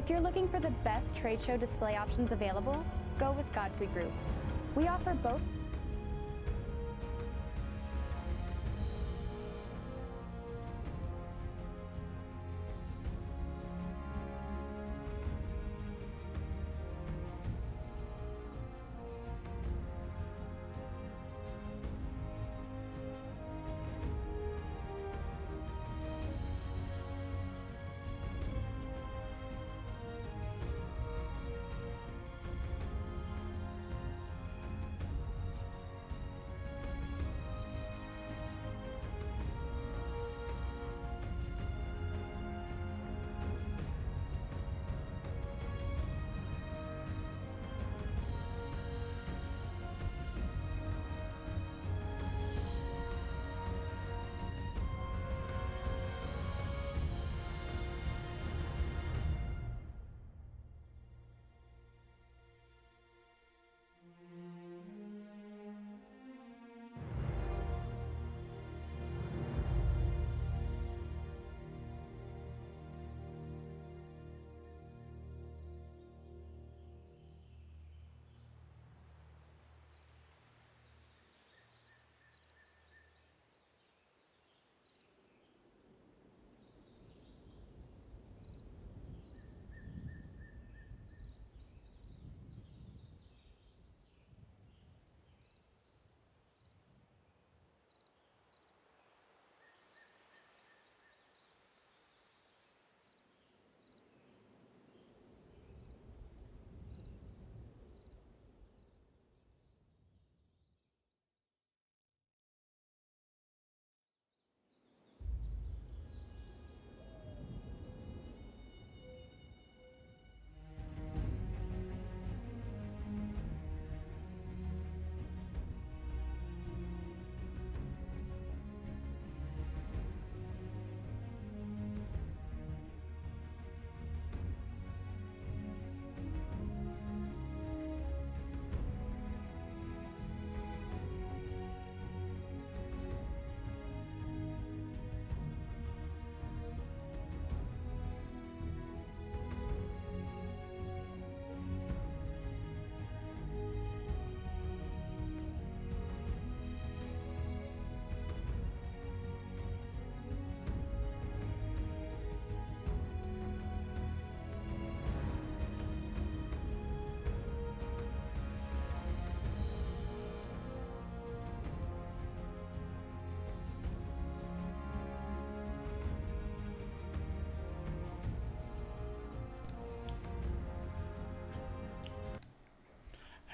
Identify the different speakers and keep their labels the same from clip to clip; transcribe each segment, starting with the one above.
Speaker 1: If you're looking for the best trade show display options available, go with Godfrey Group. We offer both.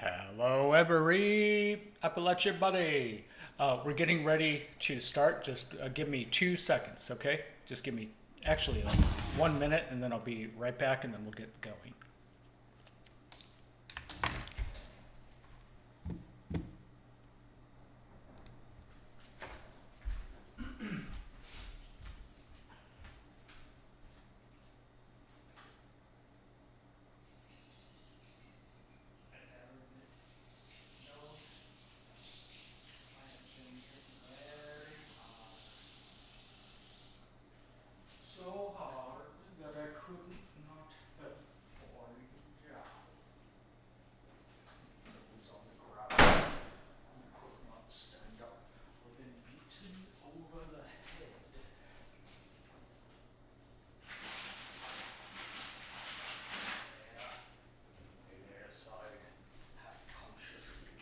Speaker 2: Hello, every Appalachia buddy. We're getting ready to start. Just give me 2 seconds, okay? Just give me actually like 1 minute, and then I'll be right back, and then we'll get going. So hard that I couldn't not pour you down. It was on the ground. I could not stand up. I've been beaten over the head. Yeah. Maybe aside, half consciously.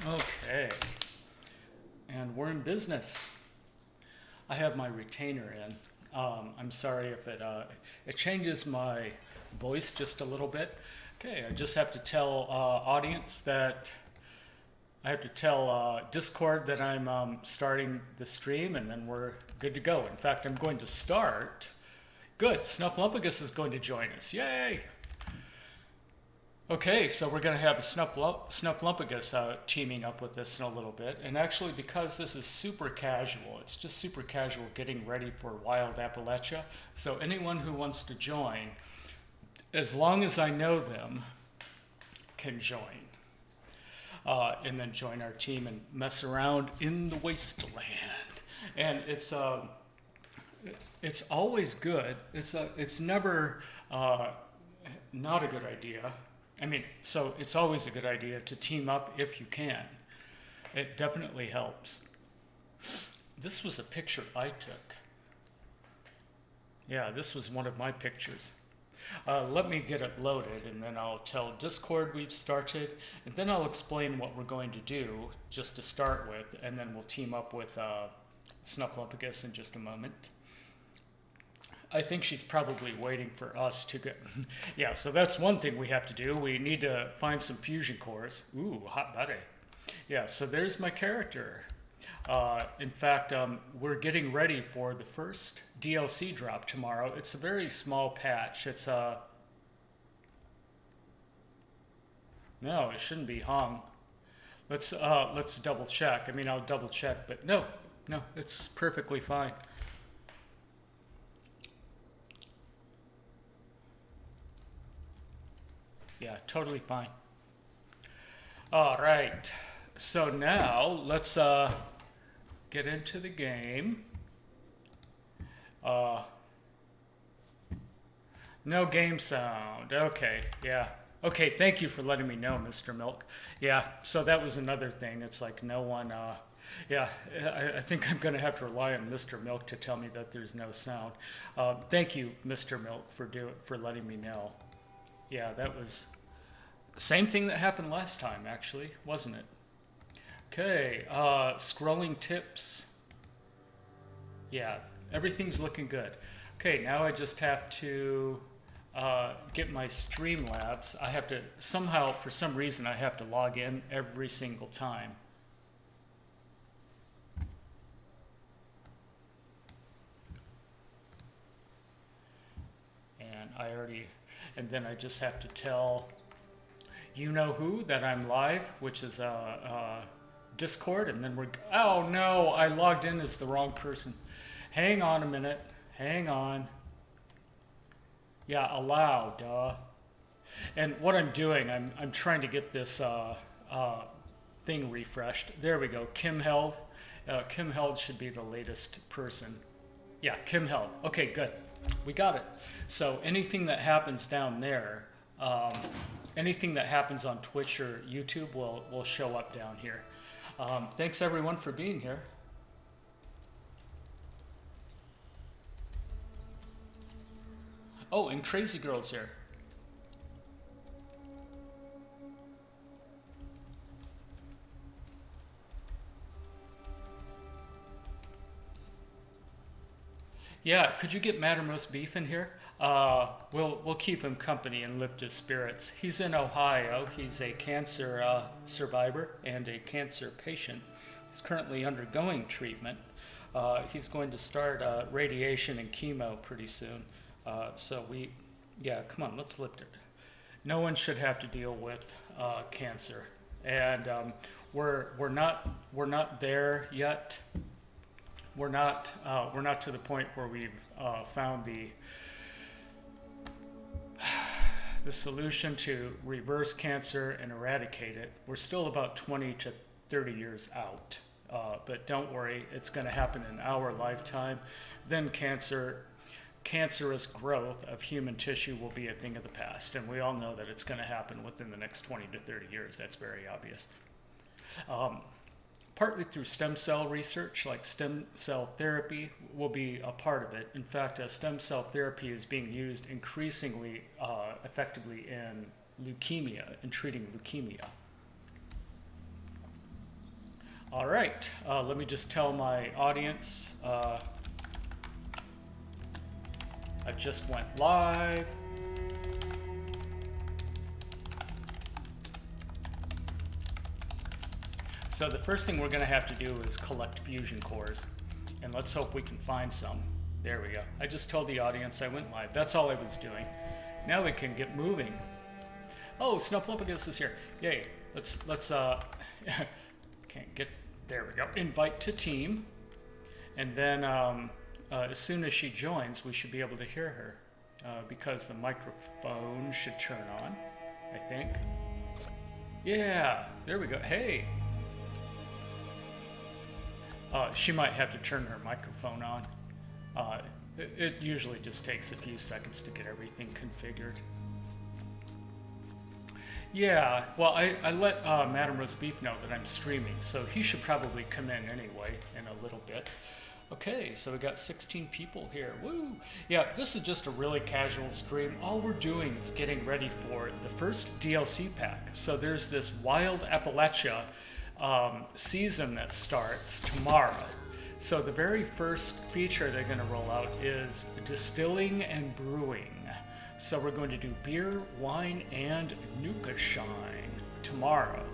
Speaker 2: Okay, and we're in business. I have my retainer in. I'm sorry if it changes my voice just a little bit. Okay, I just have to tell audience that I have to tell Discord that I'm starting the stream, and then we're good to go. In fact, I'm going to start. Good, Snuffleupagus is going to join us. Yay! Okay, so we're going to have a Snuffleupagus teaming up with us in a little bit. And actually, because this is super casual, it's just super casual getting ready for Wild Appalachia. So anyone who wants to join, as long as I know them, can join. And then join our team and mess around in the wasteland. And it's always good. It's never not a good idea. I mean, so it's always a good idea to team up if you can. It definitely helps. This was a picture I took. Yeah, this was one of my pictures. Let me get it loaded, and then I'll tell Discord we've started, and then I'll explain what we're going to do just to start with, and then we'll team up with Snuffleupagus in just a moment. I think she's probably waiting for us to get... Yeah, so that's one thing we have to do. We need to find some fusion cores. Ooh, hot buddy. Yeah, so there's my character. In fact, we're getting ready for the first DLC drop tomorrow. It's a very small patch. It's no, it shouldn't be hung. Let's double check. I mean, I'll double check, but no, it's perfectly fine. Yeah, totally fine. All right. So now let's get into the game. No game sound. Okay, yeah. Okay, thank you for letting me know, Mr. Milk. Yeah, so that was another thing. It's like no one, yeah, I think I'm going to have to rely on Mr. Milk to tell me that there's no sound. Thank you, Mr. Milk, for letting me know. Yeah, that was same thing that happened last time, actually, wasn't it? Okay, scrolling tips. Yeah, everything's looking good. Okay, now I just have to get my Streamlabs. I have to somehow, for some reason, I have to log in every single time. And then I just have to tell you know who that I'm live, which is Discord, and then oh no, I logged in as the wrong person. Hang on a minute, hang on. Yeah, allow, duh. And what I'm doing, I'm trying to get this thing refreshed. There we go, Kim Held. Kim Held should be the latest person. Yeah, Kim Held. Okay, good. We got it. So anything that happens down there, anything that happens on Twitch or YouTube will show up down here. Thanks everyone for being here. Oh, and Crazy Girl's here. Yeah, could you get Mattermost Beef in here? We'll keep him company and lift his spirits. He's in Ohio. He's a cancer survivor and a cancer patient. He's currently undergoing treatment. He's going to start radiation and chemo pretty soon. Yeah, come on, let's lift it. No one should have to deal with cancer, and we're not there yet. We're not to the point where we've found the solution to reverse cancer and eradicate it. We're still about 20 to 30 years out, but don't worry, it's going to happen in our lifetime. Then cancerous growth of human tissue will be a thing of the past, and we all know that it's going to happen within the next 20 to 30 years. That's very obvious. Partly through stem cell research, like stem cell therapy will be a part of it. In fact, stem cell therapy is being used increasingly effectively in leukemia, in treating leukemia. All right, let me just tell my audience, I just went live. So the first thing we're going to have to do is collect fusion cores, and let's hope we can find some. There we go. I just told the audience I went live. That's all I was doing. Now we can get moving. Oh, Snuffleupagus is here. Yay. Let's can't get, there we go. Invite to team. And then as soon as she joins, we should be able to hear her because the microphone should turn on, I think. Yeah, there we go. Hey. She might have to turn her microphone on. It usually just takes a few seconds to get everything configured. Yeah, well, I let Madam Roast Beef know that I'm streaming, so he should probably come in anyway in a little bit. Okay, so we got 16 people here. Woo! Yeah, this is just a really casual stream. All we're doing is getting ready for the first DLC pack. So there's this Wild Appalachia season that starts tomorrow. So the very first feature they're going to roll out is distilling and brewing. So we're going to do beer, wine, and Nuka Shine tomorrow.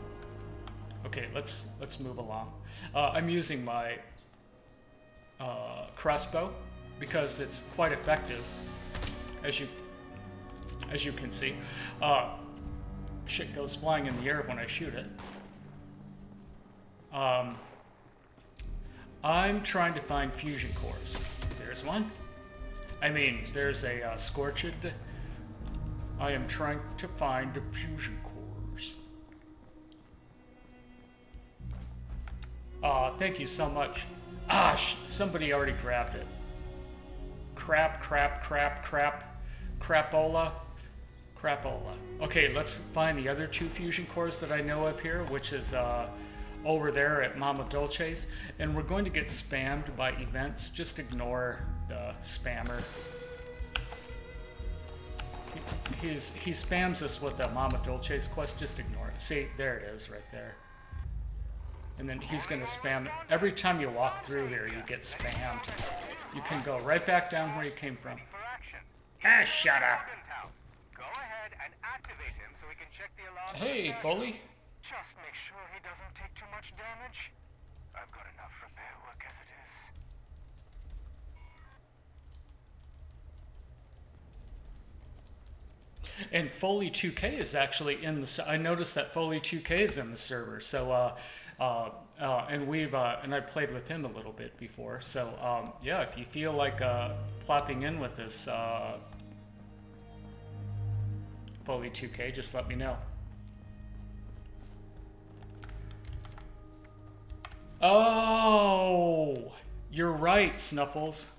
Speaker 2: Okay, let's move along. I'm using my crossbow because it's quite effective, as you can see. Shit goes flying in the air when I shoot it. I'm trying to find fusion cores. There's one. I mean, there's a Scorched. I am trying to find the fusion cores. Thank you so much. Somebody already grabbed it. Crapola. Okay, let's find the other 2 fusion cores that I know of here, which is over there at Mama Dolce's, and we're going to get spammed by events. Just ignore the spammer. He spams us with the Mama Dolce's quest. Just ignore it. See, there it is right there. And then he's going to spam it. Every time you walk through here, you get spammed. You can go right back down where you came from. Ah, shut up. Hey, Foley.
Speaker 3: Just make sure he doesn't take too much damage. I've got enough repair work as it is.
Speaker 2: And Foley 2K is actually in the. I noticed that Foley 2K is in the server. So, and I played with him a little bit before. So, yeah, if you feel like plopping in with this Foley 2K, just let me know. Oh, you're right, Snuffles.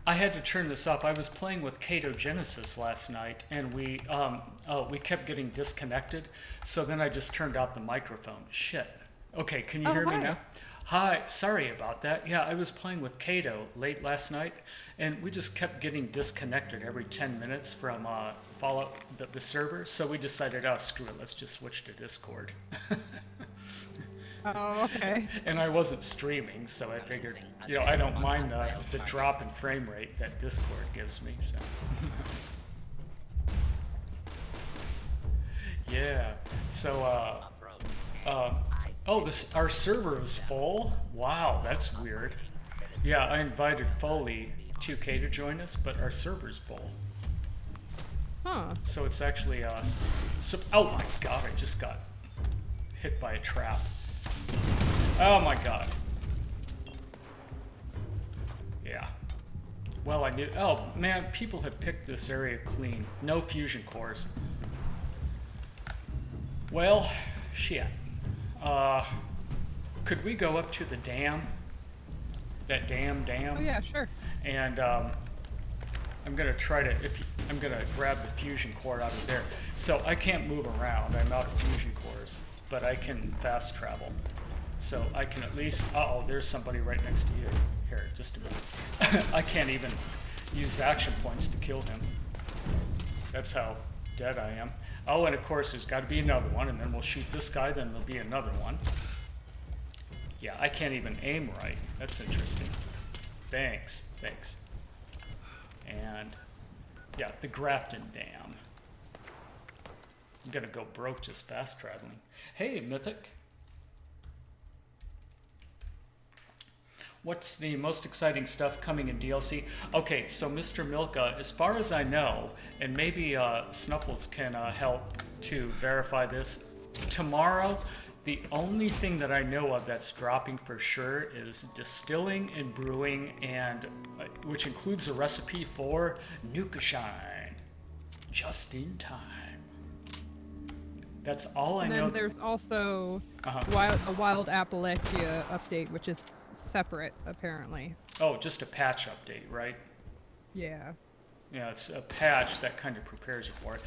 Speaker 2: I had to turn this up. I was playing with Ketogenesis last night, and we kept getting disconnected. So then I just turned off the microphone. Shit. Okay, can you hear me now? Hi, sorry about that. Yeah, I was playing with Kato late last night, and we just kept getting disconnected every 10 minutes from Fallout, the server. So we decided, oh, screw it, let's just switch to Discord.
Speaker 4: Oh, okay.
Speaker 2: And I wasn't streaming, so I figured, I don't mind the drop in frame rate that Discord gives me. So. Yeah. So, our server is full. Wow, that's weird. Yeah, I invited Foley 2K to join us, but our server's full.
Speaker 4: Huh.
Speaker 2: So it's actually oh my god, I just got hit by a trap. Oh my god. Yeah. Well, I knew. Oh man, people have picked this area clean. No fusion cores. Well, shit. Could we go up to the dam? That dam?
Speaker 4: Oh yeah, sure.
Speaker 2: And I'm gonna try to. I'm gonna grab the fusion core out of there. So I can't move around. I'm out of fusion cores, but I can fast travel. So I can at least. Uh-oh, there's somebody right next to you. Here, just a minute. I can't even use action points to kill him. That's how dead I am. Oh, and of course, there's got to be another one, and then we'll shoot this guy, then there'll be another one. Yeah, I can't even aim right. That's interesting. Thanks. And, yeah, the Grafton Dam. I'm gonna go broke just fast traveling. Hey, Mythic. What's the most exciting stuff coming in DLC? Okay, so Mr. Milka, as far as I know, and maybe Snuffles can help to verify this, tomorrow, the only thing that I know of that's dropping for sure is distilling and brewing, and which includes a recipe for Nuka Shine, just in time. That's all I know.
Speaker 4: And then there's also
Speaker 2: Uh-huh.
Speaker 4: a Wild Appalachia update, which is separate, apparently.
Speaker 2: Oh, just a patch update, right?
Speaker 4: Yeah.
Speaker 2: Yeah, it's a patch that kind of prepares you for it.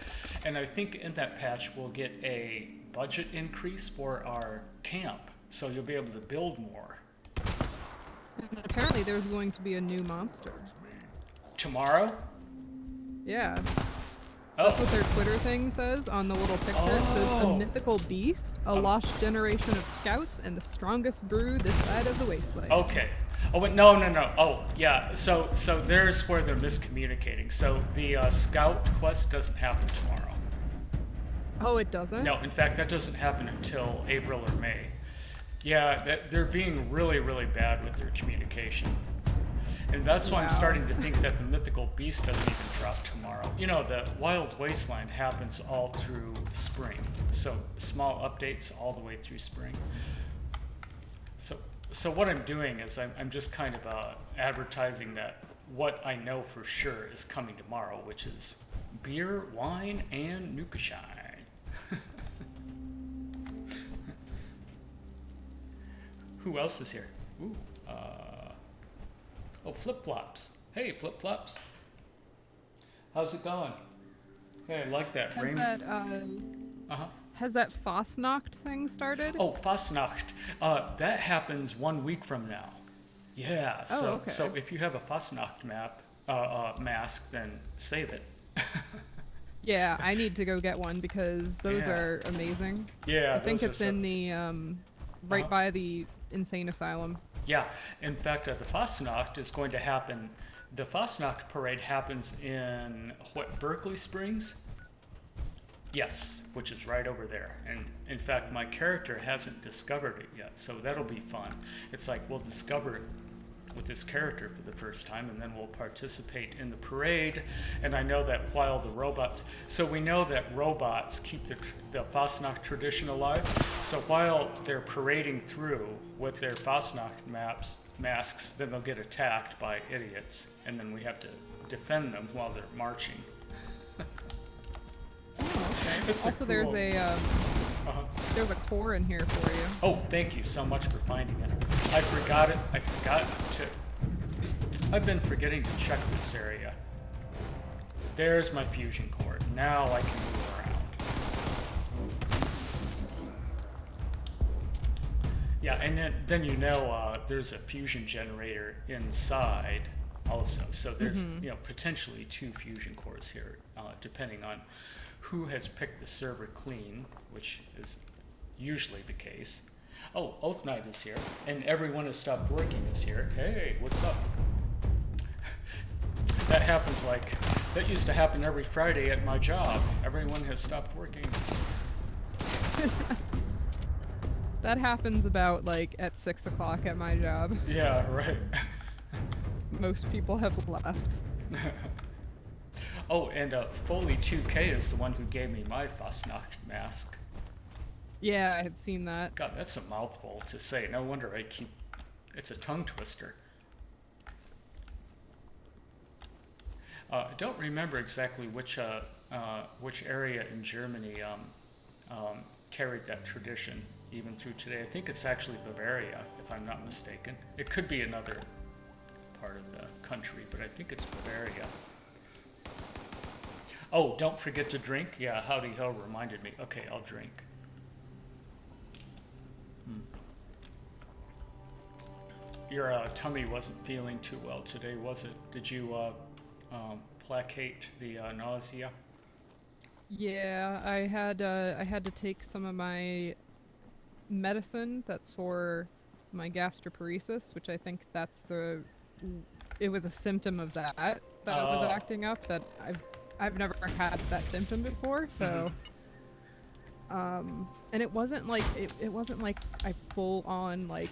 Speaker 2: And I think in that patch we'll get a budget increase for our camp, so you'll be able to build more.
Speaker 4: And apparently there's going to be a new monster.
Speaker 2: Tomorrow?
Speaker 4: Yeah.
Speaker 2: Oh,
Speaker 4: That's what their Twitter thing says on the little picture. It says, a mythical beast, a lost generation of scouts, and the strongest brew this side of the wasteland.
Speaker 2: okay. Oh, wait, no. Oh, yeah. So there's where they're miscommunicating. So the scout quest doesn't happen tomorrow.
Speaker 4: Oh, it doesn't?
Speaker 2: No, in fact, that doesn't happen until April or May. Yeah, they're being really, really bad with their communication. And that's why I'm starting to think that the mythical beast doesn't even drop tomorrow. You know, the Wild Wasteland happens all through spring. So small updates all the way through spring. So what I'm doing is I'm just kind of advertising that what I know for sure is coming tomorrow, which is beer, wine, and Nuka Shine. Who else is here? Ooh, oh, Flip Flops. Hey, Flip Flops. How's it going? Hey, I like that.
Speaker 4: Has that Fosnacht thing started?
Speaker 2: Oh, Fosnacht. That happens 1 week from now. Yeah. So
Speaker 4: okay.
Speaker 2: so if you have a Fosnacht mask, then save it.
Speaker 4: Yeah, I need to go get one because those are amazing.
Speaker 2: Yeah.
Speaker 4: I think
Speaker 2: those are
Speaker 4: it's in the right
Speaker 2: Uh-huh.
Speaker 4: by the insane asylum.
Speaker 2: Yeah. In fact, the Fosnacht is going to happen. The Fosnacht parade happens in Berkeley Springs. Yes, which is right over there. And in fact, my character hasn't discovered it yet, so that'll be fun. It's like we'll discover it with this character for the first time, and then we'll participate in the parade. And I know that while the robots, so we know that robots keep the Fosnacht tradition alive. So while they're parading through with their Fosnacht masks, then they'll get attacked by idiots, and then we have to defend them while they're marching.
Speaker 4: Okay.
Speaker 2: It's
Speaker 4: Also, there's a core in here for you.
Speaker 2: Oh, thank you so much for finding it. I forgot it. I've been forgetting to check this area. There's my fusion core. Now I can move around. Yeah, and then you know there's a fusion generator inside also. So there's potentially 2 fusion cores here, depending on who has picked the server clean, which is usually the case. Oh, Oath Knight is here, and everyone has stopped working is here. Hey, what's up? That used to happen every Friday at my job. Everyone has stopped working.
Speaker 4: That happens about like at 6 o'clock at my job.
Speaker 2: Yeah, right.
Speaker 4: Most people have left.
Speaker 2: Oh, and Foley 2K is the one who gave me my Fosnacht mask.
Speaker 4: Yeah, I had seen that.
Speaker 2: God, that's a mouthful to say. No wonder it's a tongue twister. I don't remember exactly which area in Germany carried that tradition even through today. I think it's actually Bavaria, if I'm not mistaken. It could be another part of the country, but I think it's Bavaria. Oh, don't forget to drink. Yeah, Howdy Ho reminded me. Okay, I'll drink. Your tummy wasn't feeling too well today, was it? Did you placate the nausea?
Speaker 4: Yeah, I had to take some of my medicine that's for my gastroparesis, which I think it was a symptom of that was acting up. That I've never had that symptom before, so and it wasn't like I full on like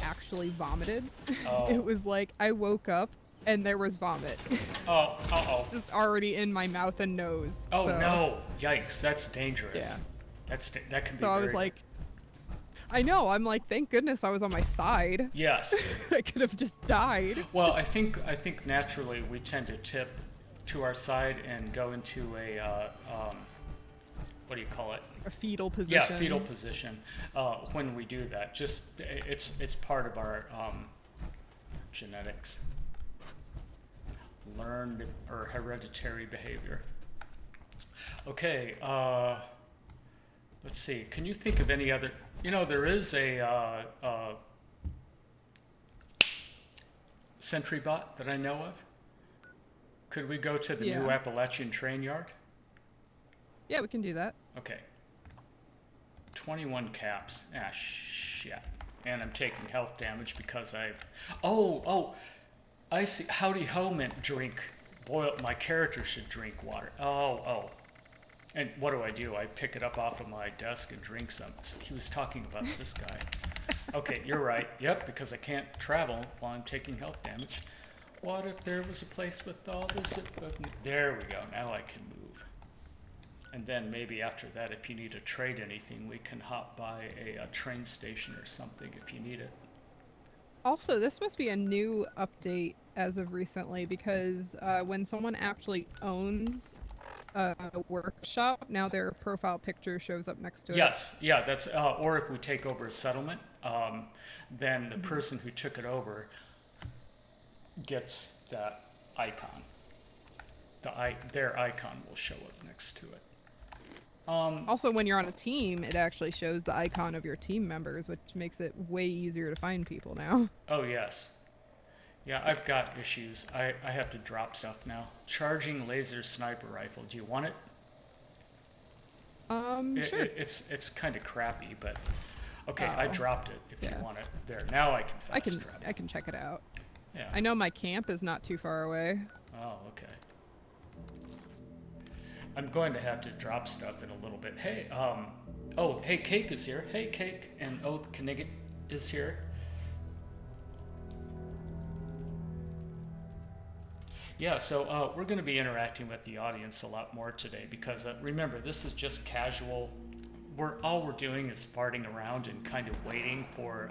Speaker 4: actually vomited.
Speaker 2: Oh.
Speaker 4: It was like I woke up and there was vomit.
Speaker 2: Oh, uh-oh.
Speaker 4: Just already in my mouth and nose.
Speaker 2: Oh,
Speaker 4: so,
Speaker 2: no. Yikes, that's dangerous.
Speaker 4: Yeah.
Speaker 2: That can be
Speaker 4: So I
Speaker 2: very...
Speaker 4: was like, I know, I'm like, thank goodness I was on my side.
Speaker 2: Yes.
Speaker 4: I could have just died.
Speaker 2: Well, I think naturally we tend to tip to our side and go into a, what do you call it?
Speaker 4: A fetal position.
Speaker 2: Yeah, fetal position when we do that. Just, it's part of our genetics. Learned or hereditary behavior. Okay, let's see. Can you think of any other? You know, there is a sentry bot that I know of. Could we go to the new Appalachian train yard?
Speaker 4: Yeah, we can do that.
Speaker 2: Okay. 21 caps. Ah, shit. And I'm taking health damage because I've... Oh, I see. Howdy ho meant drink. Boil. My character should drink water. Oh. And what do? I pick it up off of my desk and drink some. He was talking about this guy. Okay, you're right. Yep, because I can't travel while I'm taking health damage. What if there was a place with all this? There we go. Now I can move. And then maybe after that, if you need to trade anything, we can hop by a train station or something if you need it.
Speaker 4: Also, this must be a new update as of recently, because when someone actually owns a workshop, now their profile picture shows up next to it.
Speaker 2: Yes, yeah, that's or if we take over a settlement, then the person who took it over gets that icon. Their icon will show up next to it.
Speaker 4: Also, when you're on a team, it actually shows the icon of your team members, which makes it way easier to find people now.
Speaker 2: Oh, yes. Yeah, I've got issues. I have to drop stuff now. Charging laser sniper rifle. Do you want it?
Speaker 4: Sure.
Speaker 2: It's kind of crappy, but okay, I dropped it if you want it. There, now I can fast travel.
Speaker 4: I can check it out.
Speaker 2: Yeah.
Speaker 4: I know my camp is not too far away.
Speaker 2: Oh, okay. I'm going to have to drop stuff in a little bit. Hey, hey, Cake is here. Hey, Cake, and Oath Knigget is here. Yeah, so we're going to be interacting with the audience a lot more today because remember, this is just casual. All we're doing is farting around and kind of waiting for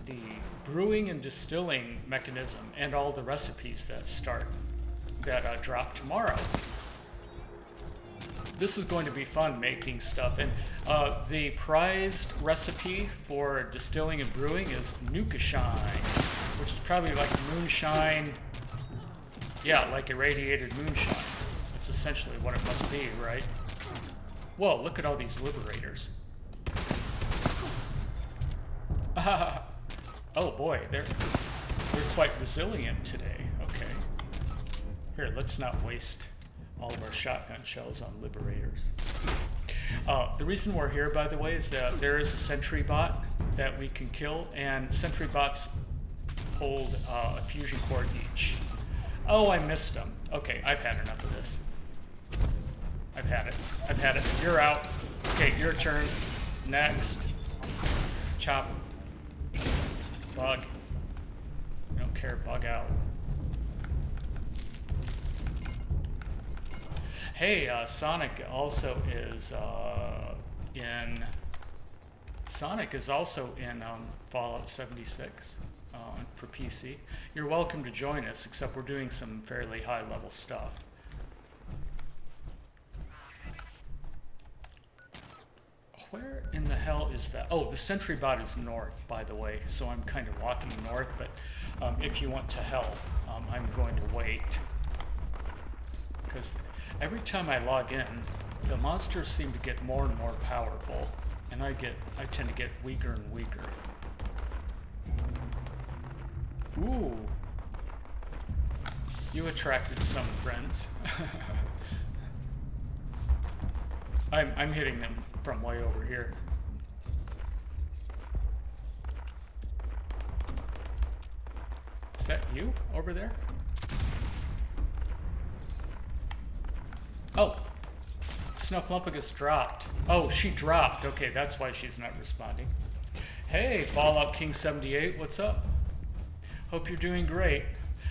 Speaker 2: the brewing and distilling mechanism and all the recipes that drop tomorrow. This is going to be fun making stuff, and the prized recipe for distilling and brewing is Nuka-shine, which is probably like moonshine. Yeah, like irradiated moonshine. That's essentially what it must be, right? Whoa, look at all these liberators. Oh boy, they're quite resilient today. Okay. Here, let's not waste all of our shotgun shells on liberators. The reason we're here, by the way, is that there is a sentry bot that we can kill, and sentry bots hold a fusion core each. Oh, I missed them. Okay, I've had enough of this. I've had it. You're out. Okay, your turn. Next. Chop. Bug. I don't care. Bug out. Hey, Sonic also is in Fallout 76 for PC. You're welcome to join us, except we're doing some fairly high-level stuff. Where in the hell is that? Oh, the sentry bot is north, by the way, so I'm kind of walking north, but if you want to help, I'm going to wait. Because every time I log in, the monsters seem to get more and more powerful, and I tend to get weaker and weaker. Ooh. You attracted some friends. I'm hitting them from way over here. Is that you over there? Oh, Snuffleupagus dropped. Oh, she dropped. Okay, that's why she's not responding. Hey, Fallout King 78, what's up? Hope you're doing great.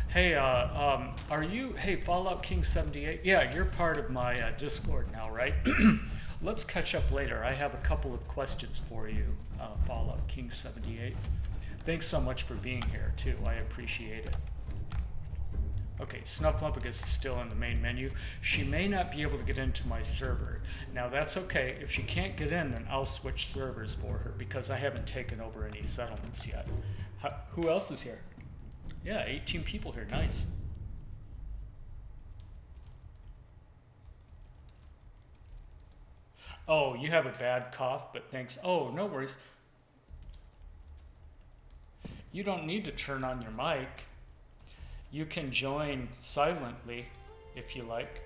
Speaker 2: Hey, are you, hey, Fallout King 78? Yeah, you're part of my Discord now, right? Let's catch up later. I have a couple of questions for you, Fallout King 78. Thanks so much for being here, too. I appreciate it. Okay, Snuffleupagus is still in the main menu. She may not be able to get into my server. Now, that's okay. If she can't get in, then I'll switch servers for her because I haven't taken over any settlements yet. Who else is here? Yeah, 18 people here. Nice. Oh, you have a bad cough, but thanks. Oh, no worries. You don't need to turn on your mic. You can join silently if you like.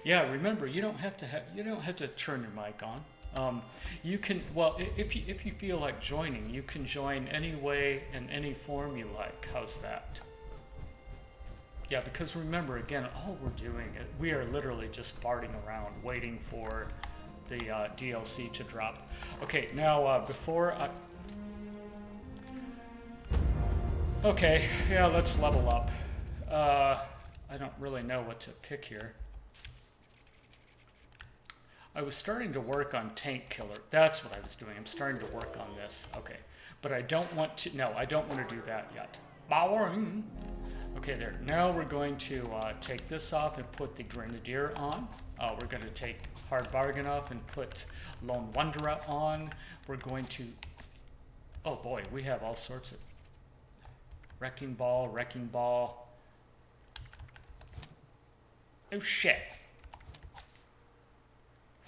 Speaker 2: Yeah, remember, you don't have to turn your mic on. You can, well, if you feel like joining, you can join any way in any form you like. How's that? Yeah, because remember, again, all we're doing, we are literally just farting around, waiting for the DLC to drop. Okay, now before I... Okay, yeah, let's level up. I don't really know what to pick here. I was starting to work on Tank Killer. That's what I was doing. I'm starting to work on this. Okay, but I don't want to, no, I don't want to do that yet. Bowering. Okay, there. Now we're going to take this off and put the Grenadier on. We're going to take Hard Bargain off and put Lone Wanderer on. We're going to, oh boy, we have all sorts of Wrecking Ball. Oh shit.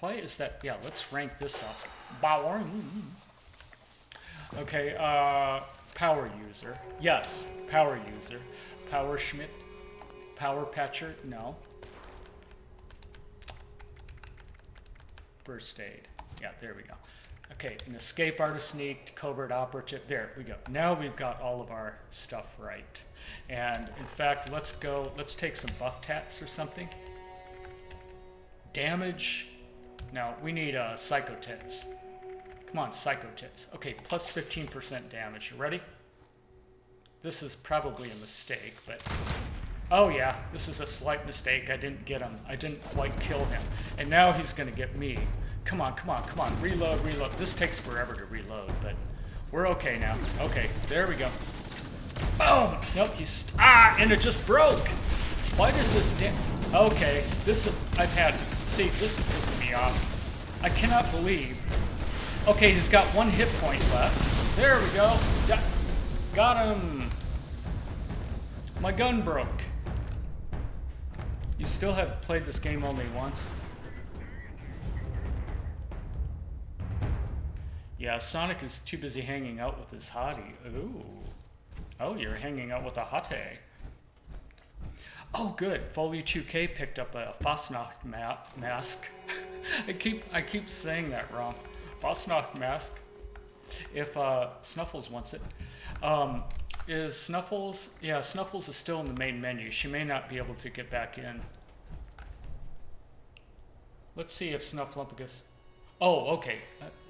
Speaker 2: Why is that? Yeah, let's rank this up. Bauer. Okay, Power User. Yes, Power User. Power Schmidt. Power Patcher. No. First Aid. Yeah, there we go. Okay, an Escape Artist, Sneaked, Covert Operative. There we go. Now we've got all of our stuff right. And in fact, let's take some buff tats or something. Damage. Now we need Psycho Tits. Come on, Psycho Tits. Okay, plus 15% damage. You ready? This is probably a mistake, but... Oh yeah, this is a slight mistake. I didn't get him. I didn't quite kill him. And now he's gonna get me. Come on. Reload. This takes forever to reload, but we're okay now. Okay, there we go. Boom! Nope, and it just broke! Why does this okay, this is pissing me off. I cannot believe. Okay, he's got one hit point left. There we go. Got him. My gun broke. You still have played this game only once? Yeah, Sonic is too busy hanging out with his hottie. Ooh. Oh, you're hanging out with a hottie. Oh, good. Foley 2K picked up a Fasnacht mask. I keep saying that wrong. Fasnacht mask. If Snuffles wants it. Is Snuffles? Yeah, Snuffles is still in the main menu. She may not be able to get back in. Let's see if Snuffleupagus... Oh, okay.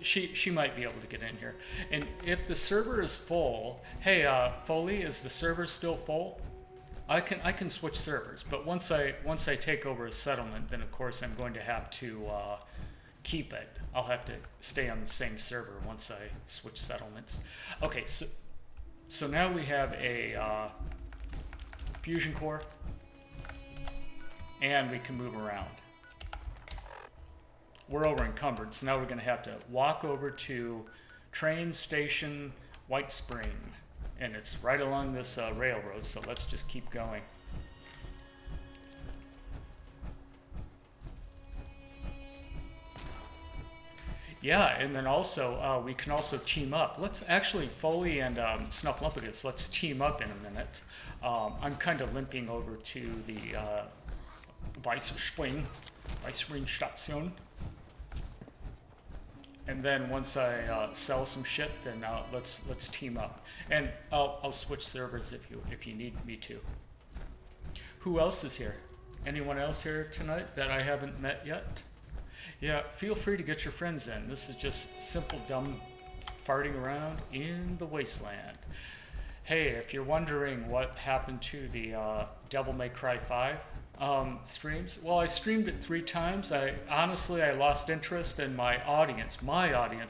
Speaker 2: She might be able to get in here. And if the server is full... Hey, Foley, is the server still full? I can switch servers, but once I take over a settlement, then of course I'm going to have to keep it. I'll have to stay on the same server once I switch settlements. Okay, so now we have a fusion core, and we can move around. We're over encumbered, so now we're going to have to walk over to train station White Spring. And it's right along this railroad, so let's just keep going. Yeah, and then also, we can also team up. Let's actually, Foley and Snuffleupagus, let's team up in a minute. I'm kind of limping over to the Weissspring Station. And then once I sell some shit, then let's team up, and I'll switch servers if you need me to. Who else is here? Anyone else here tonight that I haven't met yet? Yeah, feel free to get your friends in. This is just simple, dumb farting around in the wasteland. Hey, if you're wondering what happened to the Devil May Cry 5 streams, well, I streamed it 3 times. I lost interest, and my audience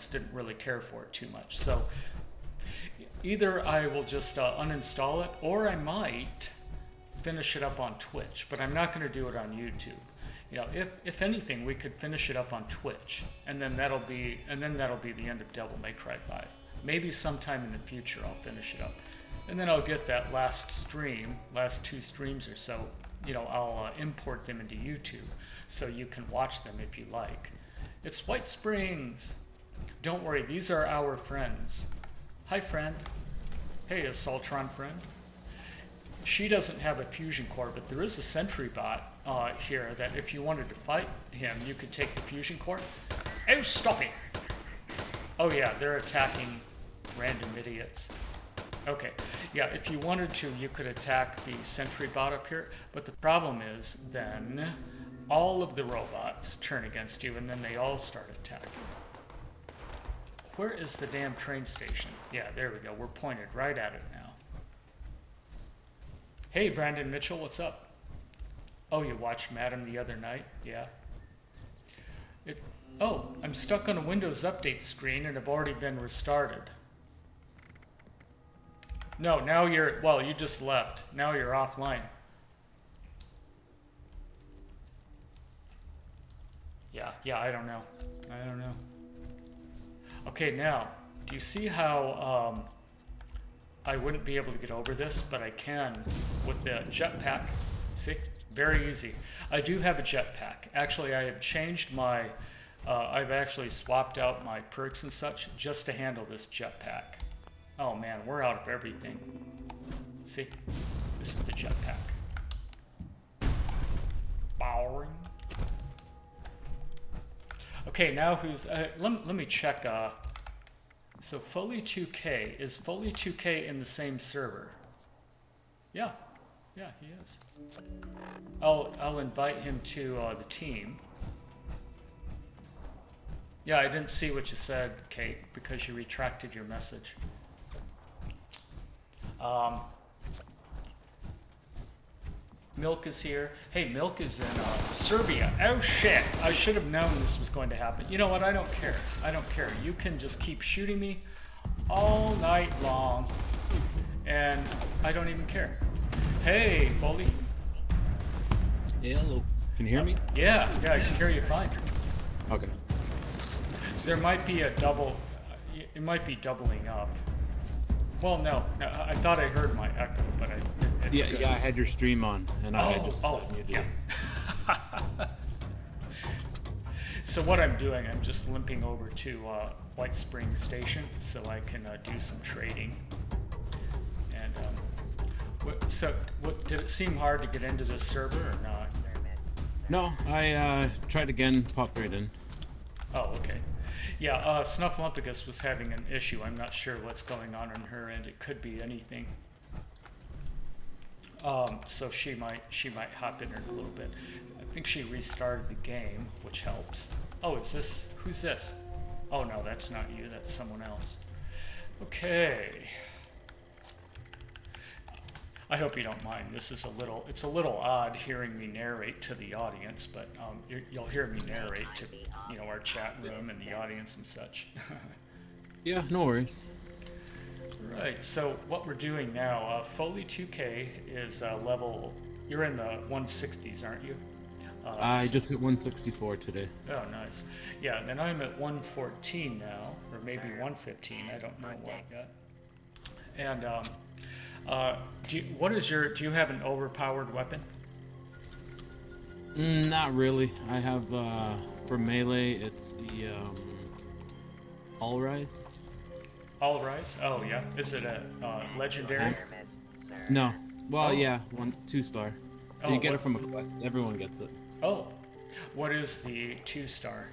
Speaker 2: didn't really care for it too much. So either I will just uninstall it, or I might finish it up on Twitch, but I'm not going to do it on YouTube. You know, if anything, we could finish it up on Twitch, and then that'll be the end of Devil May Cry 5. Maybe sometime in the future I'll finish it up, and then I'll get that last 2 streams or so. You know, I'll import them into YouTube so you can watch them if you like. It's White Springs. Don't worry, these are our friends. Hi, friend. Hey, Assaultron friend. She doesn't have a fusion core, but there is a sentry bot here that if you wanted to fight him, you could take the fusion core. Oh, stop it! Oh yeah, they're attacking random idiots. Okay, yeah, if you wanted to, you could attack the sentry bot up here, but the problem is then all of the robots turn against you, and then they all start attacking. Where is the damn train station? Yeah, there we go. We're pointed right at it now. Hey, Brandon Mitchell, what's up? Oh, you watched Madam the other night? Yeah. Oh, I'm stuck on a Windows Update screen and have already been restarted. No, now you just left. Now you're offline. Yeah, I don't know. Okay, now, do you see how I wouldn't be able to get over this, but I can with the jetpack? See? Very easy. I do have a jetpack. Actually, I have changed my, I've actually swapped out my perks and such just to handle this jetpack. Oh man, we're out of everything. See? This is the jetpack. Bowering. Okay, now who's, let me check, so Foley 2K, is Foley 2K in the same server? Yeah, he is. I'll invite him to the team. Yeah, I didn't see what you said, Kate, because you retracted your message. Milk is here. Hey, Milk is in Serbia. Oh shit, I should have known this was going to happen. You know what, I don't care. You can just keep shooting me all night long, and I don't even care. Hey, Foley.
Speaker 5: Hey, hello. Can you hear me?
Speaker 2: Yeah, I can hear you fine.
Speaker 5: Okay.
Speaker 2: There might be a double, it might be doubling up. Well, no, I thought I heard my echo, but it's good.
Speaker 5: Yeah, I had your stream on, and I just muted
Speaker 2: yeah.
Speaker 5: it.
Speaker 2: So what I'm doing, I'm just limping over to White Springs Station so I can do some trading. And did it seem hard to get into this server or not?
Speaker 5: No, I tried again, popped right in.
Speaker 2: Oh, okay. Yeah, Snuffleumpicus was having an issue. I'm not sure what's going on her end. It could be anything. So she might hop in a little bit. I think she restarted the game, which helps. Oh, who's this? Oh no, that's not you, that's someone else. Okay. I hope you don't mind. This is it's a little odd hearing me narrate to the audience, but you'll hear me narrate to, our chat room and the audience and such.
Speaker 5: Yeah, no worries.
Speaker 2: Right, so what we're doing now, Foley 2K is level, you're in the 160s, aren't you?
Speaker 5: I just hit 164 today.
Speaker 2: Oh, nice. Yeah, and then I'm at 114 now, or maybe 115, I don't know what yet. And do you have an overpowered weapon?
Speaker 5: Not really. I have, for melee, it's the, All Rise.
Speaker 2: All Rise? Oh, yeah. Is it a legendary?
Speaker 5: No. Well, yeah, 2-star.
Speaker 2: Oh,
Speaker 5: you get it from a quest. Everyone gets it.
Speaker 2: Oh. What is the 2-star?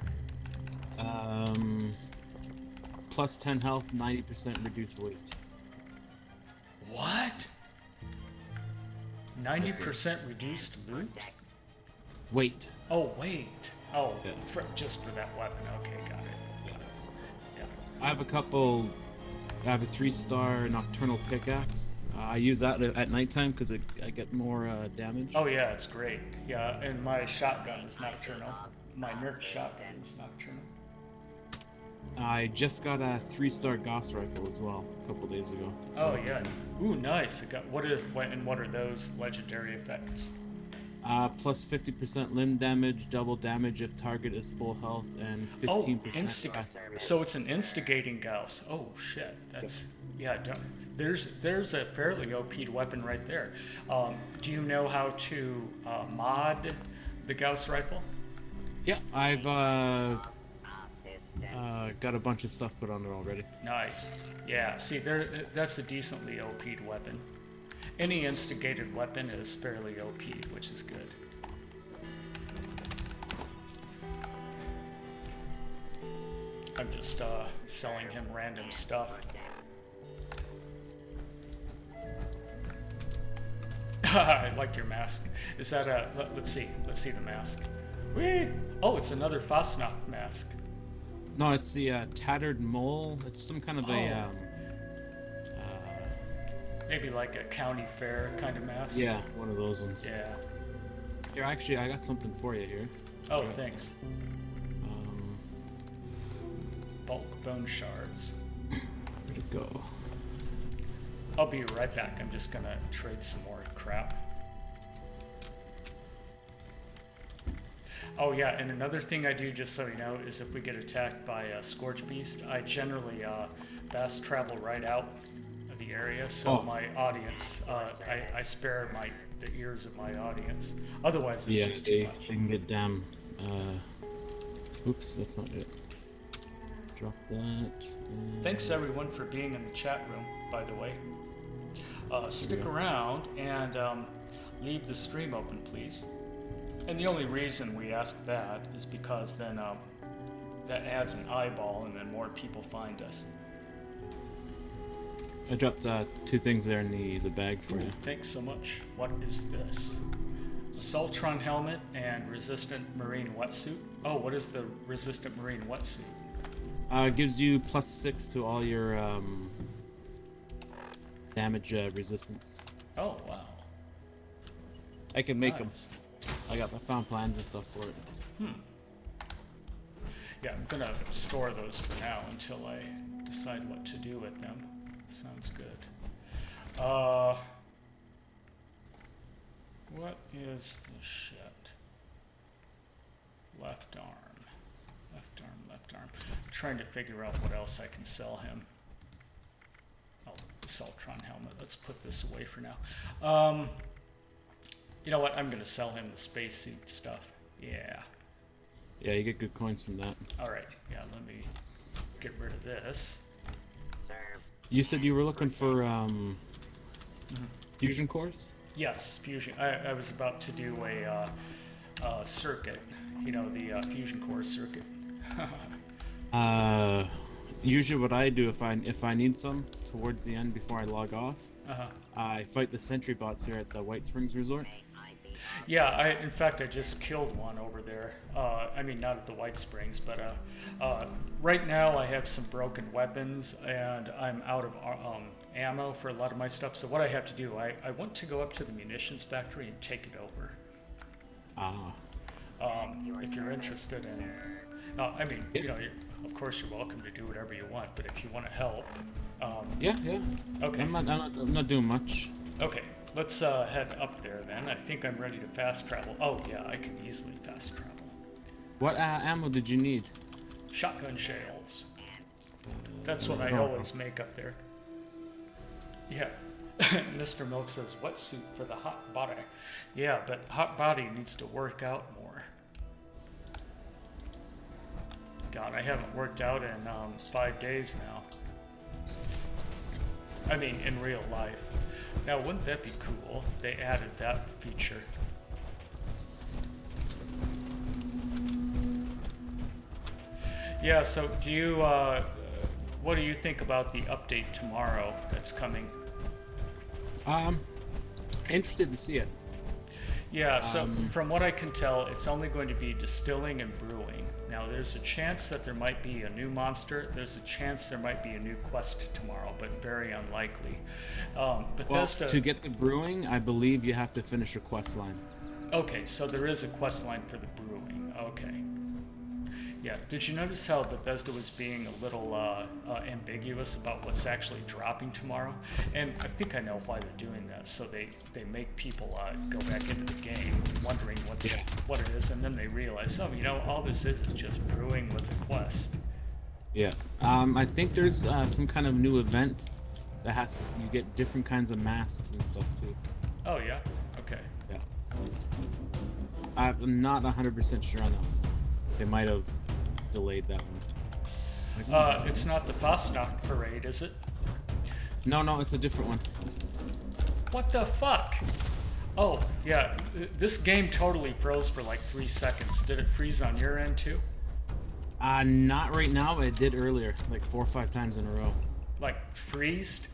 Speaker 5: Plus 10 health, 90% reduced weight.
Speaker 2: What? 90% reduced loot?
Speaker 5: Weight.
Speaker 2: Oh, wait. Oh,
Speaker 5: Yeah.
Speaker 2: just for that weapon. Okay, got it. Yeah.
Speaker 5: I have a couple. I have a 3-star nocturnal pickaxe. I use that at nighttime because I get more damage.
Speaker 2: Oh yeah, it's great. Yeah, and my shotgun is nocturnal. My nerf shotgun is nocturnal.
Speaker 5: I just got a 3-star Gauss rifle as well a couple days ago.
Speaker 2: Oh yeah. Ooh, nice. What are those legendary effects?
Speaker 5: Plus 50% limb damage, double damage if target is full health, and 15% fast.
Speaker 2: So it's an instigating Gauss. Oh shit, that's there's a fairly OP'd weapon right there. Do you know how to mod the Gauss rifle?
Speaker 5: Yeah, I've got a bunch of stuff put on it already.
Speaker 2: Nice. Yeah. See, that's a decently OP'd weapon. Any instigated weapon is fairly OP, which is good. I'm just selling him random stuff. I like your mask. Is that let's see the mask. Whee! Oh, it's another Fosnock mask.
Speaker 5: No, it's the tattered mole. It's some kind of a
Speaker 2: maybe like a county fair kind of mask.
Speaker 5: yeah, one of those ones.
Speaker 2: Yeah.
Speaker 5: Here, actually, I got something for you here.
Speaker 2: Oh, thanks. Bulk bone shards.
Speaker 5: Where'd it go?
Speaker 2: I'll be right back. I'm just gonna trade some more crap. Oh yeah, and another thing I do, just so you know, is if we get attacked by a Scorch Beast, I generally fast travel right out of the area, so my audience, I spare the ears of my audience. Otherwise, it's just too much.
Speaker 5: They can get damn. Oops, that's not it. Drop that.
Speaker 2: Thanks everyone for being in the chat room, by the way. Stick around and leave the stream open, please. And the only reason we ask that is because then that adds an eyeball and then more people find us.
Speaker 5: I dropped 2 things there in the bag for you.
Speaker 2: Thanks so much. What is this? Assaultron helmet and resistant marine wetsuit. Oh, what is the resistant marine wetsuit?
Speaker 5: It gives you +6 to all your damage resistance.
Speaker 2: Oh, wow.
Speaker 5: I can make them. I found plans and stuff for it.
Speaker 2: Yeah, I'm gonna store those for now until I decide what to do with them. Sounds good. What is the shit? Left arm. Left arm, left arm. I'm trying to figure out what else I can sell him. Oh, the Saltron helmet. Let's put this away for now. You know what? I'm gonna sell him the spacesuit stuff. Yeah.
Speaker 5: Yeah, you get good coins from that.
Speaker 2: Alright, yeah, let me get rid of this.
Speaker 5: You said you were looking for fusion cores?
Speaker 2: Yes, fusion. I was about to do a circuit. You know, the fusion core circuit.
Speaker 5: Usually what I do if I need some towards the end before I log off, I fight the sentry bots here at the White Springs Resort.
Speaker 2: Yeah, in fact I just killed one over there. I mean, not at the White Springs, but right now I have some broken weapons and I'm out of ammo for a lot of my stuff. So what I have to do, I want to go up to the munitions factory and take it over. If you're interested in, I mean, you know, of course you're welcome to do whatever you want, but if you want to help,
Speaker 5: yeah.
Speaker 2: Okay.
Speaker 5: I'm not doing much.
Speaker 2: Okay, let's head up there then. I think I'm ready to fast travel. Oh yeah, I can easily fast travel.
Speaker 5: What ammo did you need?
Speaker 2: Shotgun shells. That's what I always make up there. Yeah. Mr. Milk says, wetsuit for the hot body. Yeah, but hot body needs to work out more. God, I haven't worked out in 5 days now. I mean, in real life. Now, wouldn't that be cool? They added that feature. Yeah, so do you, what do you think about the update tomorrow that's coming?
Speaker 5: Interested to see it.
Speaker 2: Yeah, so from what I can tell, it's only going to be distilling and brewing. Now, there's a chance that there might be a new monster. There's a chance there might be a new quest tomorrow, but very unlikely. Bethesda...
Speaker 5: Well, to get the brewing, I believe you have to finish a quest line.
Speaker 2: Okay, so there is a quest line for the brewing. Okay. Yeah, did you notice how Bethesda was being a little ambiguous about what's actually dropping tomorrow? And I think I know why they're doing that. So they make people go back into the game wondering what it is, and then they realize, oh, you know, all this is just brewing with a quest.
Speaker 5: Yeah. I think there's some kind of new event that you get different kinds of masks and stuff too.
Speaker 2: Oh, yeah? Okay.
Speaker 5: Yeah. I'm not 100% sure on that one. They might have delayed that one.
Speaker 2: It's not the Fastnacht parade, is it?
Speaker 5: No, it's a different one.
Speaker 2: What the fuck? Oh, yeah, this game totally froze for like 3 seconds. Did it freeze on your end too?
Speaker 5: Not right now, but it did earlier, like 4 or 5 times in a row.
Speaker 2: Like freezed?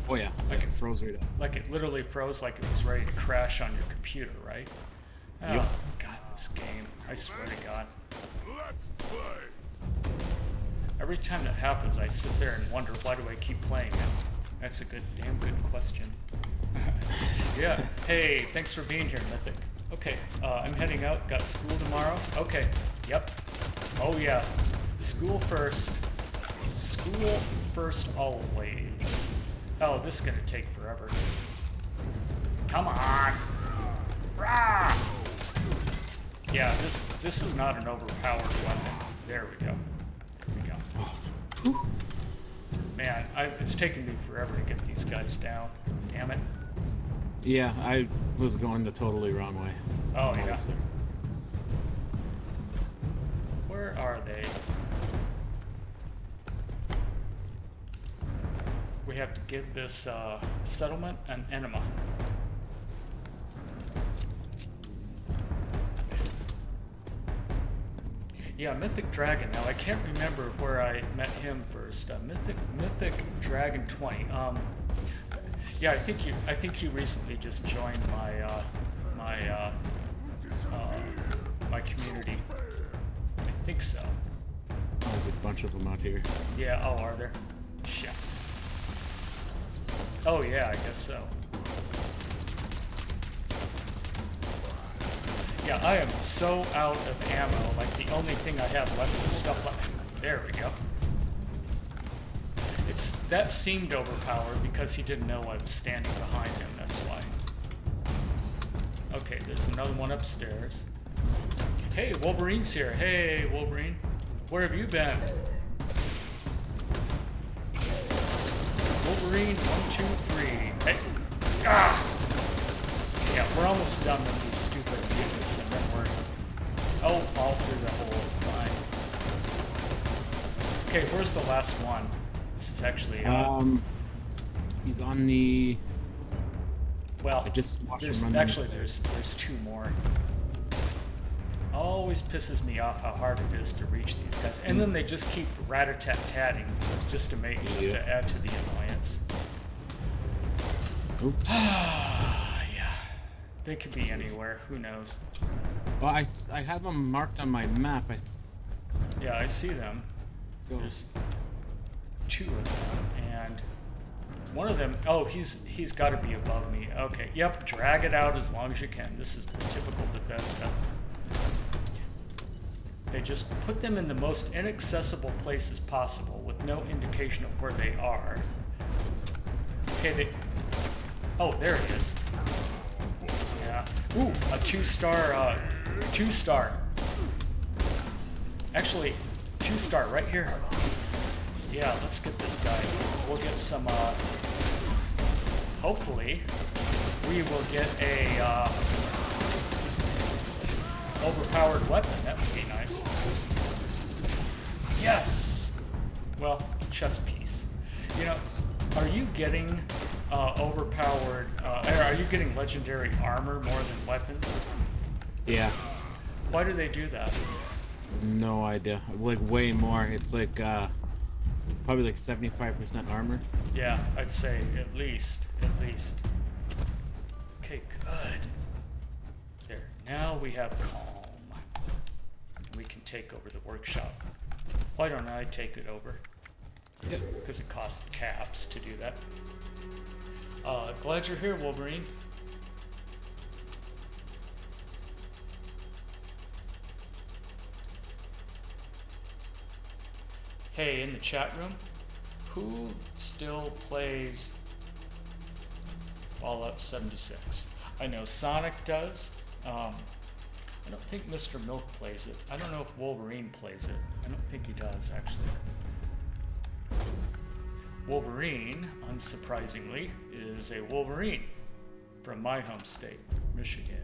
Speaker 5: Oh yeah, like it froze right up.
Speaker 2: Like it literally froze, like it was ready to crash on your computer, right? Oh,
Speaker 5: Yep.
Speaker 2: God, this game. I swear to God.
Speaker 3: Let's play.
Speaker 2: Every time that happens, I sit there and wonder, why do I keep playing it? That's a damn good question. Yeah. Hey, thanks for being here, Mythic. Okay, I'm heading out. Got school tomorrow. Okay. Yep. Oh, yeah. School first. School first always. Oh, this is gonna take forever. Come on. Rah! Yeah, this is not an overpowered weapon. There we go. There we go. Man, it's taken me forever to get these guys down. Damn it.
Speaker 5: Yeah, I was going the totally wrong way.
Speaker 2: Oh, yeah.
Speaker 5: Almost there.
Speaker 2: Where are they? We have to give this settlement an enema. Yeah, Mythic Dragon. Now I can't remember where I met him first. Mythic Dragon 20. Yeah, I think he recently just joined my community. I think so.
Speaker 5: Oh, there's a bunch of them out here.
Speaker 2: Yeah. Oh, are there? Shit. Oh yeah, I guess so. Yeah, I am so out of ammo. Like, the only thing I have left is stuff like... There we go. That seemed overpowered because he didn't know I was standing behind him, that's why. Okay, there's another one upstairs. Hey, Wolverine's here. Hey, Wolverine. Where have you been? Wolverine, 1, 2, 3. Hey. Ah! Yeah, we're almost done with these stupid mutants, and then we're... Oh, fall through the hole. Fine. Okay, where's the last one? This is actually...
Speaker 5: He's on the...
Speaker 2: Well,
Speaker 5: I just watched him run
Speaker 2: actually,
Speaker 5: downstairs.
Speaker 2: there's 2 more. Always pisses me off how hard it is to reach these guys. And then they just keep rat-a-tat-tatting just to add to the annoyance.
Speaker 5: Oops.
Speaker 2: Yeah. They could be anywhere. Who knows?
Speaker 5: Well, I have them marked on my map.
Speaker 2: Yeah, I see them.
Speaker 5: Go.
Speaker 2: There's 2 of them, and one of them... Oh, he's got to be above me. Okay, yep, drag it out as long as you can. This is typical Bethesda. They just put them in the most inaccessible places possible with no indication of where they are. Okay, Oh, there it is. Yeah. Ooh, a 2-star, 2-star. Actually, 2-star right here. Yeah, let's get this guy. We'll get some, hopefully, we will get a, overpowered weapon. That would be nice. Yes! Well, chess piece. You know, are you getting overpowered, are you getting legendary armor more than weapons?
Speaker 5: Yeah.
Speaker 2: Why do they do that?
Speaker 5: No idea. Like, way more. It's like, probably like 75% armor.
Speaker 2: Yeah, I'd say at least. Okay, good. Now we have calm. We can take over the workshop. Why don't I take it over? Because it costs caps to do that. Glad you're here, Wolverine. Hey, in the chat room, who still plays Fallout 76? I know Sonic does. I don't think Mr. Milk plays it. I don't know if Wolverine plays it. I don't think he does, actually. Wolverine, unsurprisingly, is a Wolverine from my home state, Michigan.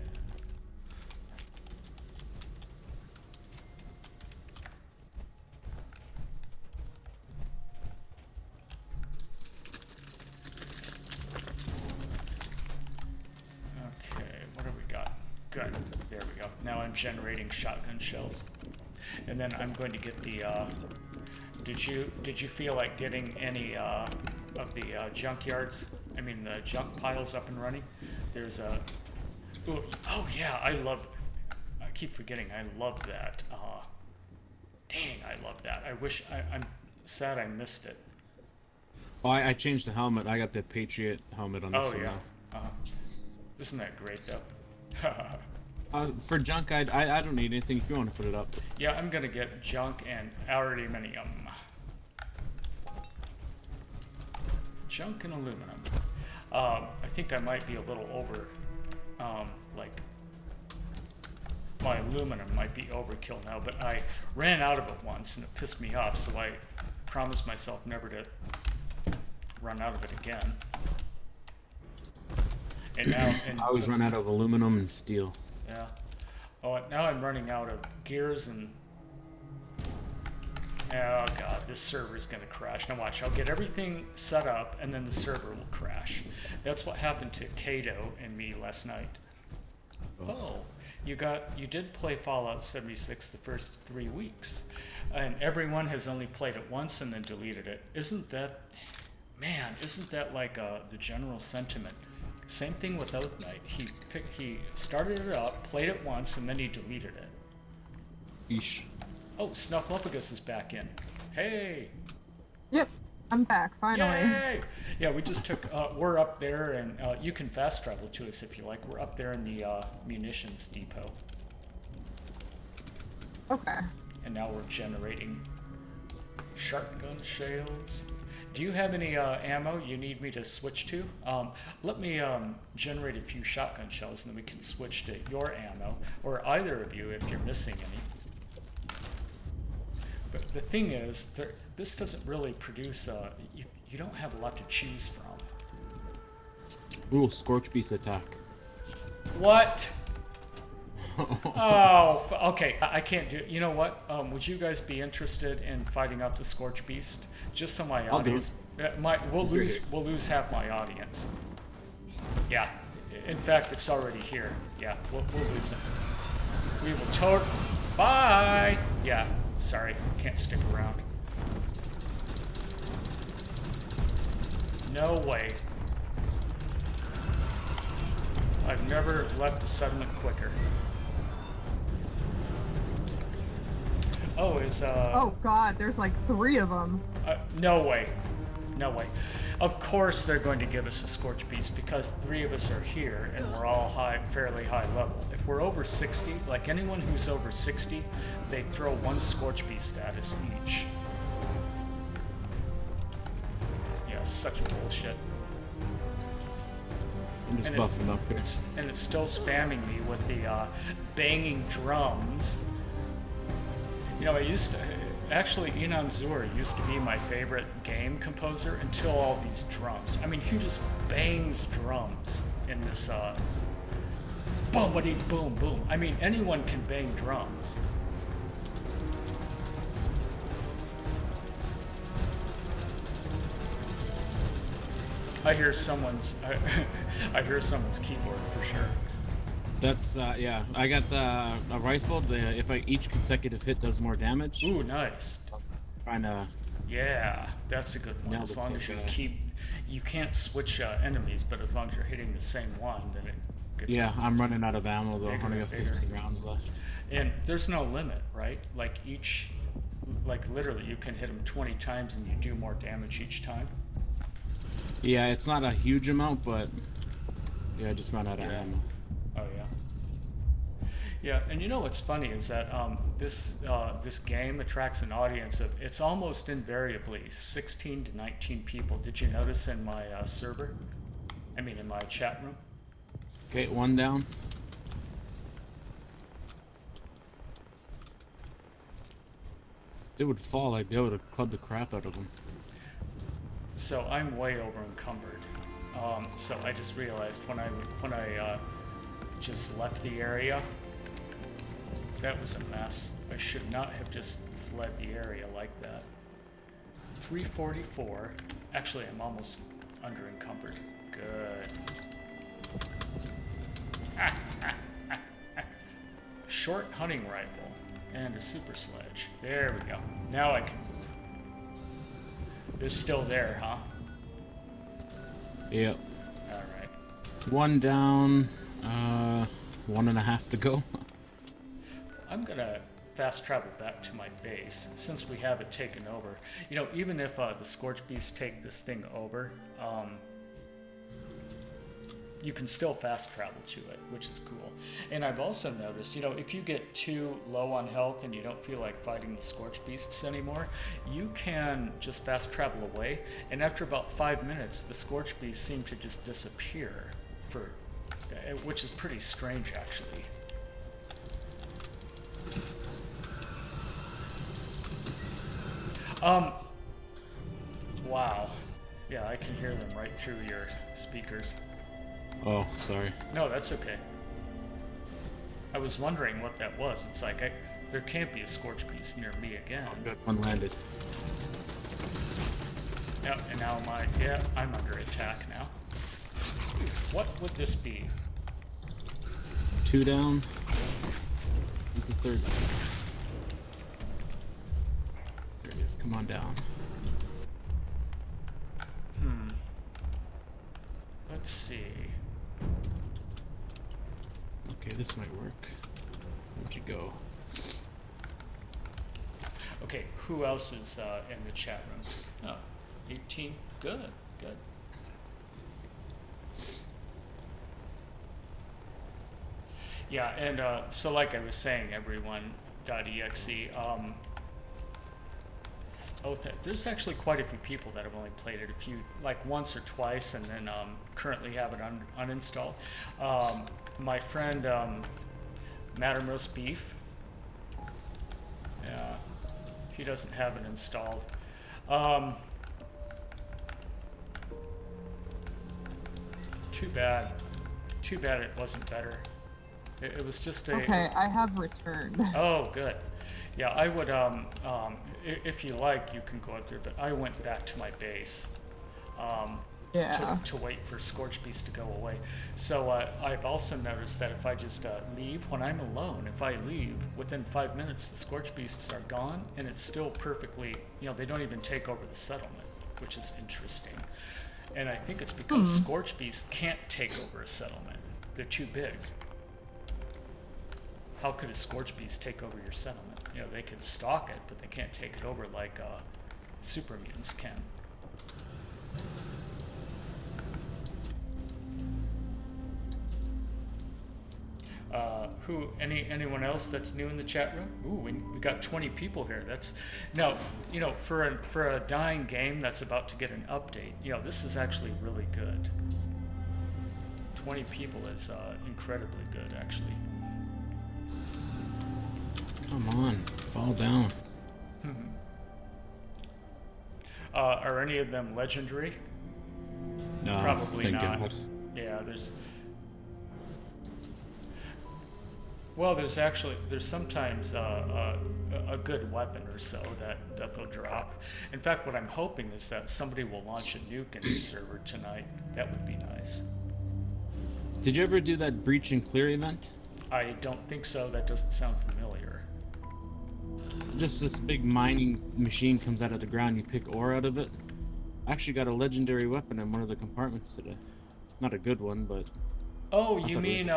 Speaker 2: Good. There we go. Now I'm generating shotgun shells, and then I'm going to get the. Did you feel like getting any of the junkyards? I mean the junk piles up and running. There's a. Ooh, oh yeah, I keep forgetting. I love that. Dang, I love that. I'm sad I missed it.
Speaker 5: Oh, I changed the helmet. I got the Patriot helmet on this one now.
Speaker 2: Isn't that great though?
Speaker 5: For junk, I don't need anything if you want to put it up.
Speaker 2: Yeah, I'm gonna get junk and aluminium. Junk and aluminum. I think I might be a little over, like, my aluminum might be overkill now, but I ran out of it once and it pissed me off, so I promised myself never to run out of it again. And now,
Speaker 5: I always run out of aluminum and steel.
Speaker 2: Yeah. Oh, now I'm running out of gears and. Oh god, this server's gonna crash. Now watch, I'll get everything set up and then the server will crash. That's what happened to Kato and me last night. Oh, you did play Fallout 76 the first 3 weeks, and everyone has only played it once and then deleted it. Isn't that like the general sentiment? Same thing with Oath Knight. He started it up, played it once, and then he deleted it.
Speaker 5: Yeesh.
Speaker 2: Oh, Snuffleupagus is back in. Hey!
Speaker 4: Yep, I'm back, finally.
Speaker 2: Yay! Yeah, we just took, we're up there, and you can fast travel to us if you like. We're up there in the munitions depot.
Speaker 4: Okay.
Speaker 2: And now we're generating shotgun shells. Do you have any ammo you need me to switch to? Let me generate a few shotgun shells, and then we can switch to your ammo, or either of you if you're missing any. But the thing is, this doesn't really produce, you don't have a lot to choose from.
Speaker 5: Ooh, Scorch Beast attack.
Speaker 2: What? Oh, okay, I can't do it. You know what? Would you guys be interested in fighting up the Scorch Beast? Just so my audience... We'll lose half my audience. Yeah. In fact, it's already here. Yeah, we'll lose it. We will Bye! Yeah, sorry. Can't stick around. No way. I've never left a settlement quicker. Oh,
Speaker 4: Oh god, there's like 3 of them.
Speaker 2: No way. No way. Of course they're going to give us a Scorch Beast because 3 of us are here and we're all fairly high level. If we're over 60, like anyone who's over 60, they throw 1 Scorch Beast at us each. Yeah, such bullshit.
Speaker 5: I'm just buffing up here.
Speaker 2: And it's still spamming me with the banging drums. You know, actually, Enon Zur used to be my favorite game composer until all these drums. I mean, he just bangs drums in this, boom-a-dee, boom, boom. I mean, anyone can bang drums. I hear someone's keyboard for sure.
Speaker 5: That's yeah. I got a rifle. If each consecutive hit does more damage.
Speaker 2: Ooh, nice.
Speaker 5: Kinda.
Speaker 2: Yeah, that's a good one. As long as you can't switch enemies, but as long as you're hitting the same one, then Gets
Speaker 5: Yeah, I'm running out of ammo though. I
Speaker 2: bigger
Speaker 5: only
Speaker 2: and
Speaker 5: got
Speaker 2: bigger.
Speaker 5: 15 rounds left.
Speaker 2: And there's no limit, right? Like literally you can hit them 20 times and you do more damage each time.
Speaker 5: Yeah, it's not a huge amount, but yeah, I just ran out of ammo.
Speaker 2: Oh yeah. Yeah, and you know what's funny is that this game attracts an audience of, it's almost invariably 16 to 19 people. Did you notice in my server? I mean, in my chat room.
Speaker 5: Okay, one down. If they would fall, I'd be able to club the crap out of them.
Speaker 2: So I'm way over encumbered. So I just realized when I just left the area, that was a mess. I should not have just fled the area like that. 344. Actually, I'm almost under encumbered. Good. Short hunting rifle and a super sledge. There we go. Now I can move. They're still there, huh?
Speaker 5: Yep.
Speaker 2: Alright.
Speaker 5: One down, 1.5 to go.
Speaker 2: I'm gonna fast travel back to my base since we have it taken over. You know, even if the Scorch Beasts take this thing over, you can still fast travel to it, which is cool. And I've also noticed, you know, if you get too low on health and you don't feel like fighting the Scorch Beasts anymore, you can just fast travel away, and after about 5 minutes, the Scorch Beasts seem to just disappear, which is pretty strange, actually. Wow. Yeah, I can hear them right through your speakers.
Speaker 5: Oh, sorry.
Speaker 2: No, that's okay. I was wondering what that was. It's like, there can't be a Scorch Beast near me again.
Speaker 5: Good one landed.
Speaker 2: Yep, and now I'm under attack now. What would this be?
Speaker 5: 2 down. Who's the third? There it is. Come on down.
Speaker 2: Let's see.
Speaker 5: Okay, this might work. Where'd you go?
Speaker 2: Okay, who else is in the chat room? Oh, 18. Good, good. Yeah, and so like I was saying, everyone.exe, there's actually quite a few people that have only played it like once or twice, and then currently have it uninstalled. My friend Mattermost Beef, yeah, he doesn't have it installed. Too bad it wasn't better. It was just a...
Speaker 6: Okay, I have returned.
Speaker 2: Oh, good. Yeah, I would, if you like, you can go up there, but I went back to my base to wait for Scorch Beast to go away. So I've also noticed that if I just leave, when I'm alone, if I leave, within 5 minutes, the Scorch Beasts are gone, and it's still perfectly, you know, they don't even take over the settlement, which is interesting. And I think it's because Scorch Beasts can't take over a settlement. They're too big. How could a Scorch Beast take over your settlement? You know, they can stalk it, but they can't take it over like super mutants can. Anyone else that's new in the chat room? Ooh, we got 20 people here. That's now, you know, for a dying game that's about to get an update, you know, this is actually really good. 20 people is incredibly good, actually.
Speaker 5: Come on, fall down.
Speaker 2: Are any of them legendary?
Speaker 5: No,
Speaker 2: Probably
Speaker 5: thank
Speaker 2: not.
Speaker 5: God.
Speaker 2: Yeah, there's sometimes a good weapon or so that they'll drop. In fact, what I'm hoping is that somebody will launch a nuke in the server tonight. That would be nice.
Speaker 5: Did you ever do that breach and clear event?
Speaker 2: I don't think so. That doesn't sound familiar.
Speaker 5: Just this big mining machine comes out of the ground, you pick ore out of it. I actually got a legendary weapon in one of the compartments today. Not a good one, but
Speaker 2: Oh,
Speaker 5: I
Speaker 2: you
Speaker 5: thought it
Speaker 2: mean
Speaker 5: was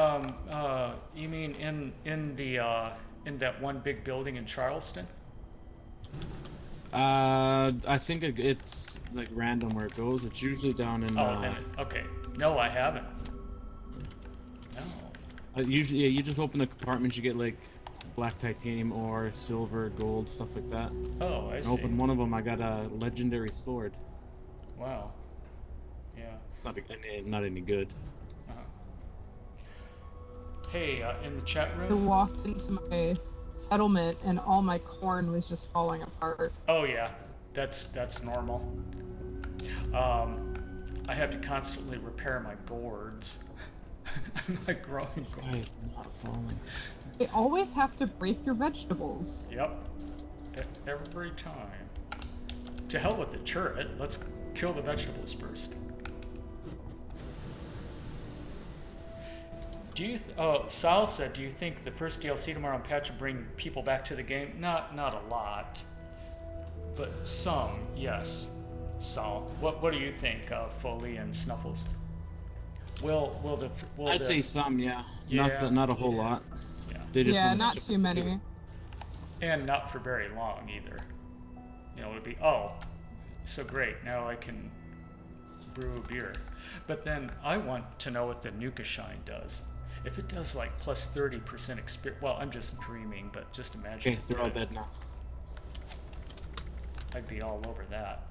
Speaker 2: in that one big building in Charleston?
Speaker 5: I think it's like random where it goes. It's usually down in.
Speaker 2: Oh, then okay. No, I haven't. No.
Speaker 5: Usually, yeah, you just open the compartments, you get like black titanium ore, silver, gold, stuff like that.
Speaker 2: Oh, I
Speaker 5: I
Speaker 2: see.
Speaker 5: opened one of them. I got a legendary sword.
Speaker 2: Wow. Yeah.
Speaker 5: It's not any good.
Speaker 2: Hey, in the chat
Speaker 4: I
Speaker 2: room.
Speaker 4: walked into my settlement and all my corn was just falling apart.
Speaker 2: Oh yeah, that's normal. I have to constantly repair my gourds. I'm like growing.
Speaker 5: This guy is not falling.
Speaker 4: They always have to break your vegetables.
Speaker 2: Yep. Every time. To hell with the turret. Let's kill the vegetables first. Do you? Sal said, "Do you think the first DLC tomorrow on patch will bring people back to the game?" Not a lot, but some, yes. Sal, what do you think, Foley and Snuffles?
Speaker 5: I'd say some, yeah.
Speaker 2: Yeah.
Speaker 5: Not a whole lot.
Speaker 2: Yeah.
Speaker 5: They just
Speaker 4: Yeah,
Speaker 5: wanna
Speaker 4: not
Speaker 5: check
Speaker 4: too
Speaker 5: and see
Speaker 4: many.
Speaker 2: And not for very long either. You know, it'd be, so great, now I can brew a beer. But then I want to know what the Nuka Shine does. If it does like plus 30% experience, well, I'm just dreaming, but just imagine.
Speaker 5: Okay, they're all dead now.
Speaker 2: I'd be all over that.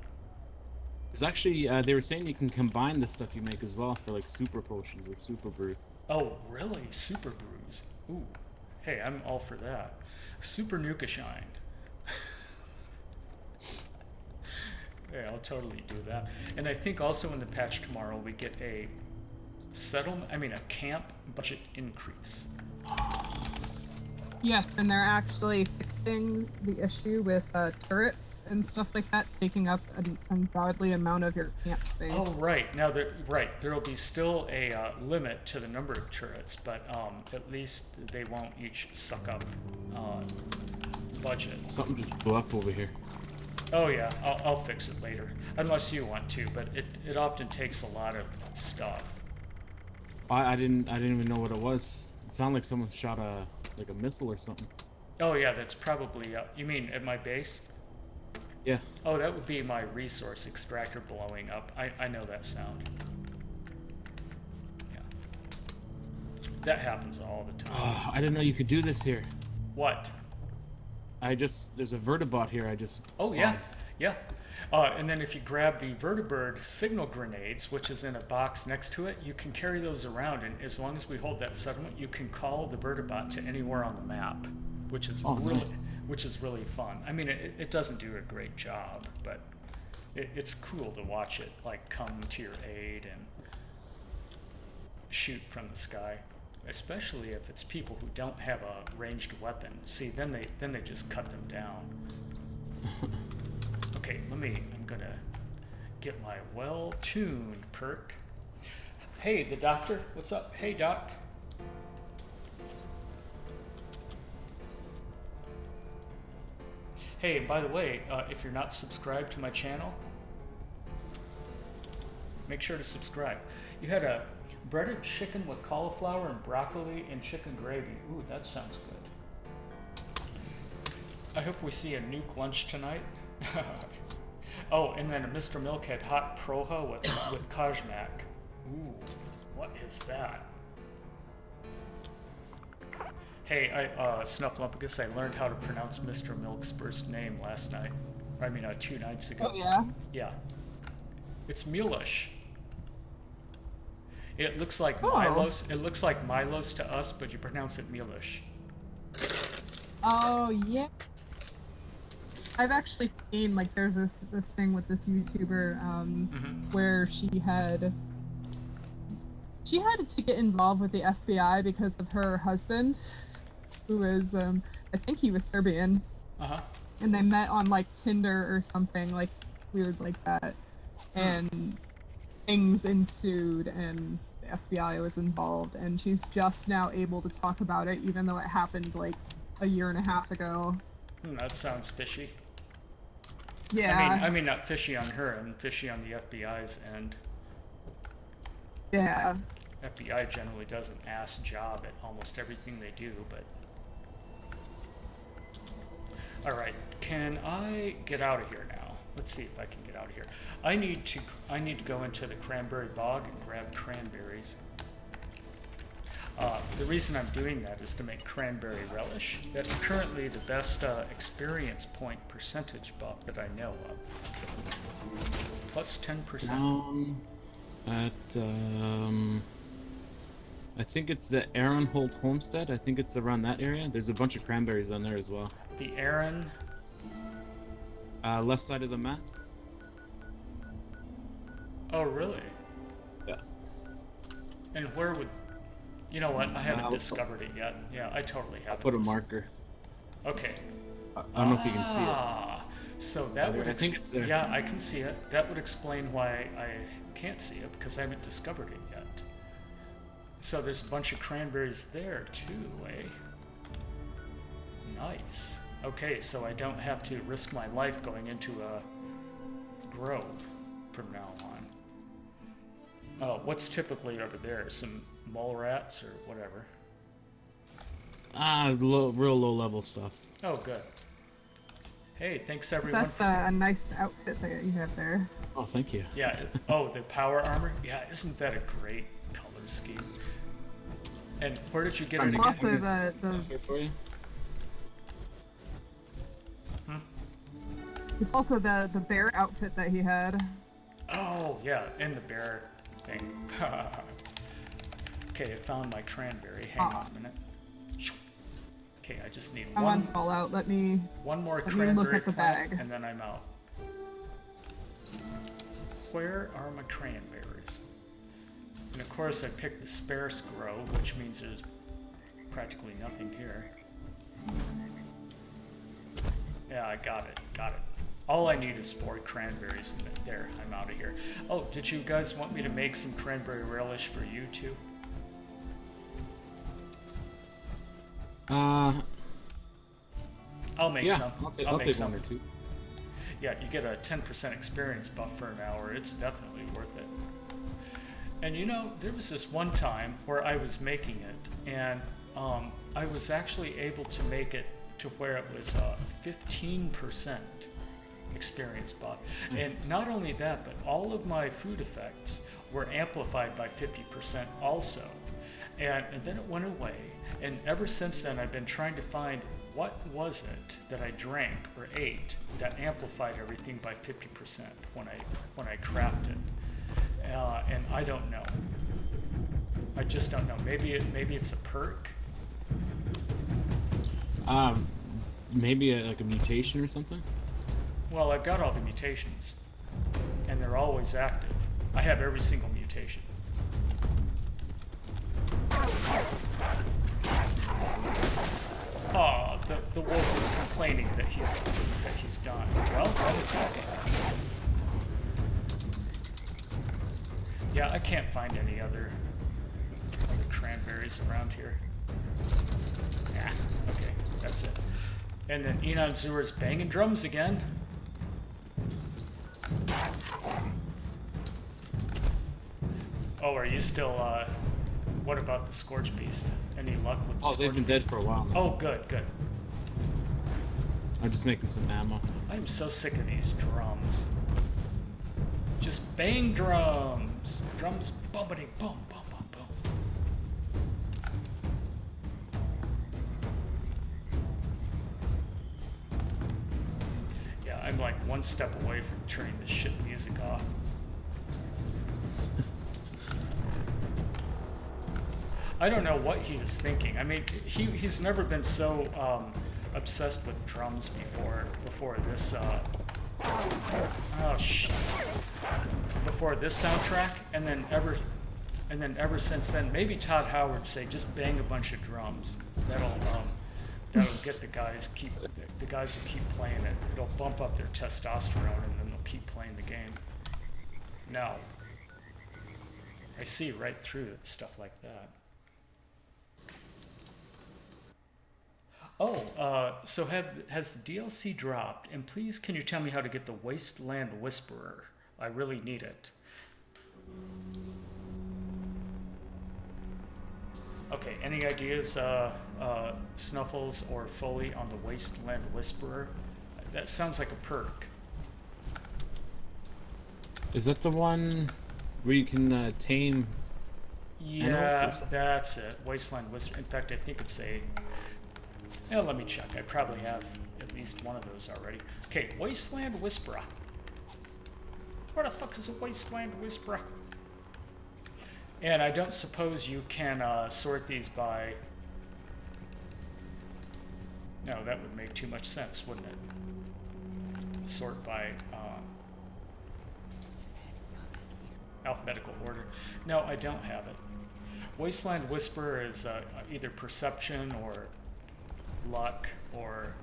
Speaker 5: There's actually, they were saying you can combine the stuff you make as well for like super potions or super brew.
Speaker 2: Oh, really? Super brews. Ooh. Hey, I'm all for that. Super Nuka Shine. Yeah, I'll totally do that. And I think also in the patch tomorrow we get a camp budget increase.
Speaker 4: Yes, and they're actually fixing the issue with turrets and stuff like that, taking up an ungodly amount of your camp space.
Speaker 2: Oh, right. Now, there will be still a limit to the number of turrets, but at least they won't each suck up budget.
Speaker 5: Something just blew up over here.
Speaker 2: Oh yeah, I'll fix it later, unless you want to. But it often takes a lot of stuff.
Speaker 5: I didn't even know what it was. It sounded like someone shot a missile or something.
Speaker 2: Oh yeah, that's probably. You mean at my base?
Speaker 5: Yeah.
Speaker 2: Oh, that would be my resource extractor blowing up. I know that sound. Yeah. That happens all the time.
Speaker 5: Oh, I didn't know you could do this here.
Speaker 2: What?
Speaker 5: There's a vertibot here. I just
Speaker 2: Oh
Speaker 5: spawned.
Speaker 2: yeah. And then if you grab the vertibird signal grenades, which is in a box next to it, you can carry those around, and as long as we hold that settlement, you can call the vertibot to anywhere on the map, which is really fun. I mean, it doesn't do a great job, but it's cool to watch it like come to your aid and shoot from the sky, especially if it's people who don't have a ranged weapon. See, then they just cut them down. Okay, I'm gonna get my well-tuned perk. Hey, the doctor, what's up? Hey, doc. Hey, by the way, if you're not subscribed to my channel, make sure to subscribe. You had a breaded chicken with cauliflower and broccoli and chicken gravy. Ooh, that sounds good. I hope we see a nuke lunch tonight. Oh, and then Mr. Milk had hot proha with Kajmak. Ooh, what is that? Hey, Snuffleupagus, I learned how to pronounce Mr. Milk's first name last night. 2 nights ago.
Speaker 4: Oh yeah?
Speaker 2: Yeah. It's Milosh. It looks like Milos. It looks like Milos to us, but you pronounce it Milosh.
Speaker 4: Oh yeah. I've actually seen there's this thing with this YouTuber where she had to get involved with the FBI because of her husband, who is I think he was Serbian. And they met on Tinder or something weird like that, and things ensued and the FBI was involved, and she's just now able to talk about it even though it happened a year and a half ago.
Speaker 2: That sounds fishy.
Speaker 4: Yeah.
Speaker 2: I mean, not fishy on her end, fishy on the FBI's end.
Speaker 4: Yeah.
Speaker 2: FBI generally does an ass job at almost everything they do, but... Alright, can I get out of here now? Let's see if I can get out of here. I need to go into the cranberry bog and grab cranberries. The reason I'm doing that is to make cranberry relish. That's currently the best experience point percentage buff that I know of. Plus 10%.
Speaker 5: I think it's the Aaronholt Homestead. I think it's around that area. There's a bunch of cranberries on there as well.
Speaker 2: The Aaron...
Speaker 5: left side of the map.
Speaker 2: Oh, really?
Speaker 5: Yeah.
Speaker 2: And where would... You know what? I haven't discovered it yet. Yeah, I totally haven't.
Speaker 5: I'll put a marker.
Speaker 2: Okay.
Speaker 5: I don't know if you can see it.
Speaker 2: So that would...
Speaker 5: I think it's there.
Speaker 2: Yeah, I can see it. That would explain why I can't see it, because I haven't discovered it yet. So there's a bunch of cranberries there, too, eh? Nice. Okay, so I don't have to risk my life going into a grove from now on. Oh, what's typically over there? Some mole rats or whatever?
Speaker 5: Real low level stuff.
Speaker 2: Oh, good. Hey, thanks everyone.
Speaker 6: That's a nice outfit that you have there.
Speaker 5: Oh, thank you.
Speaker 2: Yeah. Oh, the power armor? Yeah, isn't that a great color scheme? And where did you get it again?
Speaker 6: Also,
Speaker 5: Here for you.
Speaker 6: it's also the bear outfit that he had.
Speaker 2: Oh, yeah, and the bear thing. Okay, I found my cranberry. Hang on a minute. Okay, I just need
Speaker 6: I'm on Fallout.
Speaker 2: one more
Speaker 6: let me
Speaker 2: cranberry
Speaker 6: look at the
Speaker 2: plant,
Speaker 6: bag.
Speaker 2: and then I'm out. Where are my cranberries? And of course I picked the sparse grow, which means there's practically nothing here. Yeah, I got it. All I need is 4 cranberries, and there, I'm out of here. Oh, did you guys want me to make some cranberry relish for you too?
Speaker 5: I'll
Speaker 2: I'll make some.
Speaker 5: I'll take one or two.
Speaker 2: Yeah, you get a 10% experience buff for an hour. It's definitely worth it. And you know, there was this one time where I was making it, and I was actually able to make it to where it was 15% experience buff.
Speaker 5: Nice.
Speaker 2: And not only that, but all of my food effects were amplified by 50% also. And then it went away, and ever since then I've been trying to find what was it that I drank or ate that amplified everything by 50% when I crafted. And I don't know. I just don't know. Maybe it's a perk.
Speaker 5: Maybe like a mutation or something.
Speaker 2: Well, I've got all the mutations, and they're always active. I have every single mutation. Oh, the wolf is complaining that he's done. Well, I'm attacking. Yeah, I can't find any other cranberries around here. Yeah, okay, that's it. And then Enon Zur's banging drums again. Oh, are you still, what about the Scorch Beast? Any luck with the Scorch
Speaker 5: they've been dead
Speaker 2: Beast?
Speaker 5: for a while now.
Speaker 2: Oh, good.
Speaker 5: I'm just making some ammo.
Speaker 2: I'm so sick of these drums. Just bang drums. Drums bumpity boom, boom, boom, boom. Yeah, I'm like one step away from turning this shit music off. I don't know what he was thinking. I mean, he's never been so obsessed with drums before this before this soundtrack, and then ever since then, maybe Todd Howard say just bang a bunch of drums. That'll get the guys will keep playing it. It'll bump up their testosterone, and then they'll keep playing the game. No, I see right through stuff like that. Oh, so has the DLC dropped? And please, can you tell me how to get the Wasteland Whisperer? I really need it. Okay, any ideas, Snuffles or Foley, on the Wasteland Whisperer? That sounds like a perk.
Speaker 5: Is that the one where you can tame animals or
Speaker 2: Yeah,
Speaker 5: something?
Speaker 2: that's it. Wasteland Whisperer. In fact, I think it's a... Yeah, let me check. I probably have at least one of those already. Okay, Wasteland Whisperer. Where the fuck is a Wasteland Whisperer? And I don't suppose you can sort these by... No, that would make too much sense, wouldn't it? Sort by alphabetical order. No, I don't have it. Wasteland Whisperer is either perception or luck or...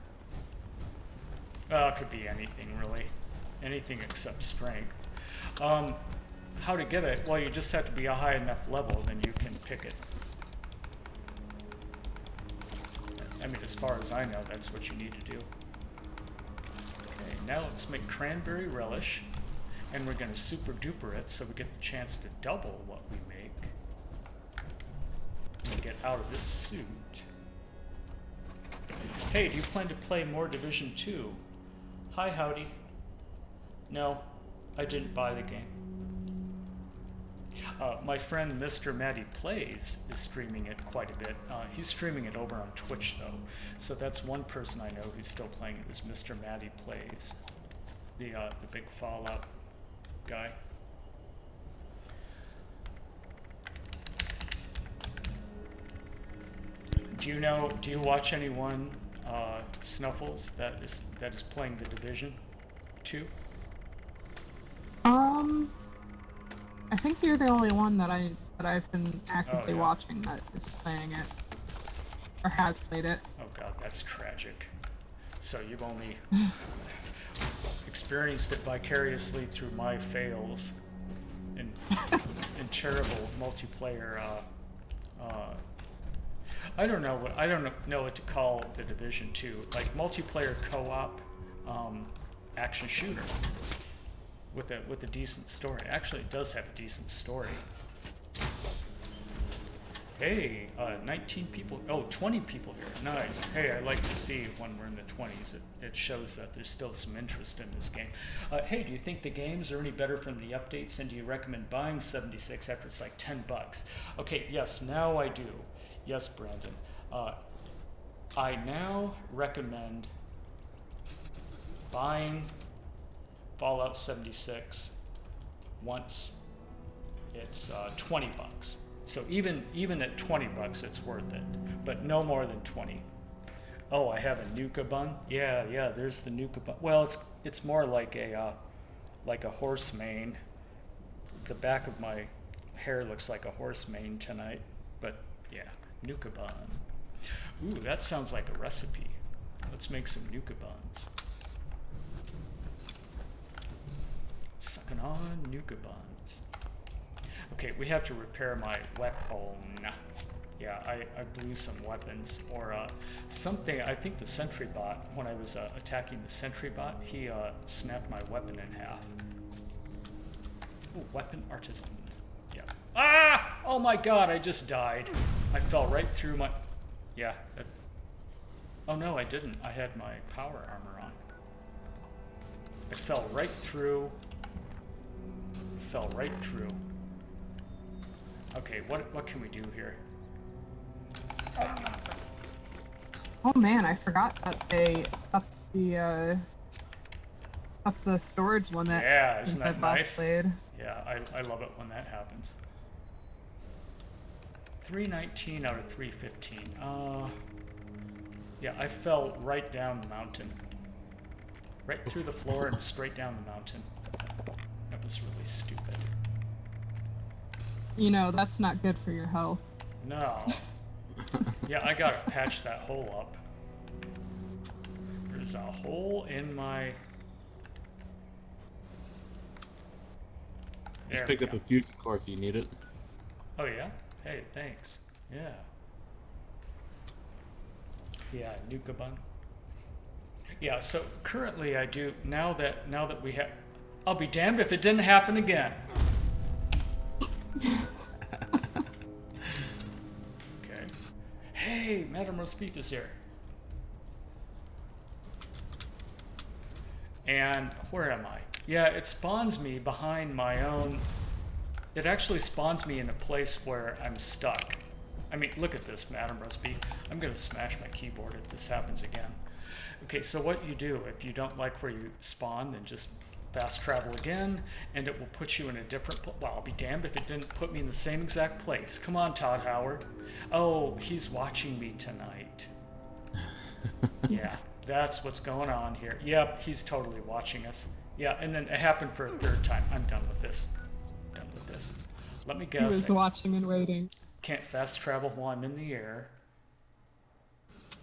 Speaker 2: it could be anything, really. Anything except strength. How to get it? Well, you just have to be a high enough level, then you can pick it. I mean, as far as I know, that's what you need to do. Okay, now let's make cranberry relish, and we're going to super duper it so we get the chance to double what we make and get out of this suit. Hey, do you plan to play more Division 2? Hi, howdy. No, I didn't buy the game. My friend Mr. Matty Plays is streaming it quite a bit. He's streaming it over on Twitch, though. So that's one person I know who's still playing it, is Mr. Matty Plays, the big Fallout guy. Do you watch anyone, Snuffles, that is playing the Division 2?
Speaker 6: I think you're the only one that I've been actively
Speaker 2: yeah.
Speaker 6: watching that is playing it, or has played it.
Speaker 2: Oh god, that's tragic. So you've only experienced it vicariously through my fails in terrible multiplayer. I don't know what to call the Division 2. Like multiplayer co-op action shooter with a decent story. Actually, it does have a decent story. Hey, 19 people. Oh, 20 people here. Nice. Hey, I like to see when we're in the 20s. It shows that there's still some interest in this game. Hey, do you think the games are any better from the updates, and do you recommend buying 76 after it's like $10? Okay, yes, now I do. Yes, Brandon. I now recommend buying Fallout 76 once it's $20. So even at $20, it's worth it, but no more than 20. Oh, I have a Nuka bun. Yeah, there's the Nuka bun. Well, it's more like a horse mane. The back of my hair looks like a horse mane tonight, but yeah, Nuka bun. Ooh, that sounds like a recipe. Let's make some Nuka buns. Sucking on Nuka buns. Okay, we have to repair my weapon. Yeah, I blew some weapons, or something. I think the sentry bot, when I was attacking the sentry bot, he snapped my weapon in half. Ooh, weapon artisan. Yeah. Ah! Oh my god, I just died. I fell right through my... Yeah. Oh no, I didn't. I had my power armor on. I fell right through. Fell right through. Okay, what can we do here?
Speaker 6: Oh man, I forgot that they upped the storage limit.
Speaker 2: Yeah, isn't
Speaker 6: since
Speaker 2: that
Speaker 6: I've last
Speaker 2: nice?
Speaker 6: played.
Speaker 2: Yeah, I love it when that happens. 319 out of 315. Yeah, I fell right down the mountain. Right through the floor and straight down the mountain. That was really stupid.
Speaker 6: You know, that's not good for your health.
Speaker 2: No. Yeah, I gotta patch that hole up. There's a hole in my...
Speaker 5: Just
Speaker 2: There
Speaker 5: pick
Speaker 2: we
Speaker 5: up
Speaker 2: go.
Speaker 5: a fusion core if you need it.
Speaker 2: Oh yeah? Hey, thanks. Yeah. Yeah, Nuka bun. Yeah, so currently I do, now that we have... I'll be damned if it didn't happen again. Okay. Hey, Madame Roast-Beef is here. And where am I? Yeah, it spawns me behind my own... It actually spawns me in a place where I'm stuck. I mean, look at this, Madame Roast-Beef. I'm going to smash my keyboard if this happens again. Okay, so what you do, if you don't like where you spawn, then just fast travel again, and it will put you in a different... Well, I'll be damned if it didn't put me in the same exact place. Come on, Todd Howard. Oh, he's watching me tonight. Yeah, that's what's going on here. Yep, he's totally watching us. Yeah, and then it happened for a third time. I'm done with this. Done with this. Let me guess.
Speaker 6: He was watching and waiting.
Speaker 2: Can't fast travel while I'm in the air.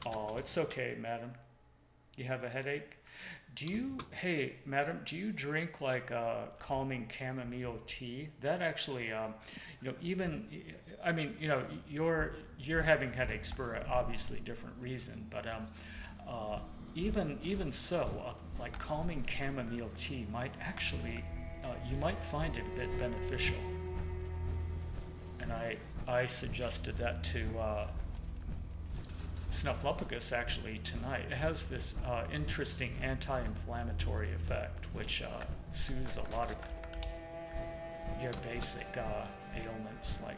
Speaker 2: Oh, it's okay, madam. You have a headache? Do you, hey, madam, do you drink like calming chamomile tea? That actually, you know, even, I mean, you know, you're having headaches for an obviously different reason, but even so, like calming chamomile tea might actually, you might find it a bit beneficial. And I suggested that to Snuffleupagus actually tonight. It has this interesting anti-inflammatory effect, which soothes a lot of your basic ailments like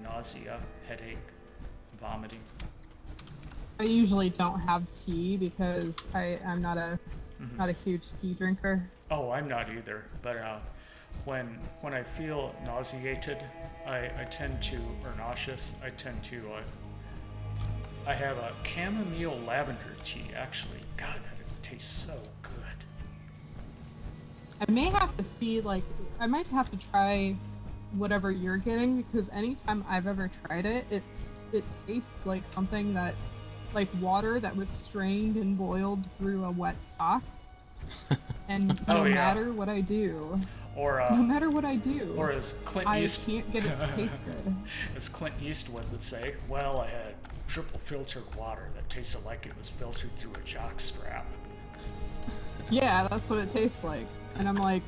Speaker 2: nausea, headache, vomiting.
Speaker 6: I usually don't have tea because I'm not a huge tea drinker.
Speaker 2: Oh, I'm not either. But when I feel nauseated, I tend to, or nauseous, I tend to. I have a chamomile lavender tea. Actually, God, that tastes so good.
Speaker 6: I may have to see, like, I might have to try whatever you're getting, because anytime I've ever tried it, it tastes like something that, like water that was strained and boiled through a wet sock. And no matter what I do, or no matter what I do,
Speaker 2: or as Clint
Speaker 6: I can't get it to taste good.
Speaker 2: As Clint Eastwood would say, well, I had triple filtered water that tasted like it was filtered through a jock strap.
Speaker 6: Yeah, that's what it tastes like. And I'm like,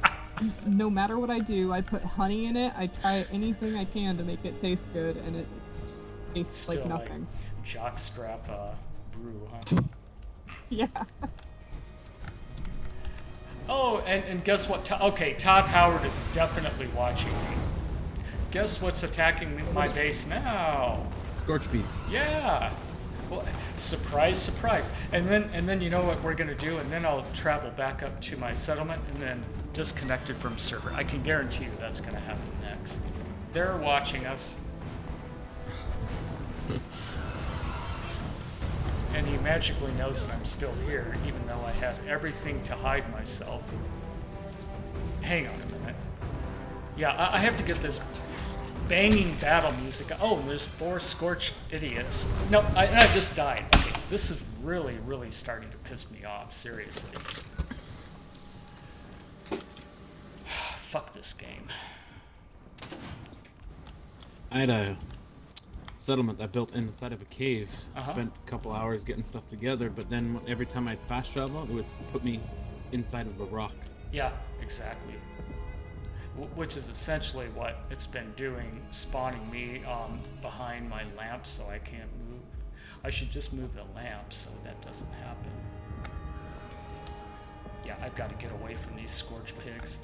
Speaker 6: no matter what I do, I put honey in it, I try anything I can to make it taste good, and it just tastes
Speaker 2: Still
Speaker 6: like nothing.
Speaker 2: Like jock strap brew, huh?
Speaker 6: Yeah.
Speaker 2: Oh, and guess what? Okay, Todd Howard is definitely watching me. Guess what's attacking my base now?
Speaker 5: Scorch Beast.
Speaker 2: Yeah. Well, surprise, surprise. And then you know what we're gonna do? And then I'll travel back up to my settlement and then disconnect it from server. I can guarantee you that's gonna happen next. They're watching us. And he magically knows that I'm still here, even though I have everything to hide myself. Hang on a minute. Yeah, I have to get this banging battle music. Oh, there's 4 scorched idiots. No, I just died. Okay, this is really, really starting to piss me off, seriously. Fuck this game.
Speaker 5: I had a settlement I built inside of a cave. Spent a couple hours getting stuff together, but then every time I'd fast travel, it would put me inside of the rock.
Speaker 2: Yeah, exactly. Which is essentially what it's been doing, spawning me behind my lamp so I can't move. I should just move the lamp so that doesn't happen. Yeah, I've got to get away from these scorched pigs.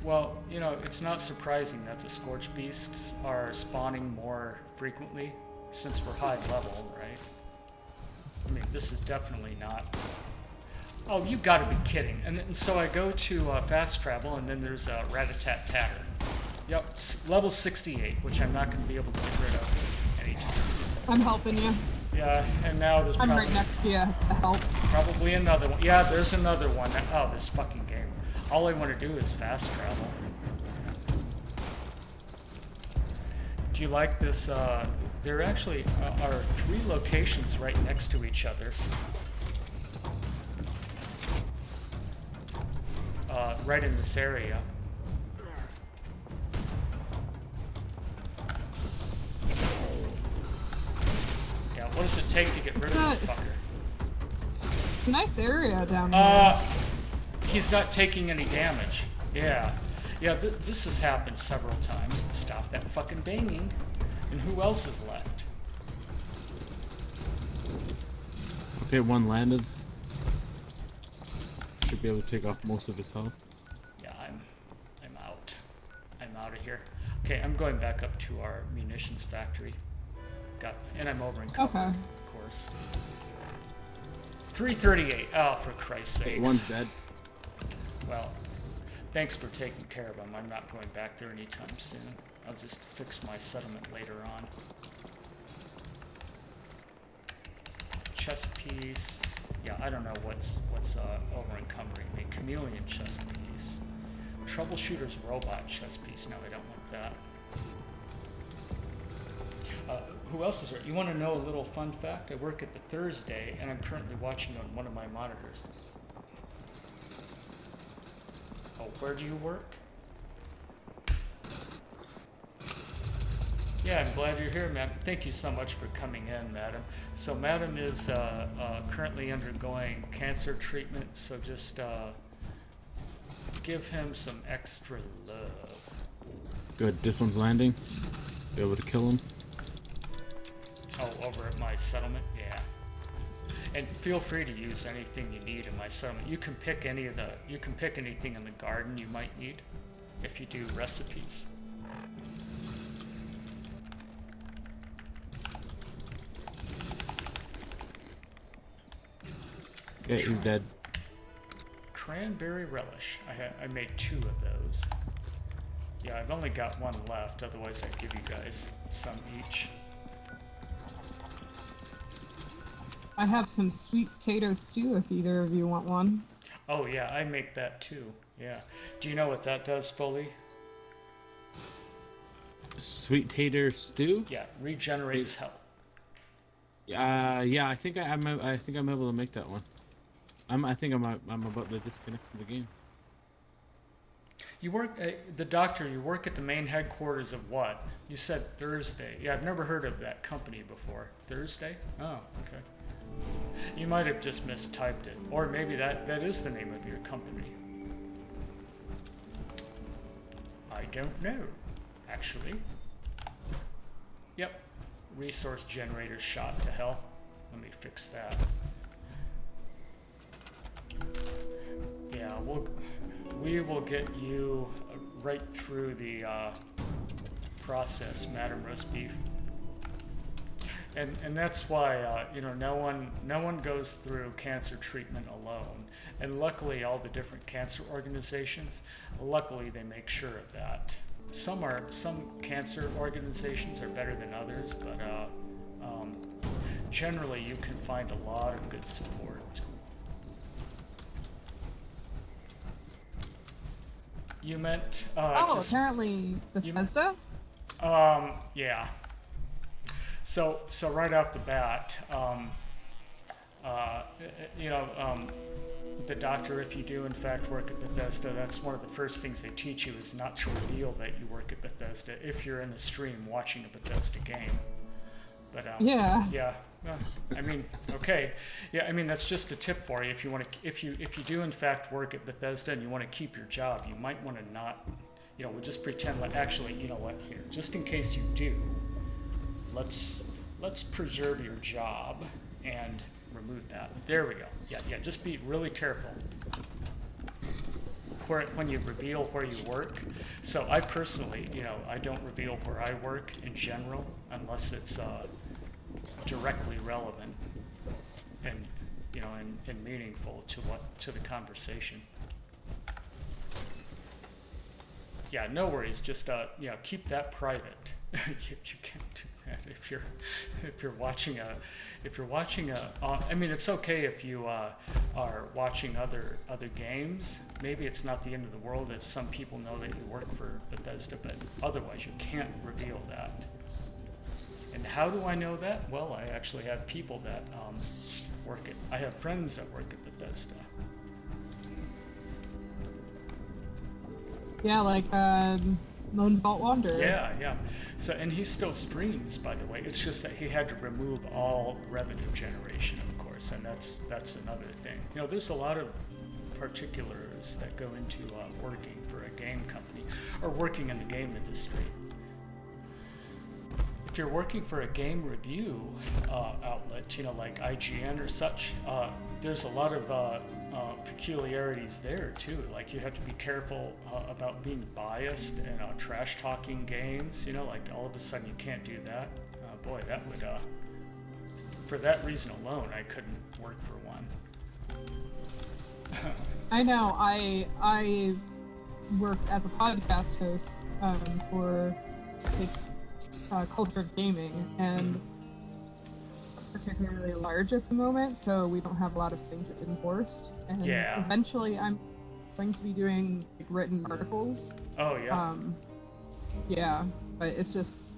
Speaker 2: Well, you know, it's not surprising that the scorched beasts are spawning more frequently since we're high level, right? I mean, this is definitely not... Oh, you gotta be kidding. And so I go to fast travel, and then there's a rat-a-tat-tatter. Yep, level 68, which I'm not going to be able to get rid of anytime soon.
Speaker 6: I'm helping you.
Speaker 2: Yeah, and now there's
Speaker 6: I'm right next to you to help.
Speaker 2: Probably another one. Yeah, there's another one. Oh, this fucking game. All I want to do is fast travel. Do you like this? There actually are 3 locations right next to each other. Right in this area. Yeah, what does it take to get rid of this fucker?
Speaker 6: It's a nice area down here.
Speaker 2: He's not taking any damage. Yeah. Yeah, this has happened several times. Stop that fucking banging. And who else is left?
Speaker 5: Okay, one landed. Should be able to take off most of his health.
Speaker 2: Yeah, I'm out. I'm out of here. Okay, I'm going back up to our munitions factory. And I'm over in cover,
Speaker 6: Okay.
Speaker 2: of course. 338. Oh, for Christ's sake.
Speaker 5: Okay, one's dead.
Speaker 2: Well, thanks for taking care of him. I'm not going back there anytime soon. I'll just fix my settlement later on. Chess piece. Yeah, I don't know what's over encumbering me. Chameleon chess piece. Troubleshooter's robot chess piece. No, I don't want that. Who else is there? You want to know a little fun fact? I work at the Thursday, and I'm currently watching on one of my monitors. Oh, where do you work? Yeah, I'm glad you're here, madam. Thank you so much for coming in, madam. So, madam is currently undergoing cancer treatment, so just give him some extra love.
Speaker 5: Good. This one's landing. Be able to kill him.
Speaker 2: Oh, over at my settlement? Yeah. And feel free to use anything you need in my settlement. You can pick anything in the garden you might need if you do recipes.
Speaker 5: Okay, he's dead.
Speaker 2: Cranberry relish. I made 2 of those. Yeah, I've only got 1 left, otherwise I'd give you guys some each.
Speaker 6: I have some sweet potato stew if either of you want one.
Speaker 2: Oh yeah, I make that too. Yeah. Do you know what that does, Foley?
Speaker 5: Sweet tater stew?
Speaker 2: Yeah, regenerates health.
Speaker 5: Yeah, I think I'm able to make that one. I think I'm about to disconnect from the game.
Speaker 2: You work the doctor. You work at the main headquarters of what? You said Thursday. Yeah, I've never heard of that company before. Thursday? Oh, okay. You might have just mistyped it, or maybe that is the name of your company. I don't know, actually. Yep. Resource generator shot to hell. Let me fix that. Yeah, we will get you right through the process, Madam Roast Beef. And that's why no one goes through cancer treatment alone. And luckily, all the different cancer organizations, luckily they make sure of that. Some cancer organizations are better than others, but generally you can find a lot of good support. You meant
Speaker 6: Apparently Bethesda?
Speaker 2: Yeah. So right off the bat, the doctor, if you do in fact work at Bethesda, that's one of the first things they teach you is not to reveal that you work at Bethesda if you're in a stream watching a Bethesda game. But
Speaker 6: Yeah.
Speaker 2: I mean, okay. Yeah, I mean that's just a tip for you. If you want to, if you do in fact work at Bethesda and you want to keep your job, you might want to not, we'll just pretend like actually, you know what? Here, just in case you do, let's preserve your job and remove that. There we go. Yeah. Just be really careful when you reveal where you work. So I personally, I don't reveal where I work in general unless it's directly relevant and and meaningful to the conversation. Yeah, no worries. Just keep that private. you can't do that if you're watching a. I mean, it's okay if you are watching other games. Maybe it's not the end of the world if some people know that you work for Bethesda, but otherwise you can't reveal that. And how do I know that? Well, I actually have people that I have friends that work at Bethesda.
Speaker 6: Yeah, like Lone Vault Wanderer.
Speaker 2: Yeah. So, and he still streams, by the way. It's just that he had to remove all revenue generation, of course, and that's another thing. There's a lot of particulars that go into working for a game company or working in the game industry. if you're working for a game review outlet, you know, like IGN or such, there's a lot of peculiarities there too. Like you have to be careful about being biased and trash talking games. You know, like all of a sudden you can't do that. Boy, that would, for that reason alone, I couldn't work for one.
Speaker 6: I know. I work as a podcast host for Culture of Gaming, and particularly large at the moment, so we don't have a lot of things enforced. And
Speaker 2: Yeah.
Speaker 6: eventually, I'm going to be doing like, written articles.
Speaker 2: Oh yeah.
Speaker 6: Yeah, but it's just,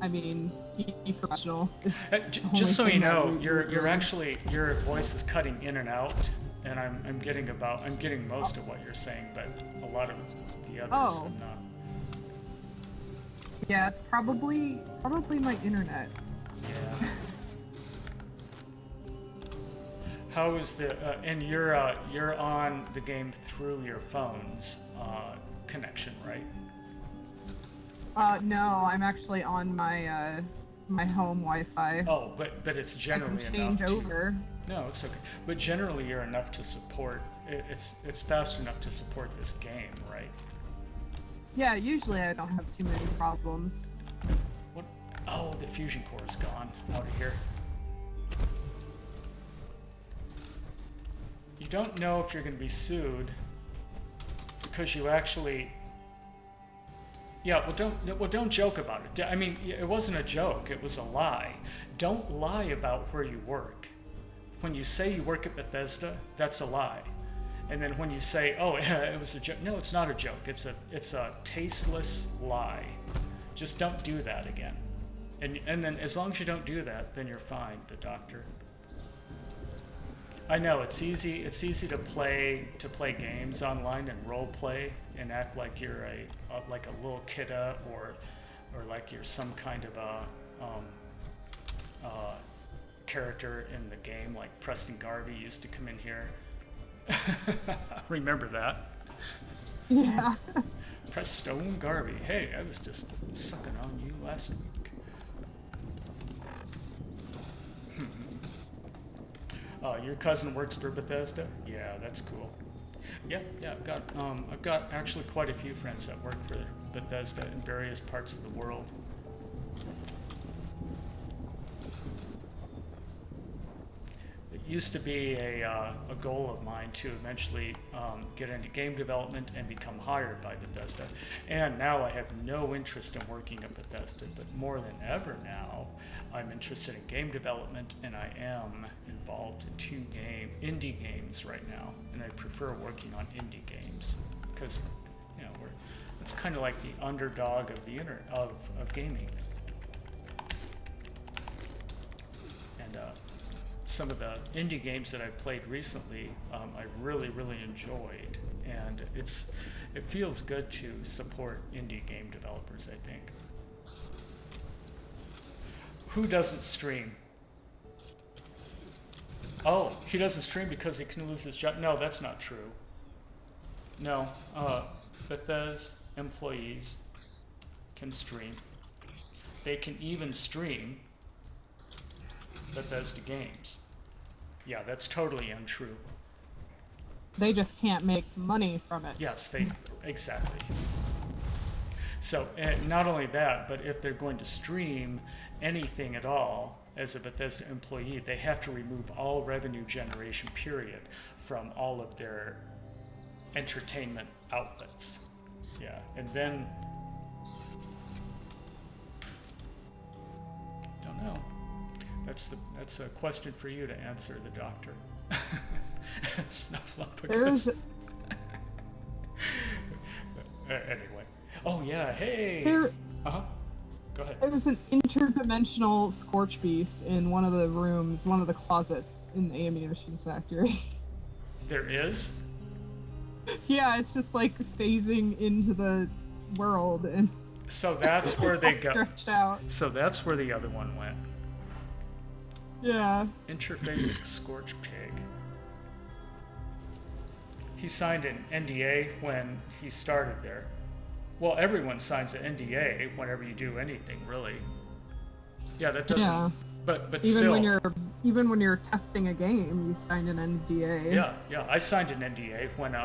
Speaker 6: I mean, be professional.
Speaker 2: Just so you know, you're actually, your voice is cutting in and out, and I'm getting most of what you're saying, but a lot of the others I'm not.
Speaker 6: Yeah, it's probably my internet.
Speaker 2: Yeah. How is the and you're on the game through your phone's connection, right?
Speaker 6: No, I'm actually on my my home Wi-Fi.
Speaker 2: Oh, but it's
Speaker 6: I
Speaker 2: generally
Speaker 6: can
Speaker 2: enough
Speaker 6: change over.
Speaker 2: No, it's okay. But generally, you're enough to support. It's fast enough to support this game, right?
Speaker 6: Yeah, usually I don't have too many problems.
Speaker 2: What? Oh, the fusion core is gone out of here. You don't know if you're going to be sued because you actually. Yeah, well, don't joke about it. I mean, it wasn't a joke. It was a lie. Don't lie about where you work. When you say you work at Bethesda, that's a lie. And then when you say, "Oh, it was a joke," no, it's not a joke. It's a tasteless lie. Just don't do that again. And then as long as you don't do that, then you're fine. The doctor. I know it's easy to play games online and role play and act like you're a little kidda or like you're some kind of a character in the game, like Preston Garvey used to come in here. Remember that?
Speaker 6: Yeah.
Speaker 2: Preston Garvey. Hey, I was just sucking on you last week. Your cousin works for Bethesda? Yeah, that's cool. Yeah, I've got actually quite a few friends that work for Bethesda in various parts of the world. It used to be a goal of mine to eventually get into game development and become hired by Bethesda. And now I have no interest in working at Bethesda, but more than ever now, I'm interested in game development, and I am involved in 2 indie games right now, and I prefer working on indie games because, you know, it's kind of like the underdog of the of gaming. And some of the indie games that I've played recently, I really enjoyed, and it feels good to support indie game developers, I think. Who doesn't stream? Oh, he doesn't stream because he can lose his job. No, that's not true. No, Bethesda employees can stream. They can even stream Bethesda games. Yeah, that's totally untrue.
Speaker 6: They just can't make money from it.
Speaker 2: Yes, exactly. So, not only that, but if they're going to stream anything at all as a Bethesda employee, they have to remove all revenue generation, period, from all of their entertainment outlets. Yeah, and then don't know. That's a question for you to answer, the doctor. Snuffleupagus. Anyway. Oh yeah. Hey. Go ahead.
Speaker 6: There was an interdimensional scorch beast in one of the rooms, one of the closets in the ammunition factory.
Speaker 2: There is?
Speaker 6: Yeah, it's just like phasing into the world, and
Speaker 2: so that's where they go.
Speaker 6: Stretched out.
Speaker 2: So that's where the other one went.
Speaker 6: Yeah.
Speaker 2: Interphasic scorch pig. He signed an NDA when he started there. Well, everyone signs an NDA whenever you do anything, really. Yeah, that doesn't.
Speaker 6: Yeah.
Speaker 2: But
Speaker 6: Even
Speaker 2: still.
Speaker 6: when you're testing a game, you signed an NDA.
Speaker 2: Yeah. I signed an NDA when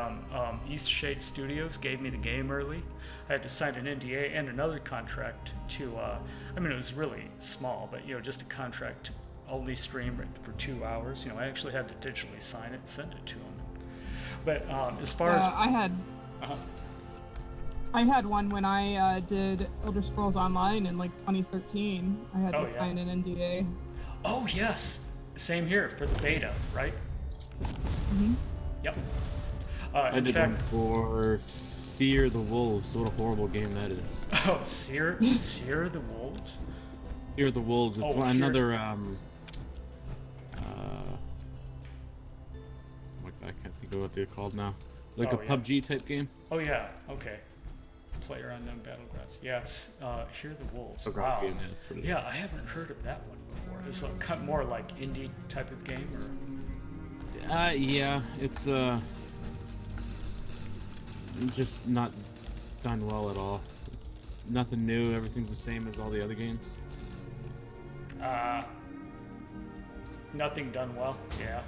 Speaker 2: East Shade Studios gave me the game early. I had to sign an NDA and another contract to. I mean, it was really small, but just a contract to only stream it for 2 hours. I actually had to digitally sign it and send it to them. But as far as
Speaker 6: I had one when I did Elder Scrolls Online in like 2013. I had to sign an NDA.
Speaker 2: Oh yes, same here for the beta, right?
Speaker 6: Mm-hmm.
Speaker 2: Yep.
Speaker 5: I did one for Fear the Wolves. What a horrible game that is.
Speaker 2: Oh, Sear the Wolves.
Speaker 5: Fear the Wolves. It's another. I can't think of what they're called now. Like a PUBG type game.
Speaker 2: Oh yeah. Okay. Player Unknown Battlegrounds. Yes. Hear the Wolves. Wow.
Speaker 5: Game, that's what it is.
Speaker 2: I haven't heard of that one before. It's like more like indie type of game, or.
Speaker 5: Yeah. It's just not done well at all. It's nothing new. Everything's the same as all the other games.
Speaker 2: Nothing done well. Yeah.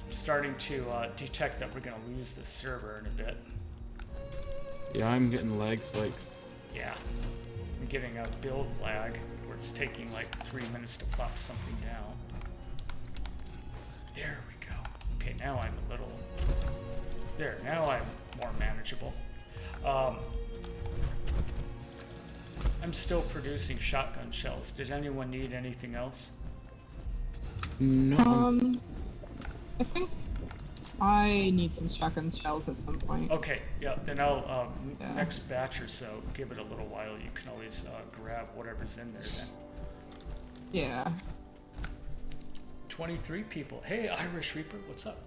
Speaker 2: I'm starting to detect that we're going to lose the server in a bit.
Speaker 5: Yeah, I'm getting lag spikes.
Speaker 2: Yeah. I'm getting a build lag where it's taking like 3 minutes to plop something down. There we go. Okay, now I'm a little... There, now I'm more manageable. I'm still producing shotgun shells. Did anyone need anything else?
Speaker 5: No.
Speaker 6: I think I need some shotgun shells at some point.
Speaker 2: Okay, yeah, then I'll, next batch or so, give it a little while. You can always grab whatever's in there then.
Speaker 6: Yeah.
Speaker 2: 23 people. Hey, Irish Reaper, what's up?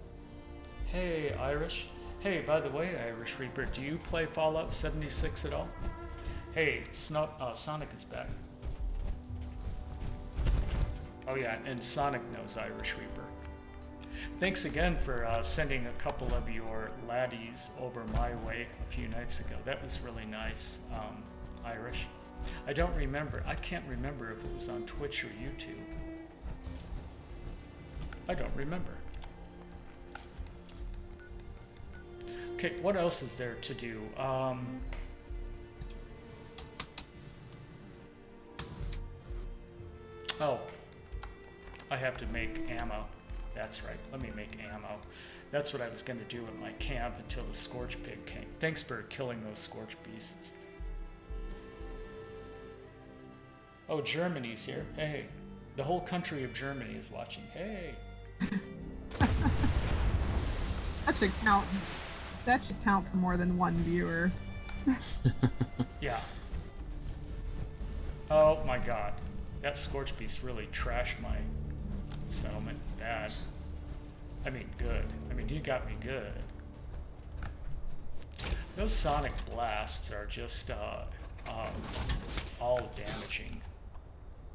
Speaker 2: Hey, Irish. Hey, by the way, Irish Reaper, do you play Fallout 76 at all? Hey, Sonic is back. Oh yeah, and Sonic knows Irish Reaper. Thanks again for sending a couple of your laddies over my way a few nights ago. That was really nice, Irish. I can't remember if it was on Twitch or YouTube. I don't remember. Okay, what else is there to do? Oh, I have to make ammo. That's right, let me make ammo. That's what I was going to do at my camp until the Scorch Pig came. Thanks for killing those Scorch Beasts. Oh, Germany's here. Hey, the whole country of Germany is watching. Hey.
Speaker 6: That should count. That should count for more than one viewer.
Speaker 2: Yeah. Oh my god. That Scorch Beast really trashed my settlement bad. I mean, good. I mean, he got me good. Those sonic blasts are just all damaging.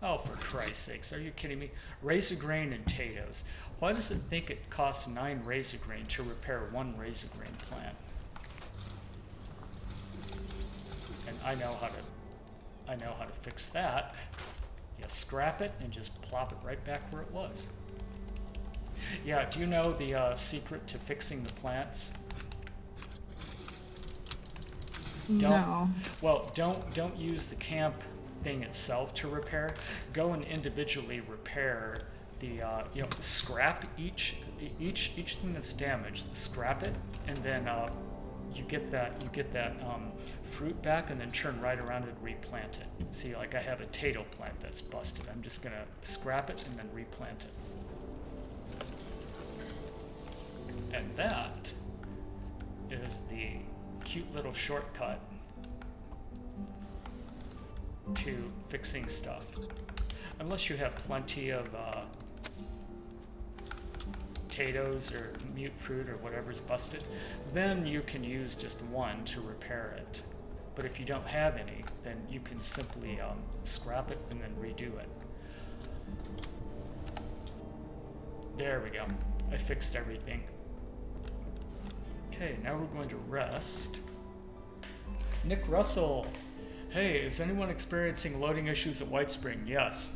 Speaker 2: Oh, for Christ's sakes, are you kidding me? Razor grain and potatoes. Why does it think it costs 9 razor grain to repair 1 razor grain plant? And I know how to fix that. You scrap it and just plop it right back where it was. Yeah, do you know the secret to fixing the plants?
Speaker 6: No.
Speaker 2: Well, don't use the camp thing itself to repair. Go and individually repair the scrap each thing that's damaged. Scrap it, and then you get that fruit back, and then turn right around and replant it. See, like I have a potato plant that's busted. I'm just gonna scrap it and then replant it. And that is the cute little shortcut to fixing stuff. Unless you have plenty of potatoes or mute fruit or whatever's busted, then you can use just one to repair it. But if you don't have any, then you can simply scrap it and then redo it. There we go. I fixed everything. Okay, now we're going to rest. Nick Russell, Hey, is anyone experiencing loading issues at White Spring? Yes.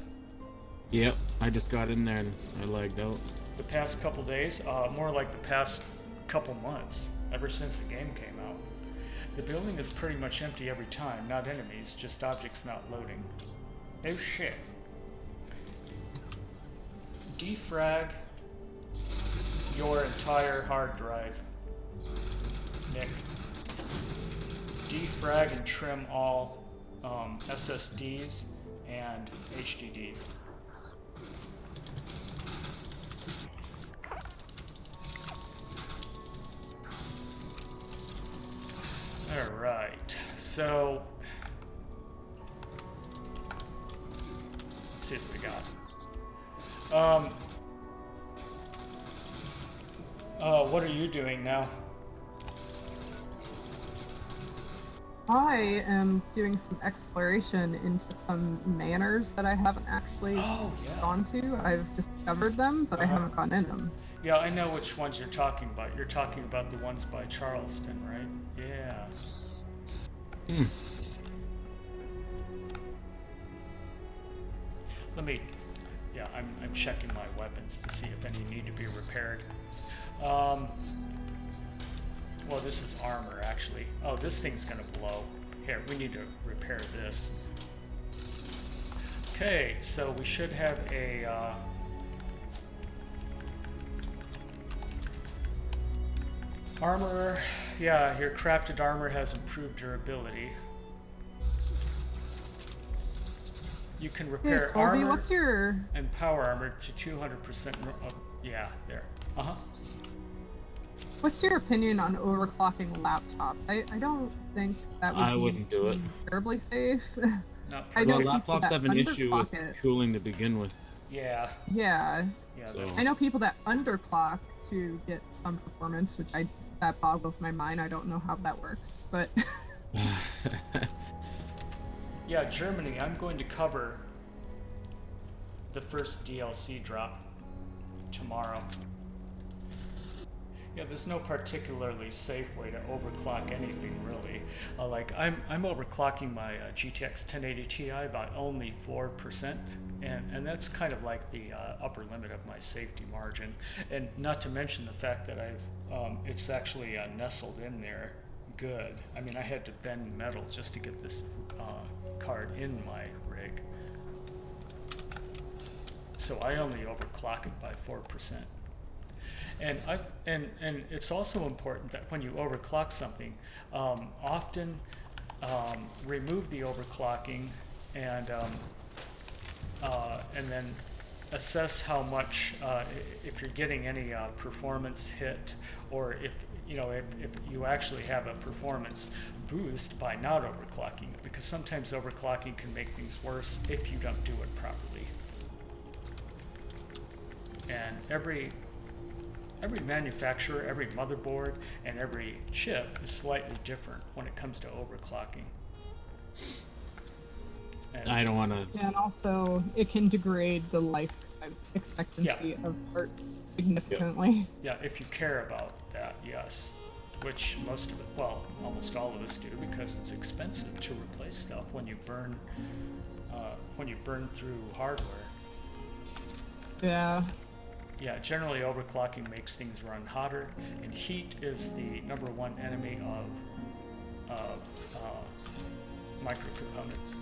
Speaker 5: Yep, I just got in there and I lagged out.
Speaker 2: The past couple days? More like the past couple months, ever since the game came out. The building is pretty much empty every time, not enemies, just objects not loading. No shit. Defrag your entire hard drive, Nick. Defrag and trim all SSDs and HDDs. Alright, so let's see what we got. What are you doing now?
Speaker 6: I am doing some exploration into some manors that I haven't actually gone to. I've discovered them, but I haven't gone in them.
Speaker 2: Yeah, I know which ones you're talking about. You're talking about the ones by Charleston, right? Yeah. Let me... Yeah, I'm checking my weapons to see if any need to be repaired. Well, this is armor, actually. Oh, this thing's gonna blow. Here, we need to repair this. Okay, so we should have a... armor. Yeah, your crafted armor has improved durability. You can repair
Speaker 6: Hey, Colby,
Speaker 2: armor
Speaker 6: what's your...
Speaker 2: and power armor to 200%. Yeah, there.
Speaker 6: What's your opinion on overclocking laptops? I don't think that would
Speaker 5: I
Speaker 6: be
Speaker 5: wouldn't do it.
Speaker 6: terribly safe.
Speaker 2: Not
Speaker 6: I know
Speaker 5: Well,
Speaker 6: people
Speaker 5: laptops
Speaker 6: that
Speaker 5: have an issue with
Speaker 6: underclock it.
Speaker 5: cooling to begin with.
Speaker 2: Yeah.
Speaker 6: Yeah.
Speaker 2: Yeah.
Speaker 5: So-
Speaker 2: That's,
Speaker 6: I know people that underclock to get some performance, which that boggles my mind. I don't know how that works, but
Speaker 2: yeah, Germany. I'm going to cover the first DLC drop tomorrow. Yeah, there's no particularly safe way to overclock anything, really. Like, I'm overclocking my GTX 1080 Ti by only 4%, and that's kind of like the upper limit of my safety margin. And not to mention the fact that it's actually nestled in there good. I mean, I had to bend metal just to get this card in my rig. So I only overclock it by 4%. And it's also important that when you overclock something, often remove the overclocking and then assess how much if you're getting any performance hit, or if you actually have a performance boost by not overclocking it, because sometimes overclocking can make things worse if you don't do it properly. And every manufacturer, every motherboard, and every chip is slightly different when it comes to overclocking. And
Speaker 5: I don't want to.
Speaker 6: yeah, and also it can degrade the life expectancy of parts significantly.
Speaker 2: yeah, if you care about that, yes. Which most of it, well, almost all of us do, because it's expensive to replace stuff when you burn through hardware.
Speaker 6: Yeah.
Speaker 2: Yeah, generally overclocking makes things run hotter, and heat is the #1 enemy of microcomponents.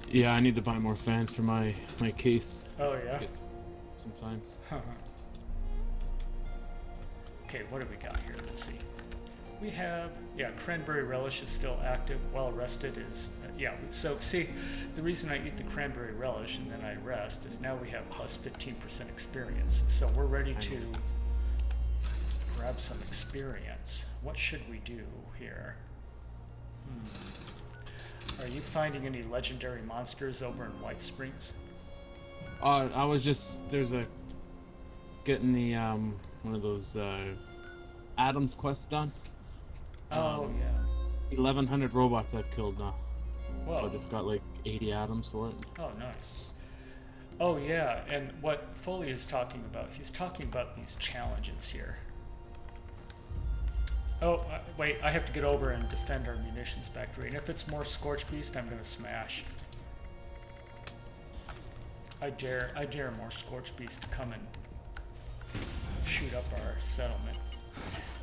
Speaker 5: Yeah, I need to buy more fans for my case.
Speaker 2: Oh yeah.
Speaker 5: Sometimes.
Speaker 2: Okay, what do we got here? Let's see. We have, cranberry relish is still active. Well rested is, so see, the reason I eat the cranberry relish and then I rest is now we have plus 15% experience. So we're ready to grab some experience. What should we do here? Are you finding any legendary monsters over in White Springs?
Speaker 5: I was just, getting the, one of those, Adams quests done.
Speaker 2: Oh, yeah.
Speaker 5: 1,100 robots I've killed now.
Speaker 2: Whoa.
Speaker 5: So I just got like 80 atoms for it.
Speaker 2: Oh, nice. Oh, yeah, and what Foley is talking about, he's talking about these challenges here. Oh, wait, I have to get over and defend our munitions factory. And if it's more Scorch Beast, I'm gonna smash. I dare more Scorch Beast to come and shoot up our settlement.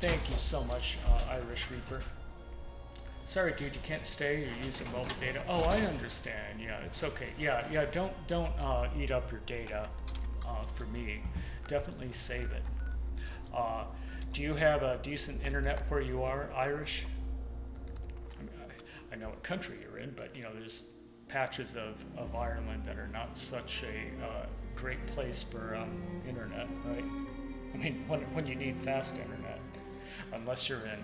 Speaker 2: Thank you so much, Irish Reaper. Sorry, dude, you can't stay. You're using mobile data. Oh, I understand. Yeah, it's okay. Yeah, don't eat up your data for me. Definitely save it. Do you have a decent internet where you are, Irish? I mean, I know what country you're in, but you know, there's patches of Ireland that are not such a great place for internet, right? I mean, when you need fast internet, unless you're in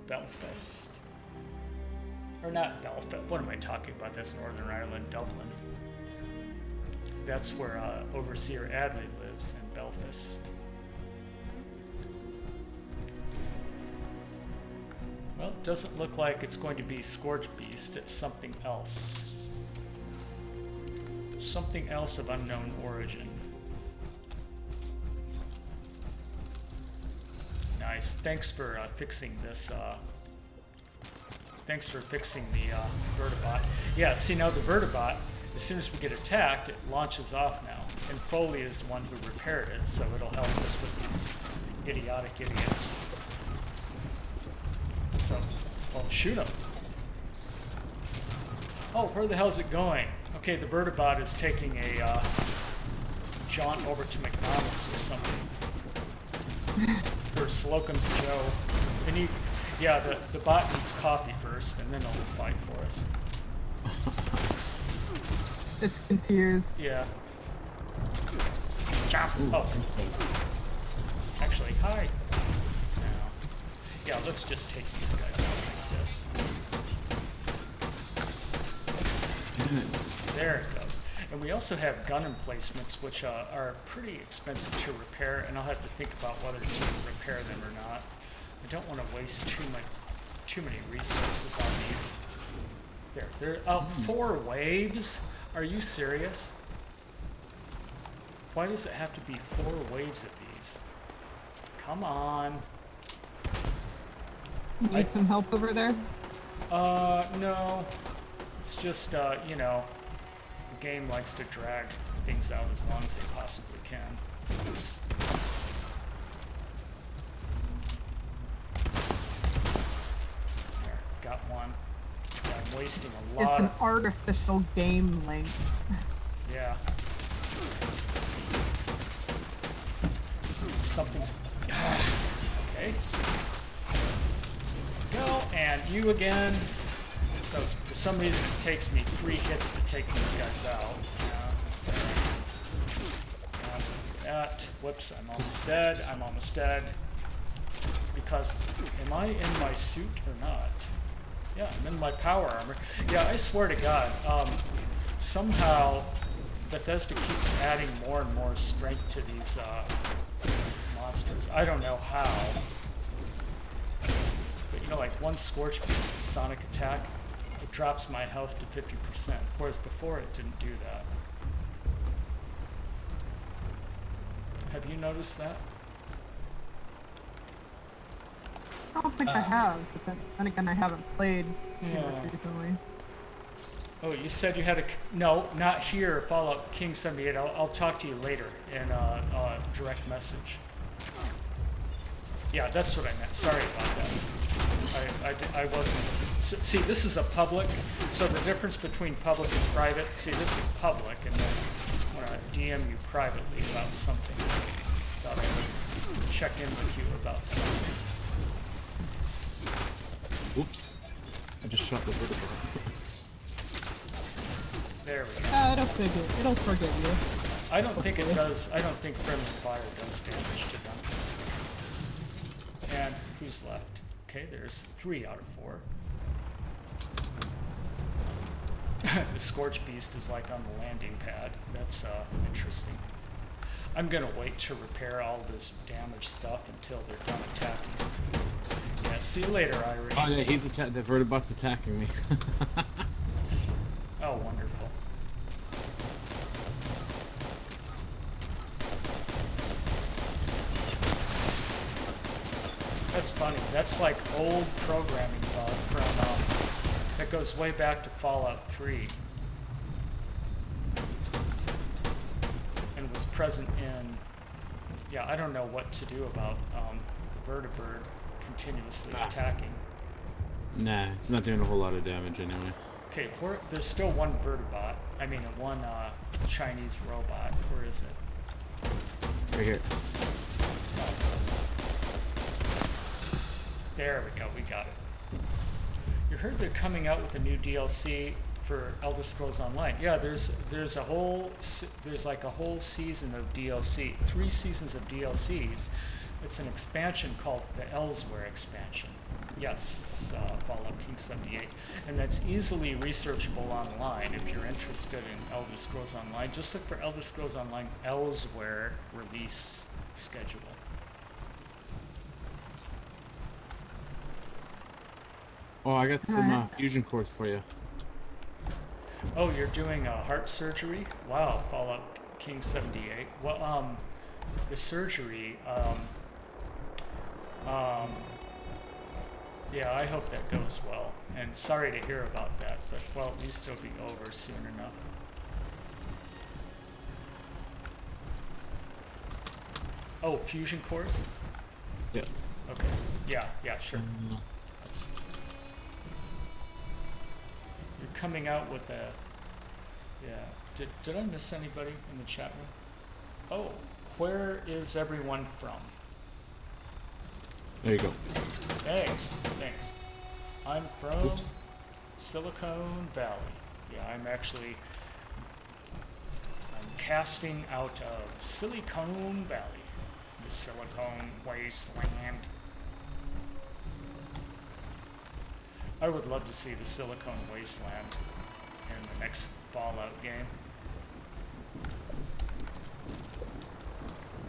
Speaker 2: Belfast. Or not Belfast, what am I talking about? That's Northern Ireland, Dublin. That's where Overseer Adley lives, in Belfast. Well, it doesn't look like it's going to be Scourge Beast, it's something else. Something else of unknown origin. Nice. Thanks for fixing this. Thanks for fixing the Vertibot. Yeah, see now the Vertibot, as soon as we get attacked, it launches off now. And Foley is the one who repaired it, so it'll help us with these idiotic idiots. So, well, shoot him. Oh, where the hell is it going? Okay, the Vertibot is taking a jaunt over to McDonald's or something. Or Slocum's Joe. They need, yeah, the bot needs coffee first, and then it'll fight for us.
Speaker 6: It's confused.
Speaker 2: Yeah. Chop. Oh. Actually, hi. Now. Yeah, let's just take these guys out like this. There it goes. And we also have gun emplacements, which are pretty expensive to repair, and I'll have to think about whether to repair them or not. I don't want to waste too many resources on these. There. Oh, 4 waves? Are you serious? Why does it have to be 4 waves of these? Come on.
Speaker 6: You need some help over there?
Speaker 2: No. It's just, you know, the game likes to drag things out as long as they possibly can. It's... There, got one. Yeah, I'm wasting a lot.
Speaker 6: It's an artificial game length.
Speaker 2: Yeah. Something's... Okay. Go, and you again. So for some reason it takes me 3 hits to take these guys out. That. Whoops, I'm almost dead. Because, am I in my suit or not? Yeah, I'm in my power armor. Yeah, I swear to God, somehow Bethesda keeps adding more and more strength to these monsters. I don't know how. But you know, like one Scorch Beast sonic attack, it drops my health to 50%, whereas before it didn't do that. Have you noticed that?
Speaker 6: I don't think I have, but then again, I haven't played too much recently.
Speaker 2: Oh, you said you had a... No, not here, Fallout King 78. I'll talk to you later in direct message. Yeah, that's what I meant. Sorry about that. I wasn't... So, see, this is a public, so the difference between public and private, see, this is public, and then when I DM you privately about something, I thought I would check in with you about something.
Speaker 5: Oops. I just shot the vertical.
Speaker 2: There we go.
Speaker 6: It'll forgive you.
Speaker 2: I don't think it does. I don't think friendly fire does damage to them. And who's left? Okay, there's 3 out of 4. The Scorch Beast is like on the landing pad. That's interesting. I'm gonna wait to repair all this damaged stuff until they're done attacking. Yeah, see you later, Irish.
Speaker 5: Oh yeah, he's the Vertibot's attacking me.
Speaker 2: Oh, wonderful. That's funny. That's like old programming bug from that goes way back to Fallout 3, and was present in. Yeah, I don't know what to do about the vertibird continuously attacking.
Speaker 5: Nah, it's not doing a whole lot of damage anyway.
Speaker 2: Okay, there's still one vertibot. I mean, one Chinese robot. Where is it?
Speaker 5: Right here.
Speaker 2: There we go, we got it. You heard they're coming out with a new DLC for Elder Scrolls Online. Yeah, there's like a whole season of DLC, 3 seasons of DLCs. It's an expansion called the Elsewhere expansion. Yes, Fallout King 78, and that's easily researchable online if you're interested in Elder Scrolls Online. Just look for Elder Scrolls Online Elsewhere release schedule.
Speaker 5: Oh, I got some fusion cores for you.
Speaker 2: Oh, you're doing heart surgery? Wow, Fallout King 78. Well, the surgery, yeah, I hope that goes well. And sorry to hear about that, but well, at least it'll be over soon enough. Oh, fusion cores?
Speaker 5: Yeah.
Speaker 2: Okay. Yeah, sure. That's... You're coming out with a... Yeah. Did I miss anybody in the chat room? Oh, where is everyone from?
Speaker 5: There you go.
Speaker 2: Thanks. I'm from
Speaker 5: Oops.
Speaker 2: Silicon Valley. Yeah, I'm casting out of Silicon Valley, the Silicon Wasteland. I would love to see the Silicon Wasteland in the next Fallout game.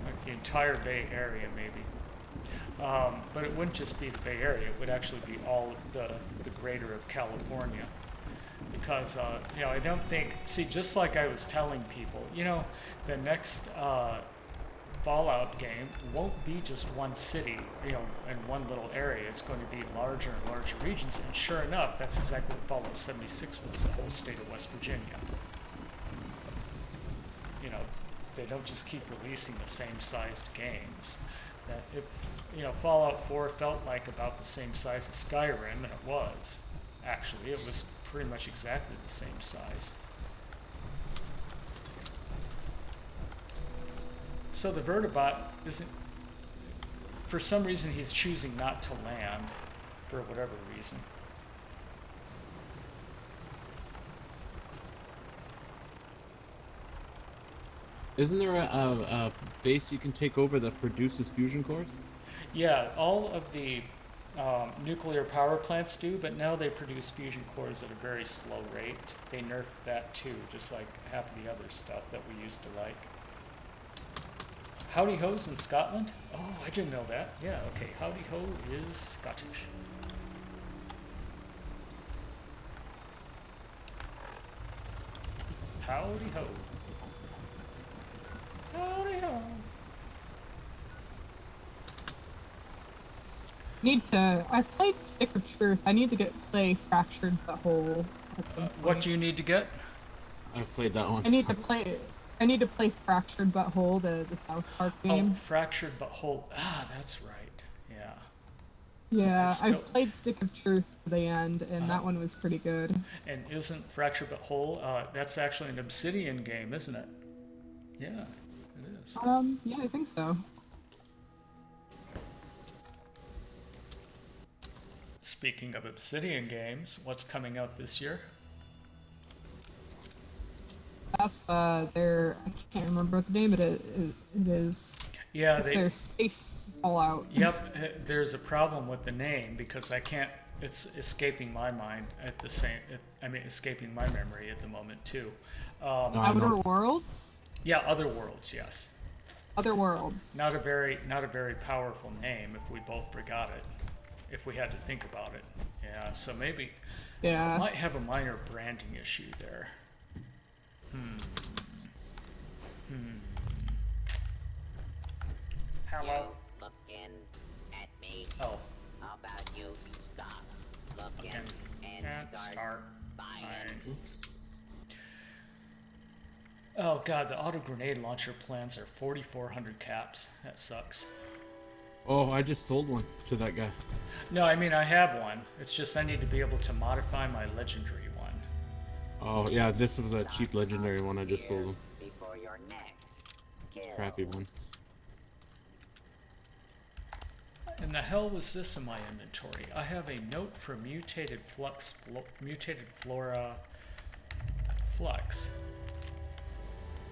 Speaker 2: Like the entire Bay Area, maybe. But it wouldn't just be the Bay Area, it would actually be all the greater of California. Because, I don't think, just like I was telling people, the next Fallout game won't be just one city, in one little area. It's going to be larger and larger regions, and sure enough, that's exactly what Fallout 76 was, the whole state of West Virginia. They don't just keep releasing the same sized games. That if Fallout 4 felt like about the same size as Skyrim, and it was. Actually, it was pretty much exactly the same size. So the vertibot isn't, for some reason he's choosing not to land, for whatever reason.
Speaker 5: Isn't there a base you can take over that produces fusion cores?
Speaker 2: Yeah, all of the nuclear power plants do, but now they produce fusion cores at a very slow rate. They nerfed that too, just like half of the other stuff that we used to like. Howdy Ho's in Scotland? Oh, I didn't know that. Yeah, okay, Howdy Ho is Scottish. Howdy Ho. Howdy Ho.
Speaker 6: I've played Stick of Truth. I need to play Fractured But Whole at some point.
Speaker 2: What do you need to get?
Speaker 5: I've played that one.
Speaker 6: I need to play Fractured But Whole, the South Park game.
Speaker 2: Oh, Fractured But Whole. Ah, that's right. Yeah.
Speaker 6: Yeah, I've played Stick of Truth to the end, and that one was pretty good.
Speaker 2: And isn't Fractured But Whole, that's actually an Obsidian game, isn't it? Yeah, it is.
Speaker 6: Yeah, I think so.
Speaker 2: Speaking of Obsidian games, what's coming out this year?
Speaker 6: That's their, I can't remember what the name of it is.
Speaker 2: Yeah,
Speaker 6: it's their space Fallout.
Speaker 2: Yep, there's a problem with the name because it's escaping my mind escaping my memory at the moment too.
Speaker 6: Outer Worlds?
Speaker 2: Yeah, Other Worlds, yes.
Speaker 6: Other Worlds.
Speaker 2: Not a very powerful name if we both forgot it. If we had to think about it. Yeah, so maybe
Speaker 6: yeah.
Speaker 2: Might have a minor branding issue there. Hello.
Speaker 7: Looking at me?
Speaker 2: Oh,
Speaker 7: How about you stop looking
Speaker 2: okay.
Speaker 7: and start buying?
Speaker 5: Oops.
Speaker 2: Oh god, the auto grenade launcher plans are 4,400 caps. That sucks.
Speaker 5: Oh, I just sold one to that guy.
Speaker 2: No, I mean I have one. It's just I need to be able to modify my legendary one.
Speaker 5: Oh, yeah, this was a cheap legendary one I just sold him.
Speaker 7: Before your next kill.
Speaker 5: Crappy one.
Speaker 2: And the hell was this in my inventory? I have a note for mutated flux, mutated flora flux.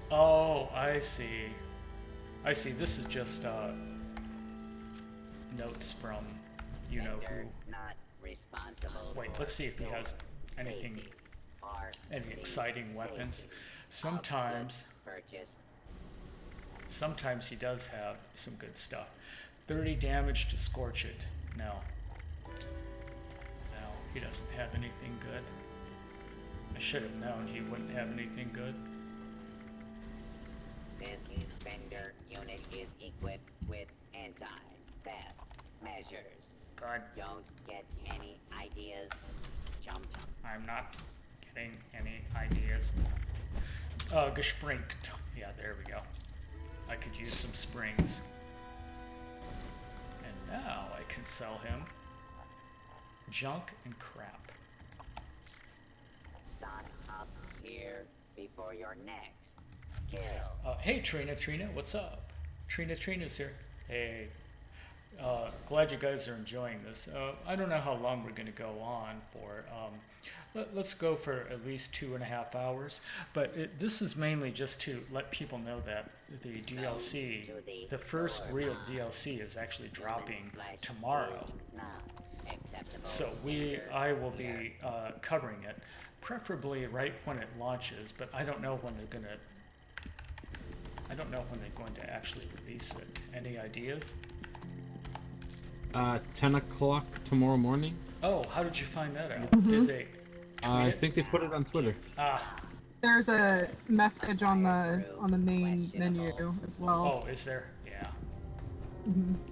Speaker 2: Oh, I see. I see. This is just notes from you know who.
Speaker 7: Not responsible.
Speaker 2: Wait, let's see if he has anything, any exciting weapons. Sometimes he does have some good stuff. 30 damage to Scorched. No. No, he doesn't have anything good. I should have known he wouldn't have anything good.
Speaker 7: This Fender unit is equipped with anti-theft measures.
Speaker 2: God,
Speaker 7: Don't get any ideas. Jump.
Speaker 2: I'm not getting any ideas. Gespringt. Yeah, there we go. I could use some springs. And now I can sell him junk and crap.
Speaker 7: Stock up here before your next kill.
Speaker 2: Hey Trina, what's up? Trina's here. Hey, glad you guys are enjoying this. I don't know how long we're going to go on for. Let's go for at least 2.5 hours. But this is mainly just to let people know that the DLC, the first real DLC, is actually dropping tomorrow. So I will be covering it, preferably right when it launches. But I don't know when they're going to actually release it. Any ideas?
Speaker 5: 10 o'clock tomorrow morning.
Speaker 2: Oh, how did you find that out? Did they?
Speaker 5: I think they put it on Twitter.
Speaker 6: There's a message on the main menu as well.
Speaker 2: Oh, is there? Yeah.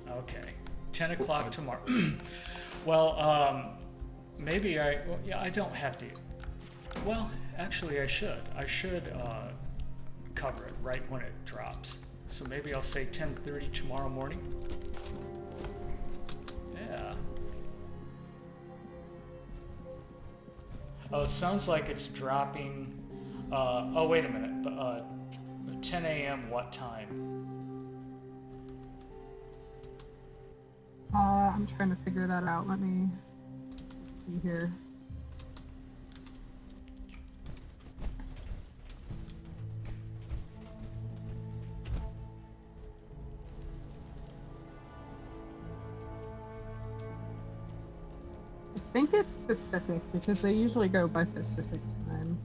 Speaker 2: Okay. 10 o'clock tomorrow. Well, maybe I don't have to. Well, actually, I should. I should cover it right when it drops. So maybe I'll say 10:30 tomorrow morning. Yeah. Oh, it sounds like it's dropping. Oh, wait a minute. 10 a.m. what time?
Speaker 6: I'm trying to figure that out. Let me see here. I think it's Pacific because they usually go by Pacific time.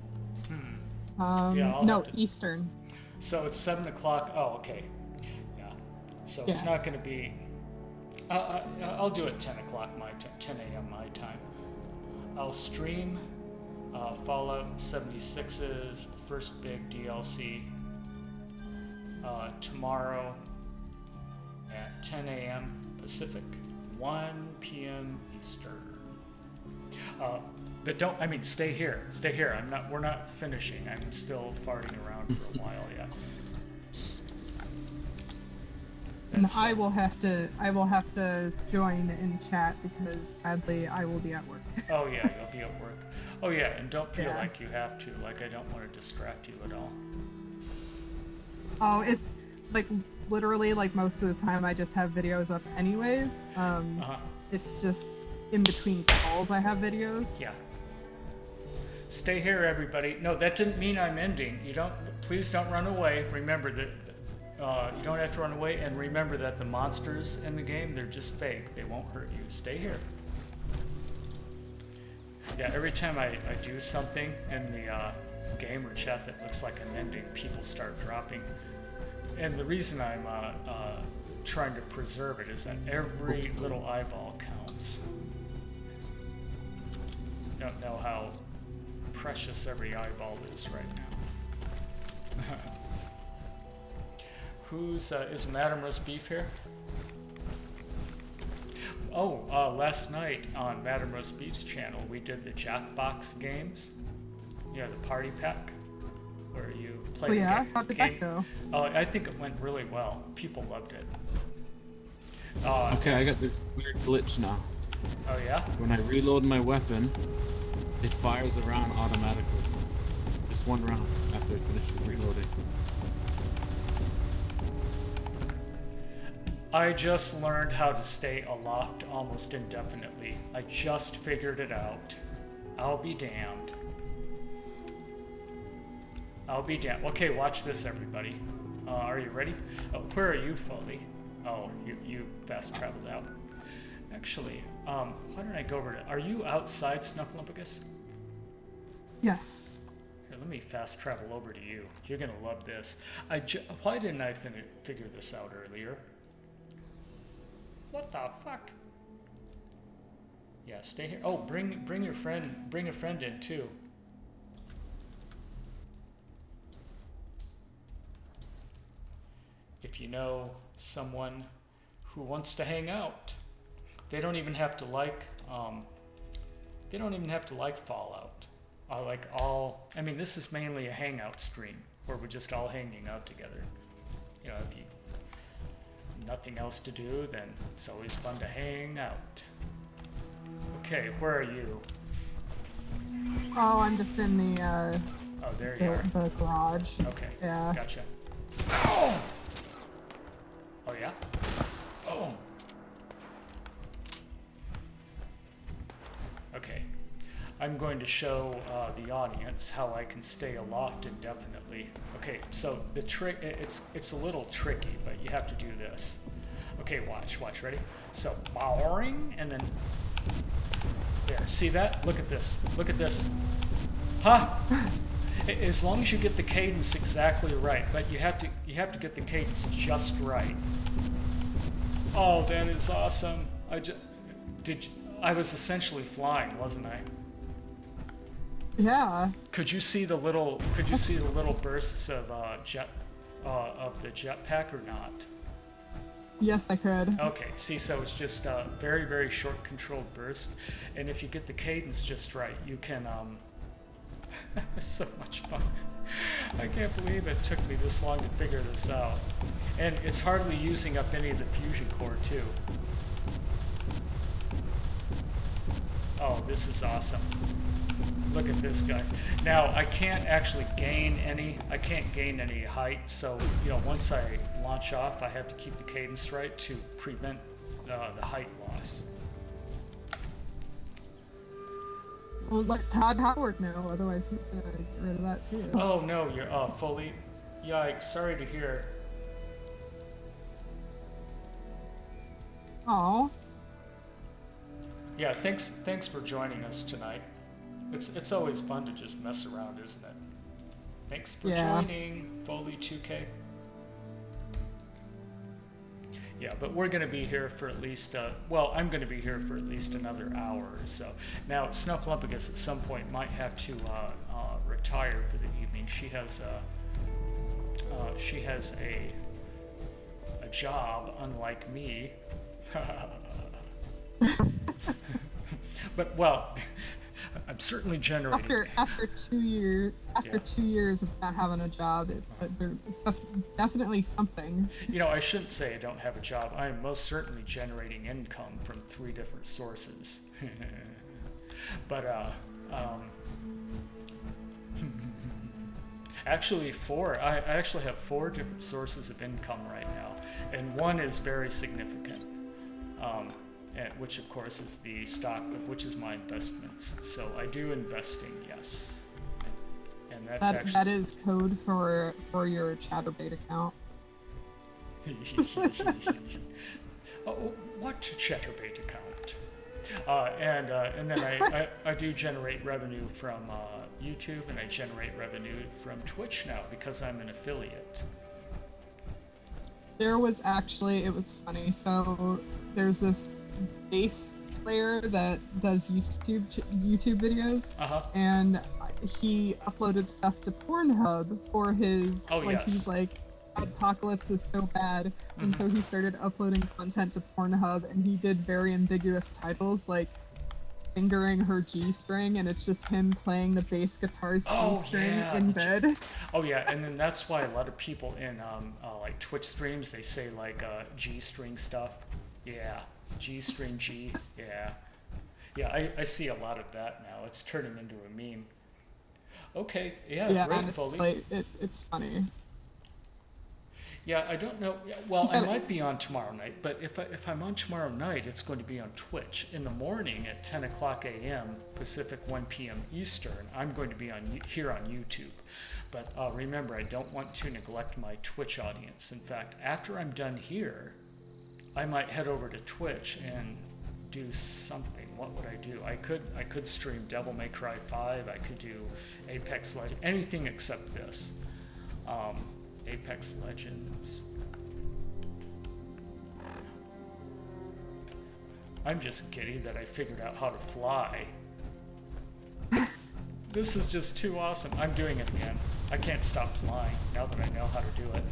Speaker 2: Yeah,
Speaker 6: no, Eastern.
Speaker 2: So it's 7 o'clock. Oh, okay. Yeah. So it's not going to be. I'll do it 10 o'clock 10 a.m. my time. I'll stream Fallout 76's first big DLC tomorrow at 10 a.m. Pacific, 1 p.m. Eastern. But stay here. Stay here. We're not finishing. I'm still farting around for a while yet.
Speaker 6: And I will have to join in chat because sadly I will be at work.
Speaker 2: Oh yeah, you'll be at work. Oh yeah, and don't feel like you have to. Like I don't want to distract you at all.
Speaker 6: Oh, it's like literally like most of the time I just have videos up anyways. It's just in between calls I have videos.
Speaker 2: Yeah. Stay here, everybody. No, that didn't mean I'm ending. Please don't run away. Remember that you don't have to run away, and remember that the monsters in the game, they're just fake. They won't hurt you. Stay here. Yeah, every time I do something in the gamer chat that looks like I'm ending, people start dropping. And the reason I'm trying to preserve it is that every little eyeball counts. You don't know how precious every eyeball is right now. Is Madame Roast Beef here? Last night on Madam Roast Beef's channel, we did the Jackbox games. You know, the party pack, where you play the
Speaker 6: How'd that go?
Speaker 2: Oh, I think it went really well. People loved it.
Speaker 5: Okay, I got this weird glitch now.
Speaker 2: Oh yeah?
Speaker 5: When I reload my weapon, it fires a round automatically. Just one round after it finishes reloading.
Speaker 2: I just learned how to stay aloft almost indefinitely. I just figured it out. I'll be damned. I'll be damned. Okay, watch this, everybody. Are you ready? Oh, where are you, Foley? Oh, you fast traveled out. Actually, why don't I go over to... Are you outside, Snuffleupagus?
Speaker 6: Yes.
Speaker 2: Here, let me fast travel over to you. You're gonna love this. Why didn't I figure this out earlier? What the fuck? Yeah, stay here. Oh, bring your friend. Bring a friend in too. If you know someone who wants to hang out, they don't even have to like. They don't even have to like Fallout. I mean, this is mainly a hangout stream where we're just all hanging out together. You know, if you nothing else to do, then it's always fun to hang out. Okay, where are you?
Speaker 6: Oh, I'm just in the
Speaker 2: Oh, there you are.
Speaker 6: the garage.
Speaker 2: Okay,
Speaker 6: Yeah.
Speaker 2: gotcha. Oh! Oh yeah? Oh! Okay. I'm going to show the audience how I can stay aloft indefinitely. Okay, so the trick, it's a little tricky, but you have to do this. Okay, watch, ready? So, boring, and then, there, see that? Look at this, Huh? As long as you get the cadence exactly right, but you have to get the cadence just right. Oh, that is awesome. I was essentially flying, wasn't I?
Speaker 6: Yeah.
Speaker 2: Could you see the little bursts of the jetpack or not?
Speaker 6: Yes, I could.
Speaker 2: Okay, see, so it's just a very, very short controlled burst, and if you get the cadence just right, you can it's so much fun. I can't believe it took me this long to figure this out. And it's hardly using up any of the fusion core too. Oh, this is awesome. Look at this, guys. Now, I can't actually gain any height, so, you know, once I launch off, I have to keep the cadence right to prevent the height loss.
Speaker 6: Well, let Todd Howard know, otherwise he's gonna get rid of that too.
Speaker 2: Oh, no, you're, fully, yikes, sorry to hear.
Speaker 6: Oh.
Speaker 2: Yeah, thanks for joining us tonight. It's always fun to just mess around, isn't it? Thanks for joining, Foley 2K. Yeah, but we're going to be here for at least, I'm going to be here for at least another hour or so. Now, Snuffleupagus at some point might have to retire for the evening. She has a job, unlike me. But, well, I'm certainly generating.
Speaker 6: After 2 years of not having a job, it's definitely something.
Speaker 2: You know, I shouldn't say I don't have a job. I am most certainly generating income from 3 different sources. But actually 4. I actually have 4 different sources of income right now, and one is very significant. Which of course is the stock, which is my investments. So I do investing, yes. And
Speaker 6: That is code for your Chatterbait account.
Speaker 2: Oh, what Chatterbait account? And then I do generate revenue from YouTube, and I generate revenue from Twitch now because I'm an affiliate.
Speaker 6: There was actually, it was funny. So there's this bass player that does YouTube videos, and he uploaded stuff to Pornhub for his
Speaker 2: yes.
Speaker 6: He's like, Apocalypse is so bad, and so he started uploading content to Pornhub, and he did very ambiguous titles like fingering her G-string, and it's just him playing the bass guitar's G-string in bed.
Speaker 2: Oh yeah, and then that's why a lot of people in like Twitch streams, they say like G-string stuff. Yeah, G-string G. Yeah, yeah. I see a lot of that now. It's turning into a meme. Okay, yeah, great,
Speaker 6: and
Speaker 2: Foley.
Speaker 6: it's like it's funny.
Speaker 2: Yeah, I don't know. Well, I might be on tomorrow night, but if I'm on tomorrow night, it's going to be on Twitch. In the morning at 10 o'clock a.m. Pacific, 1 p.m. Eastern, I'm going to be here on YouTube. But remember, I don't want to neglect my Twitch audience. In fact, after I'm done here, I might head over to Twitch and do something. What would I do? I could stream Devil May Cry 5. I could do Apex Legends. Anything except this. Apex Legends. I'm just giddy that I figured out how to fly. This is just too awesome. I'm doing it again. I can't stop flying now that I know how to do it.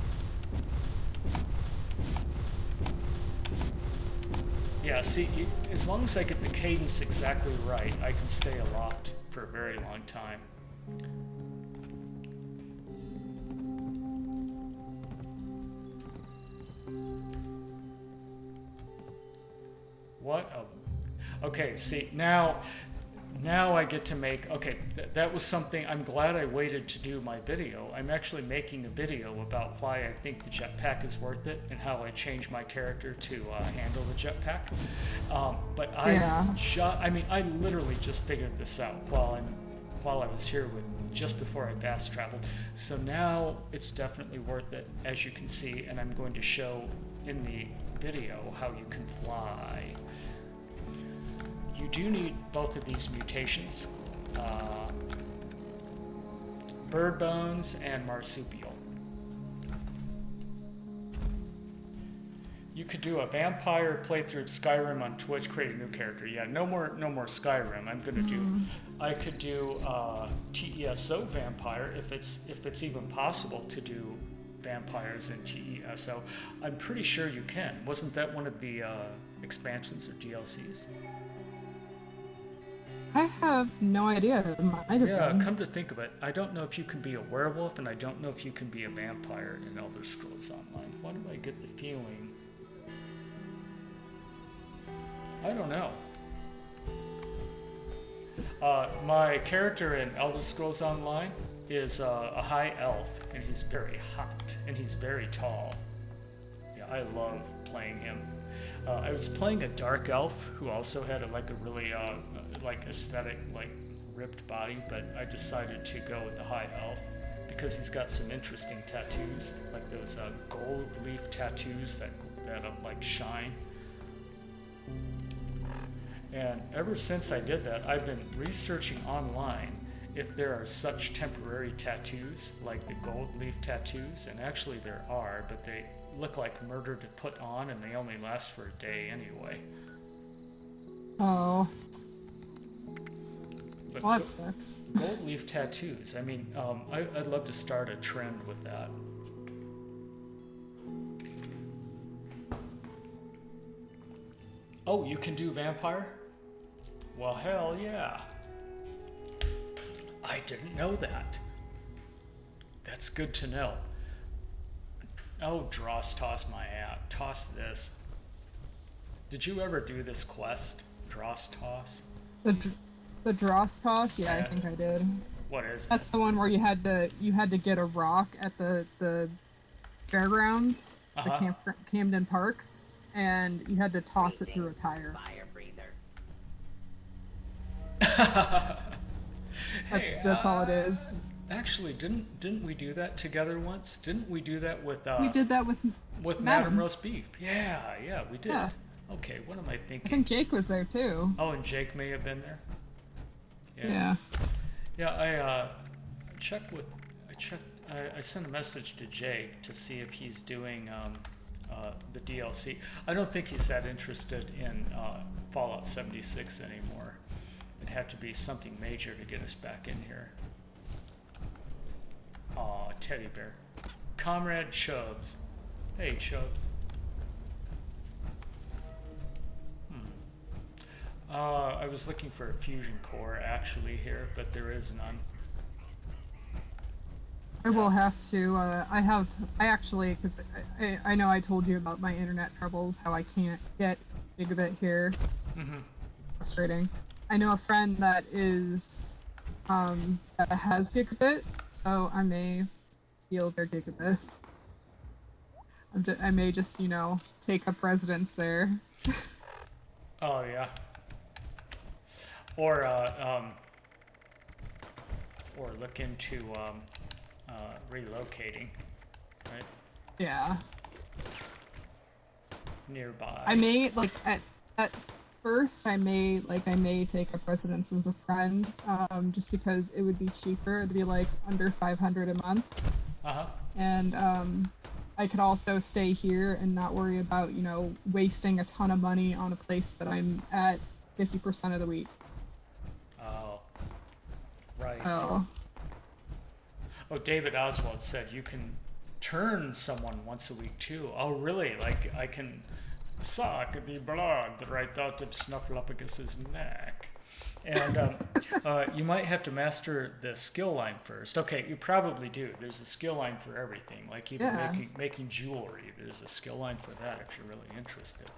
Speaker 2: Yeah, see, as long as I get the cadence exactly right, I can stay aloft for a very long time. What a... Okay, see, now I get to make... Okay, that was something... I'm glad I waited to do my video. I'm actually making a video about why I think the jetpack is worth it and how I changed my character to handle the jetpack. But I literally just figured this out while I was here just before I fast traveled. So now it's definitely worth it, as you can see, and I'm going to show in the video how you can fly. You do need both of these mutations, bird bones and marsupial. You could do a vampire playthrough of Skyrim on Twitch, create a new character. Yeah, no more Skyrim. I could do TESO vampire if it's even possible to do vampires in TESO. I'm pretty sure you can. Wasn't that one of the expansions or DLCs?
Speaker 6: I have no idea. It might have been.
Speaker 2: Come to think of it, I don't know if you can be a werewolf, and I don't know if you can be a vampire in Elder Scrolls Online. Why do I get the feeling? I don't know. My character in Elder Scrolls Online is a high elf, and he's very hot, and he's very tall. Yeah, I love playing him. I was playing a dark elf who also had a really aesthetic, ripped body, but I decided to go with the high elf because he's got some interesting tattoos, like those gold leaf tattoos that shine. And ever since I did that, I've been researching online if there are such temporary tattoos, like the gold leaf tattoos, and actually there are, but they look like murder to put on, and they only last for a day anyway.
Speaker 6: Oh.
Speaker 2: But
Speaker 6: well, that sucks.
Speaker 2: Gold leaf tattoos. I mean, I'd love to start a trend with that. Oh, you can do vampire? Well, hell yeah. I didn't know that. That's good to know. Oh, Dross, toss my app. Toss this. Did you ever do this quest? Dross toss?
Speaker 6: The Dross toss? Yeah, I think I did.
Speaker 2: What is it?
Speaker 6: That's the one where you had to get a rock at the fairgrounds, the Camden Park, and you had to toss it through a tire.
Speaker 7: Fire breather.
Speaker 6: That's all it is.
Speaker 2: Actually, didn't we do that together once? Didn't we do that with
Speaker 6: we did that with
Speaker 2: Madam Roast Beef? Yeah, we did.
Speaker 6: Yeah.
Speaker 2: Okay, what am I thinking?
Speaker 6: I think Jake was there too.
Speaker 2: Oh, and Jake may have been there.
Speaker 6: Yeah.
Speaker 2: Yeah, I sent a message to Jake to see if he's doing the DLC. I don't think he's that interested in Fallout 76 anymore. It'd have to be something major to get us back in here. Aw, teddy bear. Comrade Chubbs. Hey, Chubbs. I was looking for a fusion core actually here, but there is none.
Speaker 6: I will have to. I actually, because I know I told you about my internet troubles, how I can't get gigabit here.
Speaker 2: Mm-hmm.
Speaker 6: Frustrating. I know a friend that is, that has gigabit, so I may steal their gigabit. I may just, take up residence there.
Speaker 2: Oh yeah. Or look into relocating, right?
Speaker 6: Yeah.
Speaker 2: Nearby.
Speaker 6: I may at first I may take up residence with a friend, just because it would be cheaper. It'd be like under 500 a month.
Speaker 2: Uh-huh.
Speaker 6: And I could also stay here and not worry about, wasting a ton of money on a place that I'm at 50% of the week.
Speaker 2: Oh. Right.
Speaker 6: So.
Speaker 2: Oh, David Oswald said you can turn someone once a week too. Oh, really? Like I can suck the blood right out of Snuffleupagus' neck. And you might have to master the skill line first. Okay, you probably do. There's a skill line for everything. Like even making jewelry, there's a skill line for that if you're really interested.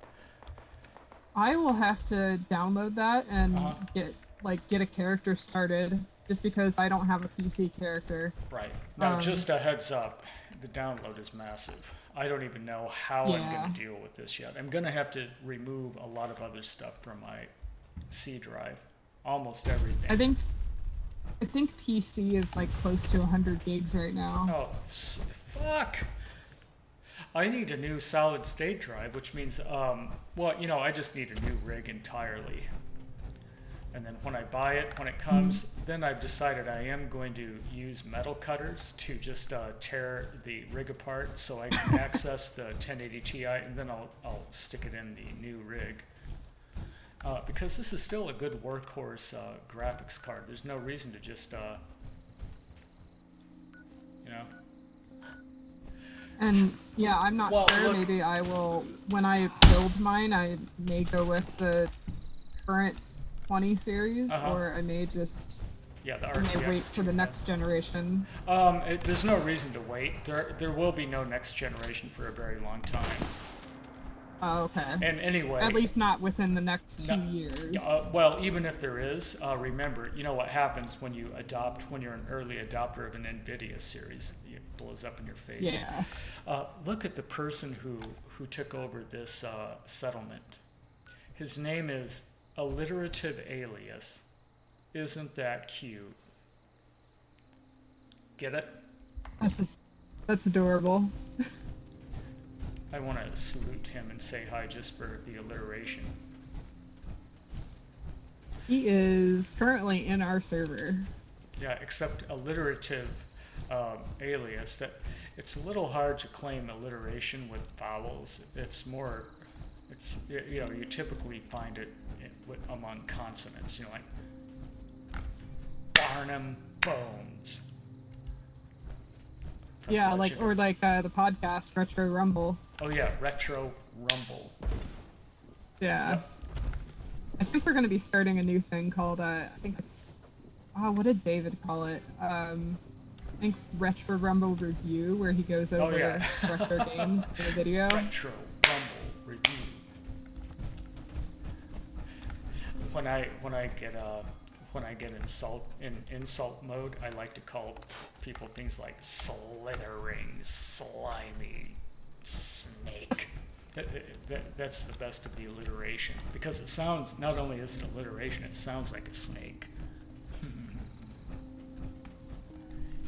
Speaker 6: I will have to download that and get a character started, just because I don't have a PC character.
Speaker 2: Right. Now, just a heads up, the download is massive. I don't even know how I'm going to deal with this yet. I'm going to have to remove a lot of other stuff from my C drive. Almost everything.
Speaker 6: I think PC is like close to 100 gigs right now.
Speaker 2: Oh, fuck. I need a new solid state drive, which means, I just need a new rig entirely. And then when I buy it, when it comes, then I've decided I am going to use metal cutters to just tear the rig apart so I can access the 1080 Ti, and then I'll stick it in the new rig. Because this is still a good workhorse graphics card. There's no reason to just,
Speaker 6: And yeah, I'm not sure.
Speaker 2: Look,
Speaker 6: maybe I will, when I build mine, I may go with the current 20 series, or I may just
Speaker 2: the RTX
Speaker 6: wait for the next generation.
Speaker 2: There's no reason to wait. There will be no next generation for a very long time.
Speaker 6: Oh, okay.
Speaker 2: And anyway,
Speaker 6: at least not within the next 2 years.
Speaker 2: Well, even if there is, remember, you know what happens when you're an early adopter of an NVIDIA series, it blows up in your face.
Speaker 6: Yeah.
Speaker 2: Look at the person who took over this settlement. His name is Alliterative Alias. Isn't that cute? Get it?
Speaker 6: That's adorable.
Speaker 2: I want to salute him and say hi just for the alliteration.
Speaker 6: He is currently in our server.
Speaker 2: Yeah, except alliterative alias, that it's a little hard to claim alliteration with vowels. You typically find it among consonants, like Barnum Bones.
Speaker 6: Yeah, the podcast Retro Rumble.
Speaker 2: Oh yeah, Retro Rumble.
Speaker 6: Yeah.
Speaker 2: Yep.
Speaker 6: I think we're going to be starting a new thing called, I think it's, what did David call it? I think Retro Rumble Review, where he goes over retro games in a video.
Speaker 2: Retro Rumble Review. When I get in insult mode, I like to call people things like slithering, slimy, snake. That's the best of the alliteration, because it sounds, not only is it alliteration, it sounds like a snake.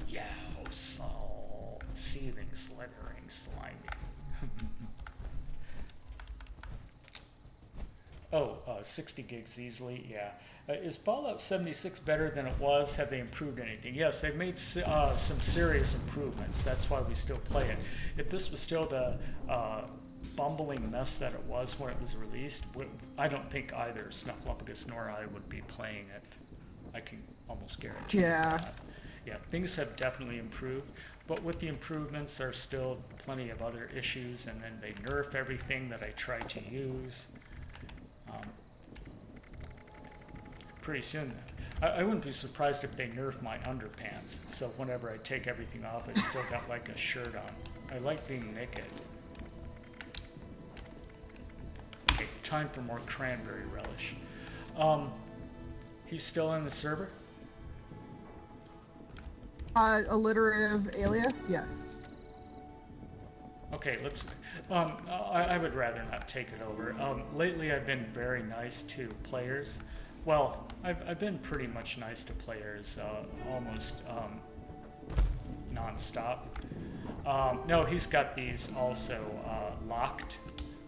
Speaker 2: Yow, seething, slithering, slimy. 60 gigs easily, yeah. Is Fallout 76 better than it was? Have they improved anything? Yes, they've made some serious improvements. That's why we still play it. If this was still the bumbling mess that it was when it was released, I don't think either Snuffleupagus nor I would be playing it. I can almost guarantee that. Yeah, things have definitely improved. But with the improvements, there are still plenty of other issues, and then they nerf everything that I try to use. Pretty soon, I wouldn't be surprised if they nerf my underpants. So whenever I take everything off, I still got like a shirt on. I like being naked. Okay, time for more cranberry relish. He's still in the server?
Speaker 6: Alliterative alias, yes.
Speaker 2: Okay, let's. I would rather not take it over. Lately, I've been very nice to players. Well, I've been pretty much nice to players, almost non-stop. No, he's got these also locked,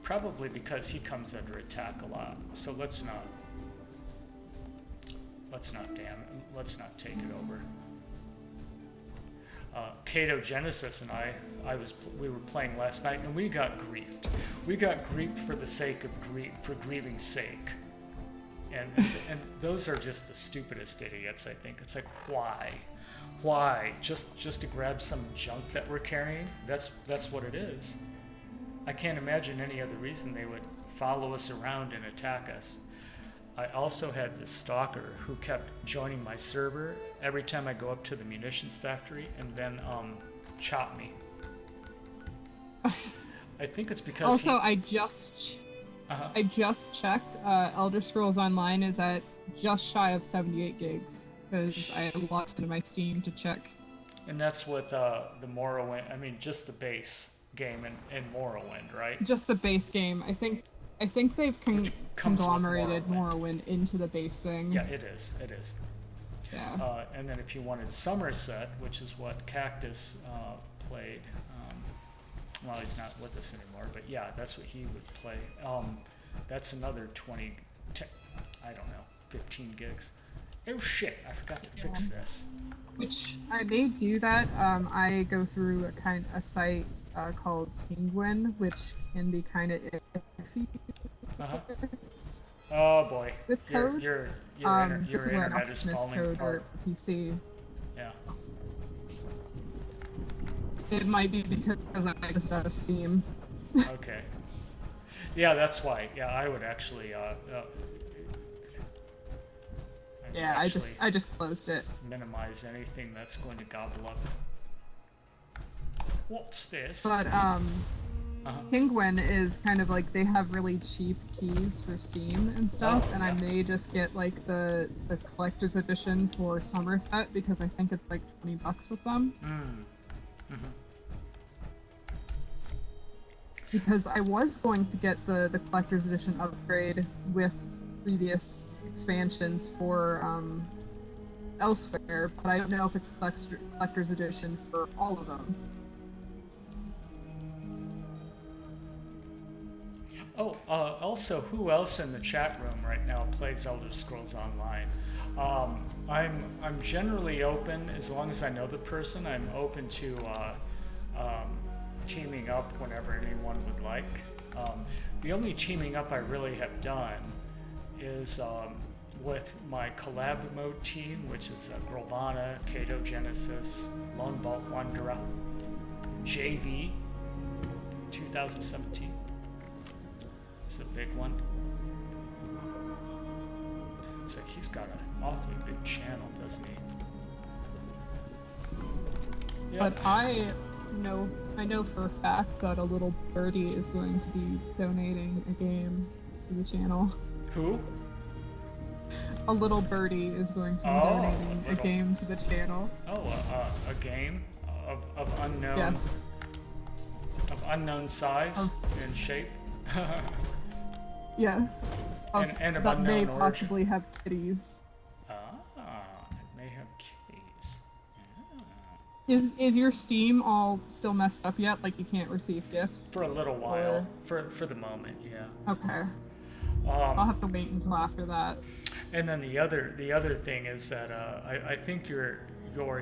Speaker 2: probably because he comes under attack a lot. So let's not take it over. Cato Genesis and we were playing last night, and we got griefed. We got griefed for the sake of for grieving's sake. And those are just the stupidest idiots, I think. It's like, why? Just to grab some junk that we're carrying? That's what it is. I can't imagine any other reason they would follow us around and attack us. I also had this stalker who kept joining my server every time I go up to the munitions factory, and then chop me. I think it's because
Speaker 6: also, I just checked. Elder Scrolls Online is at just shy of 78 gigs because I logged into my Steam to check.
Speaker 2: And that's with the Morrowind. I mean, just the base game in Morrowind, right?
Speaker 6: Just the base game. I think they've conglomerated Morrowind into the base thing.
Speaker 2: Yeah, it is.
Speaker 6: Yeah.
Speaker 2: And then if you wanted Somerset, which is what Cactus played, well, he's not with us anymore, but yeah, that's what he would play. That's another 15 gigs. Oh shit, I forgot to fix this.
Speaker 6: Which I may do that. I go through a site called Penguin, which can be kind of iffy.
Speaker 2: Oh boy.
Speaker 6: With codes.
Speaker 2: Your
Speaker 6: this is where
Speaker 2: internet is falling
Speaker 6: code
Speaker 2: apart.
Speaker 6: or PC.
Speaker 2: Yeah.
Speaker 6: It might be because I just out of Steam.
Speaker 2: Okay. Yeah, that's why. Yeah, I would actually.
Speaker 6: Yeah, I just closed it.
Speaker 2: Minimize anything that's going to gobble up. What's this?
Speaker 6: But Penguin is kind of like they have really cheap keys for Steam and stuff, and I may just get like the collector's edition for Somerset because I think it's like $20 with them. Because I was going to get the collector's edition upgrade with previous expansions for elsewhere, but I don't know if it's collector's edition for all of them.
Speaker 2: Oh, also, who else in the chat room right now plays Elder Scrolls Online? I'm generally open, as long as I know the person, I'm open to teaming up whenever anyone would like. The only teaming up I really have done is with my collab mode team, which is Grobana, Cato Genesis, Lone Vault Wanderer, JV, 2017. It's a big one. It's like he's got an awfully big channel, doesn't he? Yeah.
Speaker 6: But I know for a fact that a little birdie is going to be donating a game to the channel.
Speaker 2: Who?
Speaker 6: A little birdie is going to be donating a game to the channel.
Speaker 2: Oh, a game of unknown.
Speaker 6: Yes.
Speaker 2: Of unknown size and shape.
Speaker 6: Yes.
Speaker 2: And of
Speaker 6: that
Speaker 2: unknown
Speaker 6: may
Speaker 2: origin.
Speaker 6: possibly have kitties.
Speaker 2: It may have kitties.
Speaker 6: Is your Steam all still messed up yet? Like you can't receive gifts?
Speaker 2: For a little while. For the moment, yeah.
Speaker 6: Okay. I'll have to wait until after that.
Speaker 2: And then the other thing is that I think you're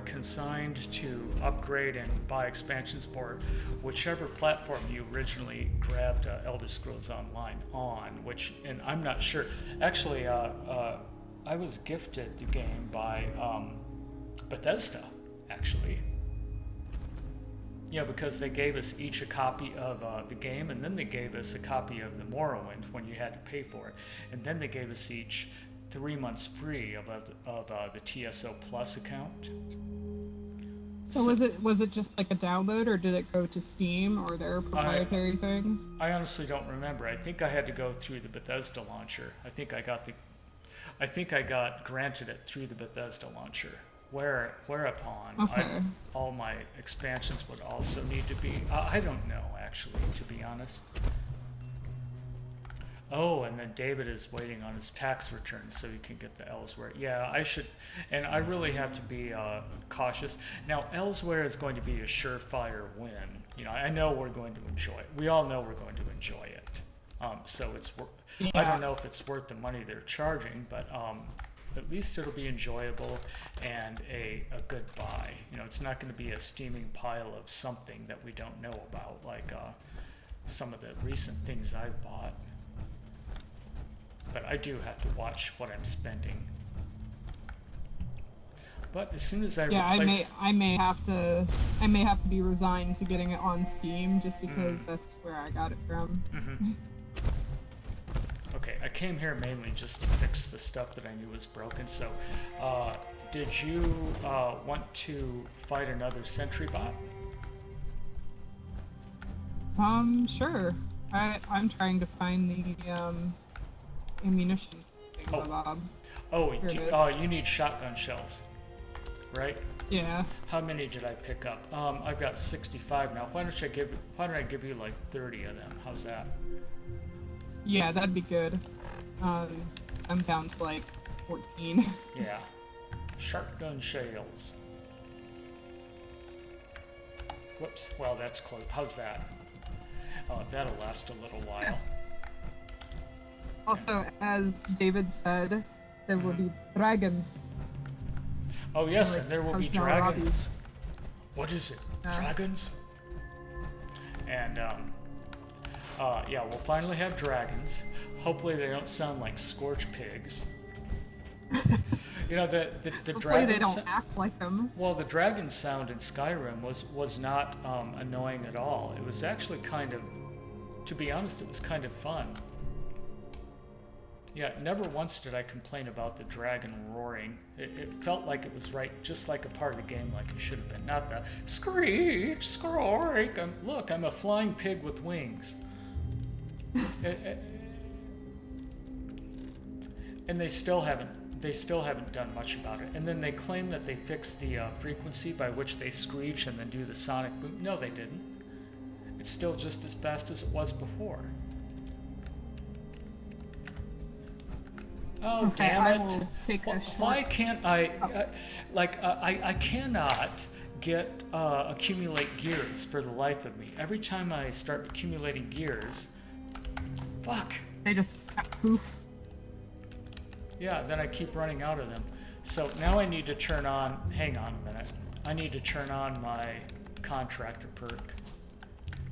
Speaker 2: consigned to upgrade and buy expansions for whichever platform you originally grabbed Elder Scrolls Online on, and I'm not sure. Actually, I was gifted the game by Bethesda, actually. Yeah, because they gave us each a copy of the game, and then they gave us a copy of the Morrowind when you had to pay for it, and then they gave us each 3 months free of the TSO Plus account.
Speaker 6: So was it just like a download, or did it go to Steam or their proprietary thing?
Speaker 2: I honestly don't remember. I think I had to go through the Bethesda launcher. I think I got granted it through the Bethesda launcher. Whereupon all my expansions would also need to be. I don't know, actually, to be honest. Oh, and then David is waiting on his tax return so he can get the Elsewhere. Yeah, I should, and I really have to be cautious. Now, Elsewhere is going to be a surefire win. You know, I know we're going to enjoy it. We all know we're going to enjoy it. So it's. I don't know if it's worth the money they're charging, but at least it'll be enjoyable and a good buy. You know, it's not going to be a steaming pile of something that we don't know about, like some of the recent things I've bought. But I do have to watch what I'm spending. But as soon as I replace...
Speaker 6: I may have to be resigned to getting it on Steam just because that's where I got it from.
Speaker 2: Mm-hmm. Okay, I came here mainly just to fix the stuff that I knew was broken. So, did you want to fight another sentry bot?
Speaker 6: Sure. I'm trying to find the ammunition thing, Bob.
Speaker 2: Oh, you need shotgun shells, right?
Speaker 6: Yeah.
Speaker 2: How many did I pick up? I've got 65 now. Why don't I give you like 30 of them? How's that?
Speaker 6: Yeah, that'd be good. I'm down to like 14.
Speaker 2: Yeah. Shotgun shells. Whoops. Well, that's close. How's that? That'll last a little while.
Speaker 6: Also, as David said, there will be dragons.
Speaker 2: Oh yes,
Speaker 6: Like,
Speaker 2: and there will be dragons. What is it? Dragons? And yeah, we'll finally have dragons. Hopefully they don't sound like scorch pigs. You know, the
Speaker 6: Hopefully
Speaker 2: dragons.
Speaker 6: they don't act like them.
Speaker 2: Well, the dragon sound in Skyrim was not annoying at all. It was actually kind of, to be honest, it was kind of fun. Yeah, never once did I complain about the dragon roaring. It felt like it was right, just like a part of the game, like it should have been. Not the screech, scroik. Look, I'm a flying pig with wings. And they still haven't done much about it. And then they claim that they fixed the frequency by which they screech and then do the sonic boom. No, they didn't. It's still just as fast as it was before. Oh,
Speaker 6: Okay,
Speaker 2: damn
Speaker 6: I
Speaker 2: it.
Speaker 6: will take a short...
Speaker 2: Why can't I, I cannot accumulate gears for the life of me. Every time I start accumulating gears, fuck.
Speaker 6: They just poof.
Speaker 2: Yeah, then I keep running out of them. So now I need to turn on, hang on a minute. I need to turn on my contractor perk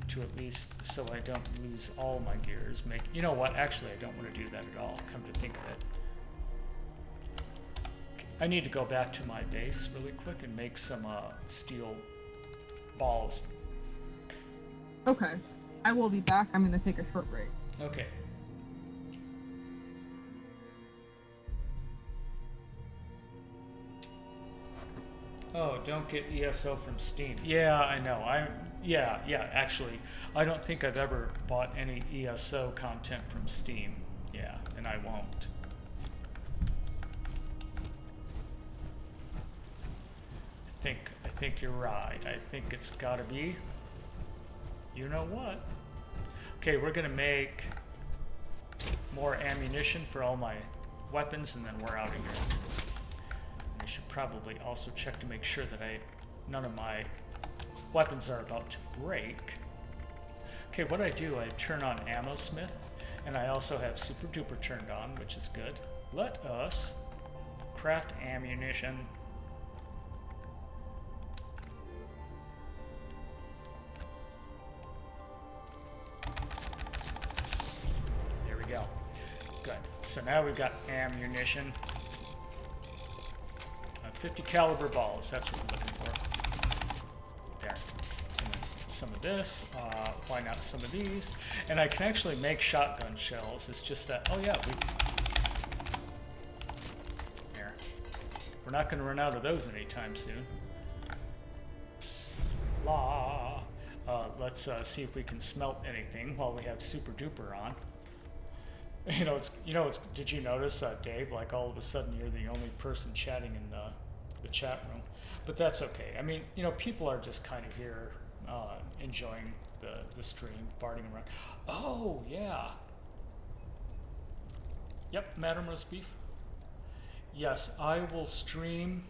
Speaker 2: to at least, so I don't lose all my gears. You know what, actually I don't want to do that at all, come to think of it. I need to go back to my base really quick and make some steel balls.
Speaker 6: Okay. I will be back. I'm going to take a short break.
Speaker 2: Okay. Oh, don't get ESO from Steam. Yeah, I know. Yeah, actually, I don't think I've ever bought any ESO content from Steam. Yeah, and I won't. I think you're right. I think it's gotta be, you know what? Okay, we're gonna make more ammunition for all my weapons and then we're out of here. I should probably also check to make sure that none of my weapons are about to break. Okay, what I do, I turn on Ammo Smith, and I also have Super Duper turned on, which is good. Let us craft ammunition. There we go. Good. So now we've got ammunition. 50 caliber balls, that's what we're looking for. There. some of this? Why not some of these? And I can actually make shotgun shells. It's just that, oh yeah, here. We're not going to run out of those anytime soon. Let's see if we can smelt anything while we have Super Duper on. Did you notice, Dave, like all of a sudden you're the only person chatting in the chat room? But that's okay. I mean, people are just kind of here enjoying the stream, farting around. Oh, yeah. Yep, Madam Roast Beef. Yes, I will stream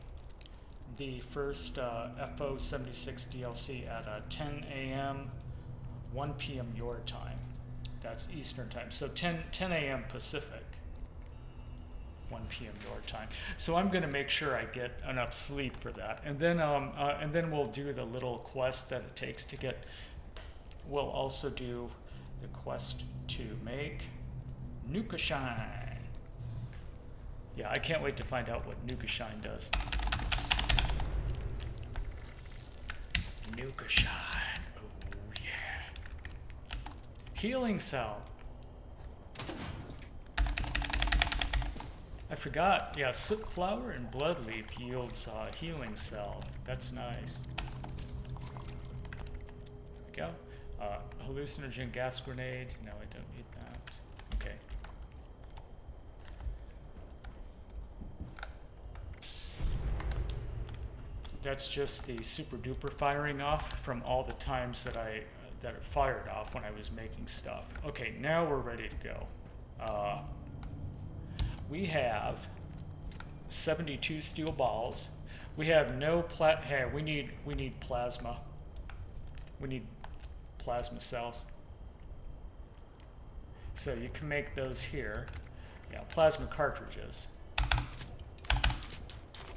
Speaker 2: the first FO76 DLC at 10 a.m., 1 p.m. your time. That's Eastern time. So 10 a.m. Pacific, 1 p.m. your time. So I'm going to make sure I get enough sleep for that. And then we'll do the little quest that it takes to get. We'll also do the quest to make Nuka Shine. Yeah, I can't wait to find out what Nuka Shine does. Nuka Shine. Oh, yeah. Healing Cell. I forgot. Yeah, soot flower and blood leaf yields healing cell. That's nice. There we go. Hallucinogen gas grenade. No, I don't need that. Okay. That's just the super duper firing off from all the times that that it fired off when I was making stuff. Okay, now we're ready to go. We have 72 steel balls. We have no hey, we need plasma. We need plasma cells. So you can make those here. Yeah, plasma cartridges.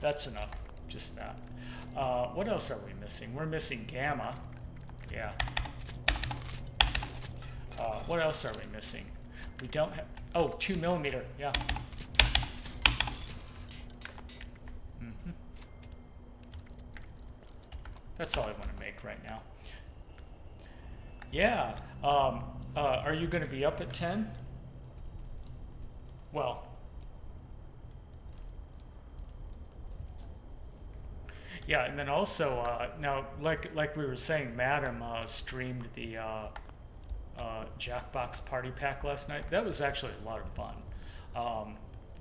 Speaker 2: That's enough. Just that. What else are we missing? We're missing gamma. Yeah. What else are we missing? We don't have. Oh, 2mm. Yeah. That's all I want to make right now. Yeah. Are you going to be up at 10? Well. Yeah, and then also now, like we were saying, Madam streamed the Jackbox Party Pack last night. That was actually a lot of fun.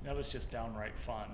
Speaker 2: That was just downright fun.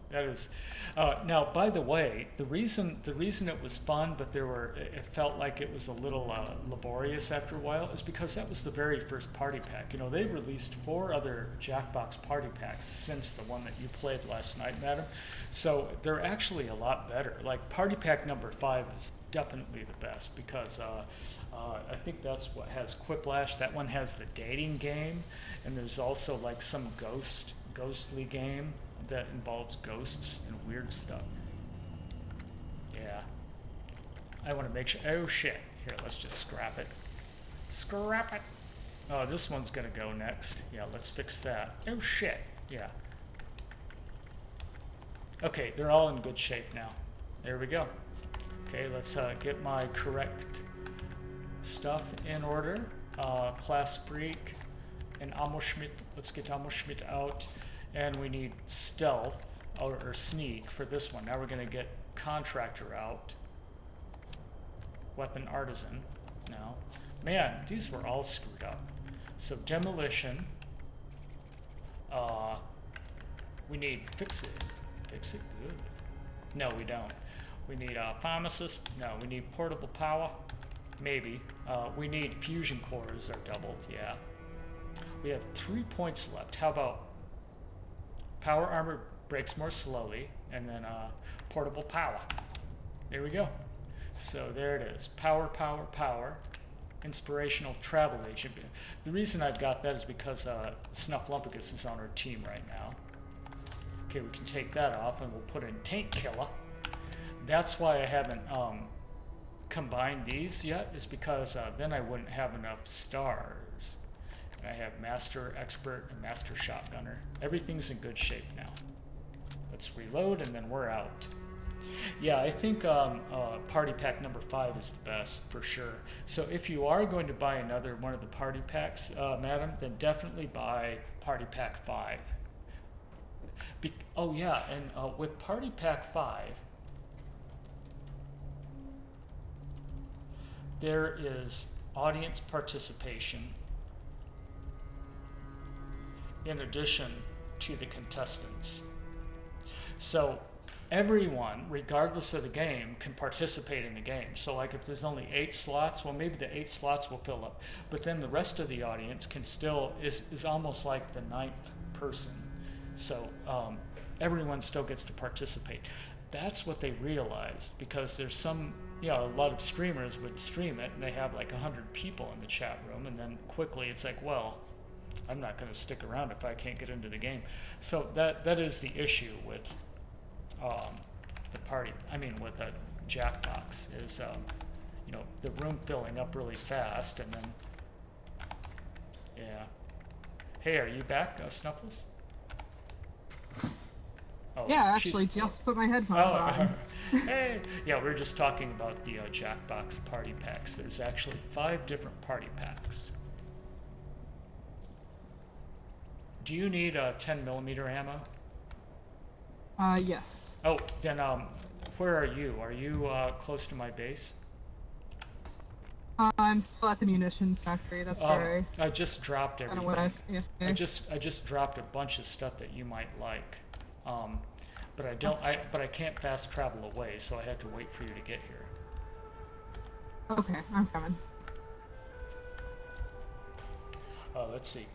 Speaker 2: That is now. By the way, the reason it was fun, but it felt like it was a little laborious after a while, is because that was the very first party pack. They released 4 other Jackbox party packs since the one that you played last night, Madam. So they're actually a lot better. Like party pack number 5 is definitely the best because I think that's what has Quiplash. That one has the dating game, and there's also like some ghostly game that involves ghosts and weird stuff. Yeah. I want to make sure. Oh shit. Here, let's just scrap it. Scrap it. Oh, this one's gonna go next. Yeah, let's fix that. Oh shit. Yeah. Okay, they're all in good shape now. There we go. Okay, let's get my correct stuff in order. Class Freak and Amo Schmidt. Let's get Amo Schmidt out. And we need stealth or sneak for this one. Now we're going to get contractor out. Weapon artisan. Now, man, these were all screwed up. So demolition. We need fix it. Fix it good. No, we don't. We need pharmacist. No, we need portable power. Maybe. We need fusion cores are doubled. Yeah. We have 3 points left. How about power armor breaks more slowly, and then portable power. There we go. So there it is. Power, power, power. Inspirational travel agent. The reason I've got that is because Snuffleupagus is on our team right now. Okay, we can take that off, and we'll put in Taint Killer. That's why I haven't combined these yet, is because then I wouldn't have enough stars. I have Master, Expert, and Master Shotgunner. Everything's in good shape now. Let's reload, and then we're out. Yeah, I think party pack number 5 is the best for sure. So if you are going to buy another one of the party packs, madam, then definitely buy party pack 5. Oh yeah, and with party pack 5, there is audience participation in addition to the contestants. So everyone, regardless of the game, can participate in the game. So like if there's only 8 slots, well maybe the 8 slots will fill up. But then the rest of the audience can still, is almost like the 9th person. So everyone still gets to participate. That's what they realized, because there's some, a lot of streamers would stream it and they have like 100 people in the chat room, and then quickly it's like, well, I'm not going to stick around if I can't get into the game. So that is the issue with with a Jackbox is, the room filling up really fast, and then, yeah. Hey, are you back, Snuffles? Oh,
Speaker 6: Yeah, I actually just put my headphones on.
Speaker 2: Hey! Yeah, we were just talking about the Jackbox party packs. There's actually 5 different party packs. Do you need 10mm ammo?
Speaker 6: Yes.
Speaker 2: Oh, then where are you? Are you close to my base?
Speaker 6: I'm still at the munitions factory. That's where
Speaker 2: I just dropped
Speaker 6: I don't
Speaker 2: everything.
Speaker 6: know what
Speaker 2: I just dropped a bunch of stuff that you might like. But I don't. But I can't fast travel away, so I had to wait for you to get here.
Speaker 6: Okay, I'm coming.
Speaker 2: Let's see.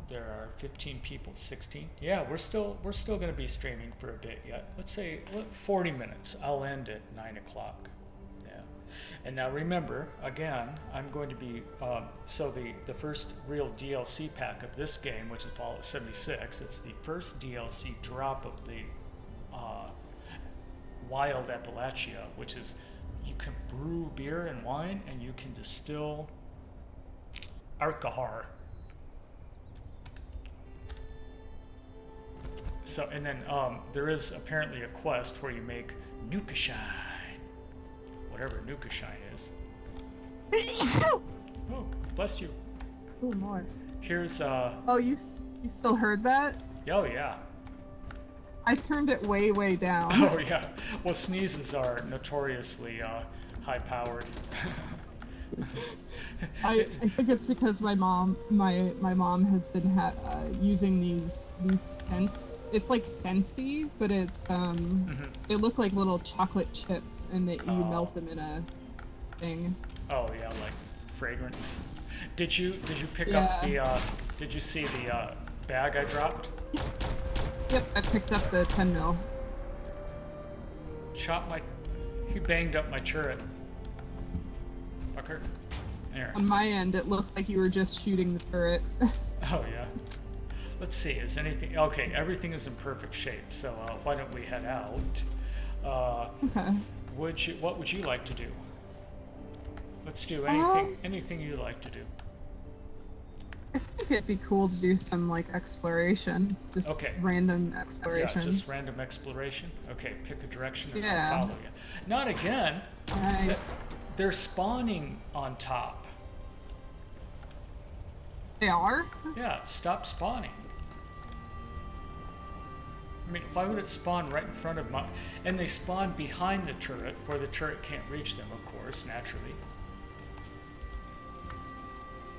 Speaker 2: There are 15 people. 16. Yeah, we're still going to be streaming for a bit yet. Let's say 40 minutes. I'll end at 9 o'clock. Yeah. And now remember, again, I'm going to be so the first real DLC pack of this game, which is Fallout 76. It's the first DLC drop of the Wild Appalachia, which is you can brew beer and wine, and you can distill alcohol. So, and then there is apparently a quest where you make Nukashine, whatever Nukashine is. Oh, bless you.
Speaker 6: Oh, more.
Speaker 2: Here's
Speaker 6: Oh, you still heard that?
Speaker 2: Oh yeah.
Speaker 6: I turned it way down.
Speaker 2: Oh yeah. Well, sneezes are notoriously high-powered.
Speaker 6: I think it's because my mom has been using these scents. It's like Scentsy, but it's they look like little chocolate chips, and that you melt them in a thing.
Speaker 2: Oh yeah, like fragrance. Did you pick up the did you see the bag I dropped?
Speaker 6: Yep, I picked up the 10mm.
Speaker 2: He banged up my turret. Fucker. There.
Speaker 6: On my end, it looked like you were just shooting the turret.
Speaker 2: Oh yeah. Let's see, is anything... Okay, everything is in perfect shape, so why don't we head out?
Speaker 6: Okay.
Speaker 2: What would you like to do? Let's do anything you'd like to do.
Speaker 6: I think it'd be cool to do some, like, exploration. Just random exploration.
Speaker 2: Yeah, just random exploration? Okay, pick a direction and
Speaker 6: Yeah.
Speaker 2: I'll follow you. Not again!
Speaker 6: Right.
Speaker 2: They're spawning on top.
Speaker 6: They are?
Speaker 2: Yeah, stop spawning. I mean, why would it spawn right in front of my... And they spawn behind the turret, where the turret can't reach them, of course, naturally.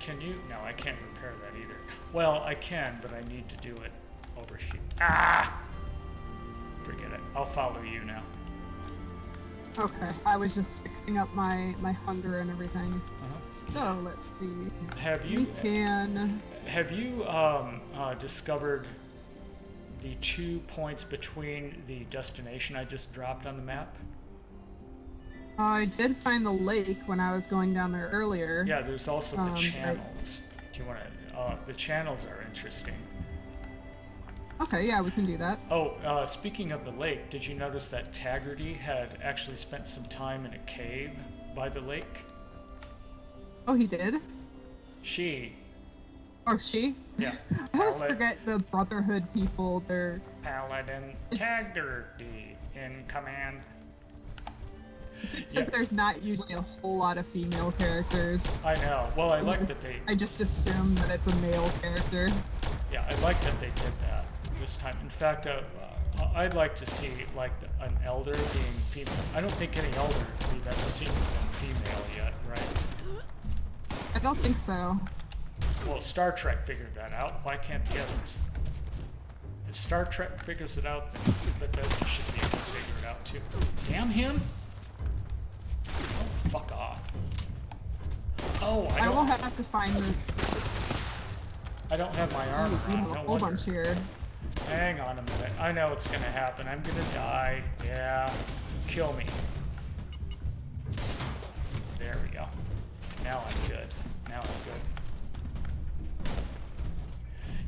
Speaker 2: Can you? No, I can't repair that either. Well, I can, but I need to do it over here. Ah! Forget it. I'll follow you now.
Speaker 6: Okay, I was just fixing up my hunger and everything. So, let's see.
Speaker 2: Have you discovered the 2 points between the destination I just dropped on the map?
Speaker 6: I did find the lake when I was going down there earlier.
Speaker 2: Yeah, there's also the channels. Do you want to... the channels are interesting.
Speaker 6: Okay, yeah, we can do that.
Speaker 2: Oh, speaking of the lake, did you notice that Taggarty had actually spent some time in a cave by the lake?
Speaker 6: Oh, he did?
Speaker 2: She
Speaker 6: Oh, she?
Speaker 2: Yeah.
Speaker 6: I always
Speaker 2: Paladin,
Speaker 6: forget the Brotherhood people. They're
Speaker 2: Paladin Integrity in command.
Speaker 6: because there's not usually a whole lot of female characters.
Speaker 2: I know. Well, I like that
Speaker 6: I just assume that it's a male character.
Speaker 2: Yeah, I like that they did that this time. In fact, I'd like to see like an elder being female. I don't think any elder we've ever seen been female yet, right?
Speaker 6: I don't think so.
Speaker 2: Well, Star Trek figured that out. Why can't the others? If Star Trek figures it out, then Bethesda should be able to figure it out too. Damn him! Oh, fuck off. Oh,
Speaker 6: I will have to find this.
Speaker 2: I don't have my armor
Speaker 6: Jeez, we
Speaker 2: on.
Speaker 6: have a
Speaker 2: No
Speaker 6: whole
Speaker 2: wonder.
Speaker 6: bunch here.
Speaker 2: Hang on a minute. I know it's gonna happen. I'm gonna die. Yeah. Kill me. There we go. Now I'm good. Now I'm good.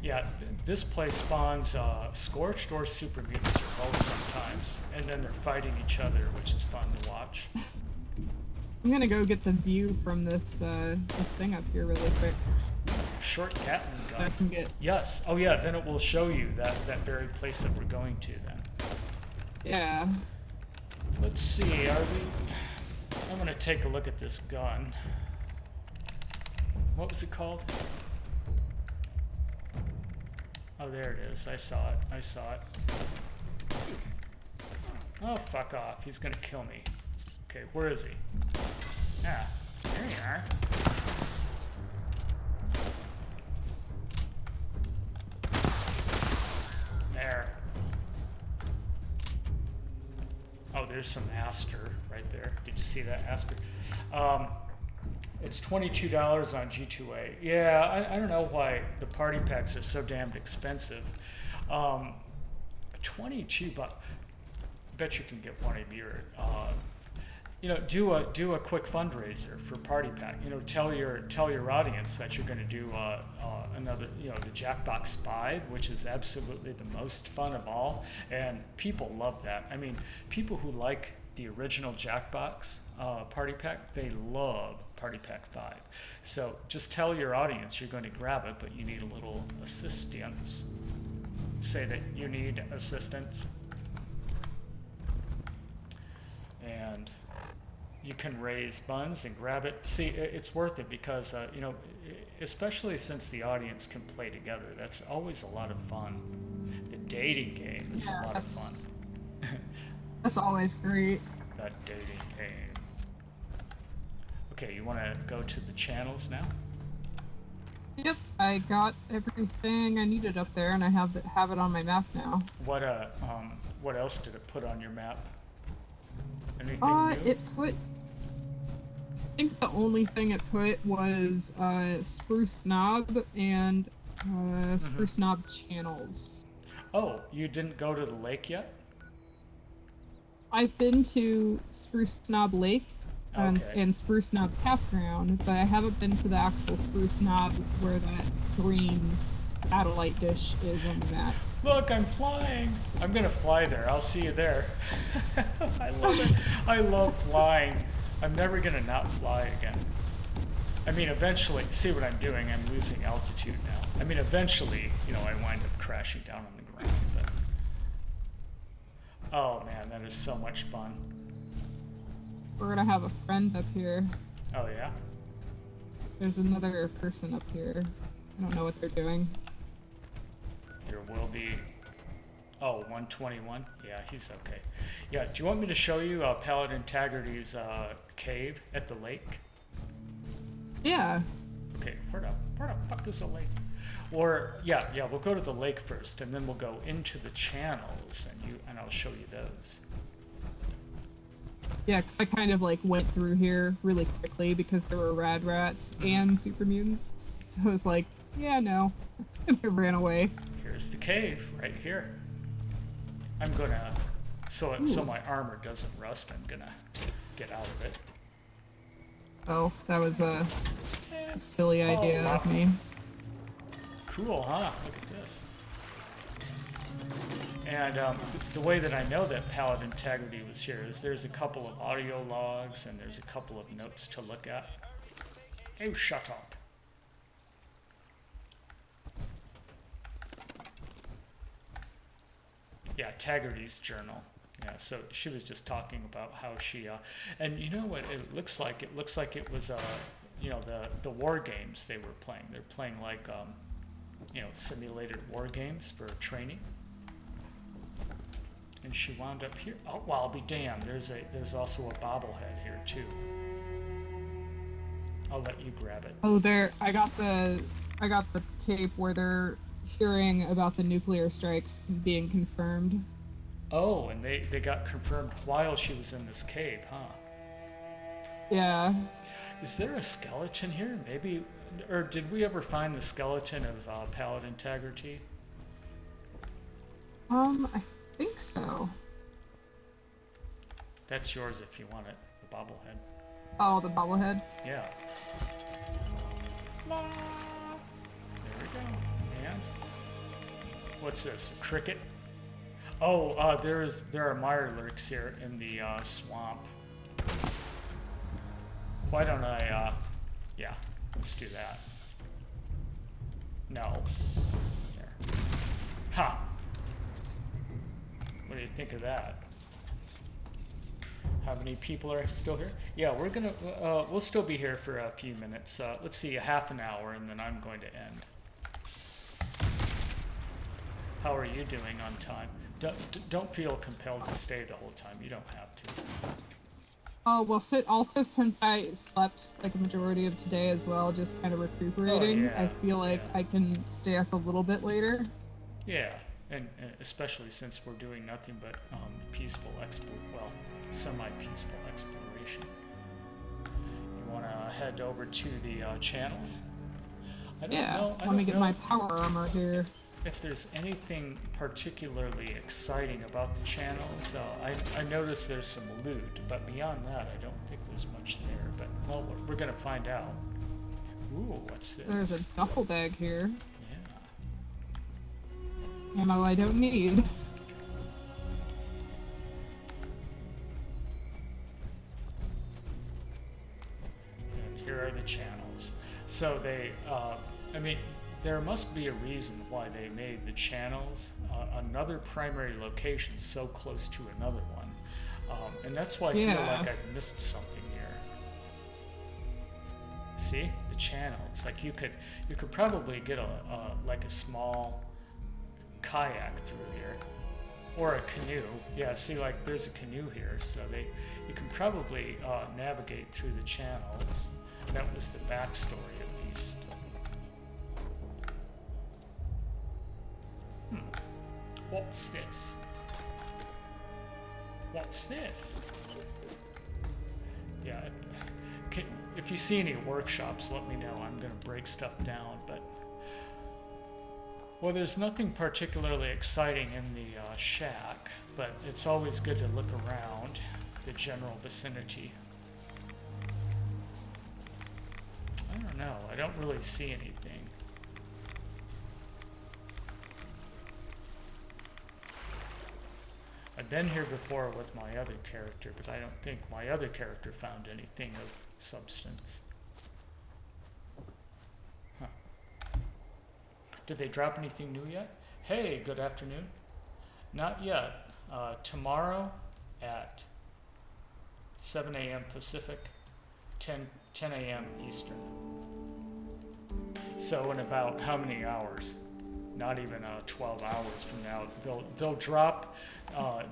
Speaker 2: Yeah, this place spawns Scorched or Super Mutants or both sometimes. And then they're fighting each other, which is fun to watch.
Speaker 6: I'm gonna go get the view from this this thing up here really quick.
Speaker 2: Short Gatling
Speaker 6: I
Speaker 2: gun.
Speaker 6: can get.
Speaker 2: Yes. Oh yeah, then it will show you that very place that we're going to then.
Speaker 6: Yeah.
Speaker 2: Let's see, I'm gonna take a look at this gun. What was it called? Oh, there it is. I saw it. I saw it. Oh, fuck off. He's gonna kill me. Okay, where is he? Yeah, there you are. There. Oh, there's some Aster right there. Did you see that Aster? It's $22 on G2A. Yeah, I don't know why the party packs are so damned expensive. 22 bucks. Bet you can get one of your. Do a quick fundraiser for party pack. Tell your audience that you're going to do another. The Jackbox 5, which is absolutely the most fun of all, and people love that. I mean, people who like the original Jackbox party pack, they love Party Pack 5. So just tell your audience you're going to grab it, but you need a little assistance. Say that you need assistance. And you can raise funds and grab it. See, it's worth it because, especially since the audience can play together, that's always a lot of fun. The dating game is a lot of fun.
Speaker 6: That's always great.
Speaker 2: That dating game. Okay, you want to go to the channels now?
Speaker 6: Yep, I got everything I needed up there, and I have it on my map now.
Speaker 2: What else did it put on your map? Anything new?
Speaker 6: It put. I think the only thing it put was Spruce Knob and Spruce Knob channels.
Speaker 2: Oh, you didn't go to the lake yet?
Speaker 6: I've been to Spruce Knob Lake and Spruce Knob Campground, but I haven't been to the actual Spruce Knob where that green satellite dish is on the map.
Speaker 2: Look, I'm flying. I'm gonna fly there. I'll see you there. I love it. I love flying. I'm never gonna not fly again. I mean, eventually, see what I'm doing? I'm losing altitude now. I mean, eventually, I wind up crashing down on the ground, but... Oh man, that is so much fun.
Speaker 6: We're gonna have a friend up here.
Speaker 2: Oh yeah?
Speaker 6: There's another person up here. I don't know what they're doing.
Speaker 2: There will be... Oh, 121? Yeah, he's okay. Yeah, do you want me to show you Paladin Taggarty's cave at the lake?
Speaker 6: Yeah.
Speaker 2: Okay, where the fuck is the lake? Or, yeah, we'll go to the lake first, and then we'll go into the channels, and I'll show you those.
Speaker 6: Yeah, because I kind of went through here really quickly because there were rad rats and super mutants. So I was like, yeah, no. And I ran away.
Speaker 2: Here's the cave, right here. I'm gonna, so my armor doesn't rust, I'm gonna get out of it.
Speaker 6: Oh, that was a silly idea of me.
Speaker 2: Cool, huh? Look at this. And the way that I know that Paladin Taggarty was here is there's a couple of audio logs and there's a couple of notes to look at. Oh, shut up. yeah, Taggarty's journal. Yeah, so she was just talking about how she, and you know what it looks like? It looks like it was, you know, the war games they were playing. They're playing like, you know, simulated war games for training. And she wound up here. Oh, well, I'll be damned. There's also a bobblehead here too. I'll let you grab it.
Speaker 6: Oh, there. I got the tape where they're hearing about the nuclear strikes being confirmed.
Speaker 2: Oh, and they got confirmed while she was in this cave, huh?
Speaker 6: Yeah.
Speaker 2: Is there a skeleton here? Maybe, or did we ever find the skeleton of Paladin Taggarty?
Speaker 6: I think so.
Speaker 2: That's yours if you want it, the bobblehead.
Speaker 6: Oh, the bobblehead.
Speaker 2: Yeah. There we go. And what's this? A cricket? Oh, there are mirelurks here in the swamp. Why don't I? Yeah, let's do that. No. There. Ha. What do you think of that? How many people are still here? Yeah, we're gonna. We'll still be here for a few minutes. Let's see, a half an hour, and then I'm going to end. How are you doing on time? Don't feel compelled to stay the whole time. You don't have to.
Speaker 6: Oh, well, also since I slept like a majority of today as well, just kind of recuperating,
Speaker 2: yeah,
Speaker 6: I feel like I can stay up a little bit later.
Speaker 2: Yeah, and especially since we're doing nothing but peaceful semi-peaceful exploration. You want to head over to the channels? I don't know.
Speaker 6: Let me get my power armor here.
Speaker 2: If there's anything particularly exciting about the channels, I noticed there's some loot, but beyond that, I don't think there's much there. But, well, we're going to find out. Ooh, what's this?
Speaker 6: There's a duffel bag here.
Speaker 2: Yeah.
Speaker 6: Ammo I don't need.
Speaker 2: And here are the channels. So they, I mean, there must be a reason why they made the channels another primary location so close to another one. And that's why I feel like I've missed something here. See? The channels. Like you could probably get a small kayak through here. Or a canoe. Yeah, see, like there's a canoe here, so you can probably navigate through the channels. That was the backstory at least. What's this? What's this? Yeah, if you see any workshops, let me know. I'm going to break stuff down, but... Well, there's nothing particularly exciting in the shack, but it's always good to look around the general vicinity. I don't know. I don't really see anything. I've been here before with my other character, but I don't think my other character found anything of substance. Huh. Did they drop anything new yet? Hey, good afternoon. Not yet. Tomorrow at 7 a.m. Pacific, 10 a.m. Eastern. So in about how many hours? Not even 12 hours from now. They'll drop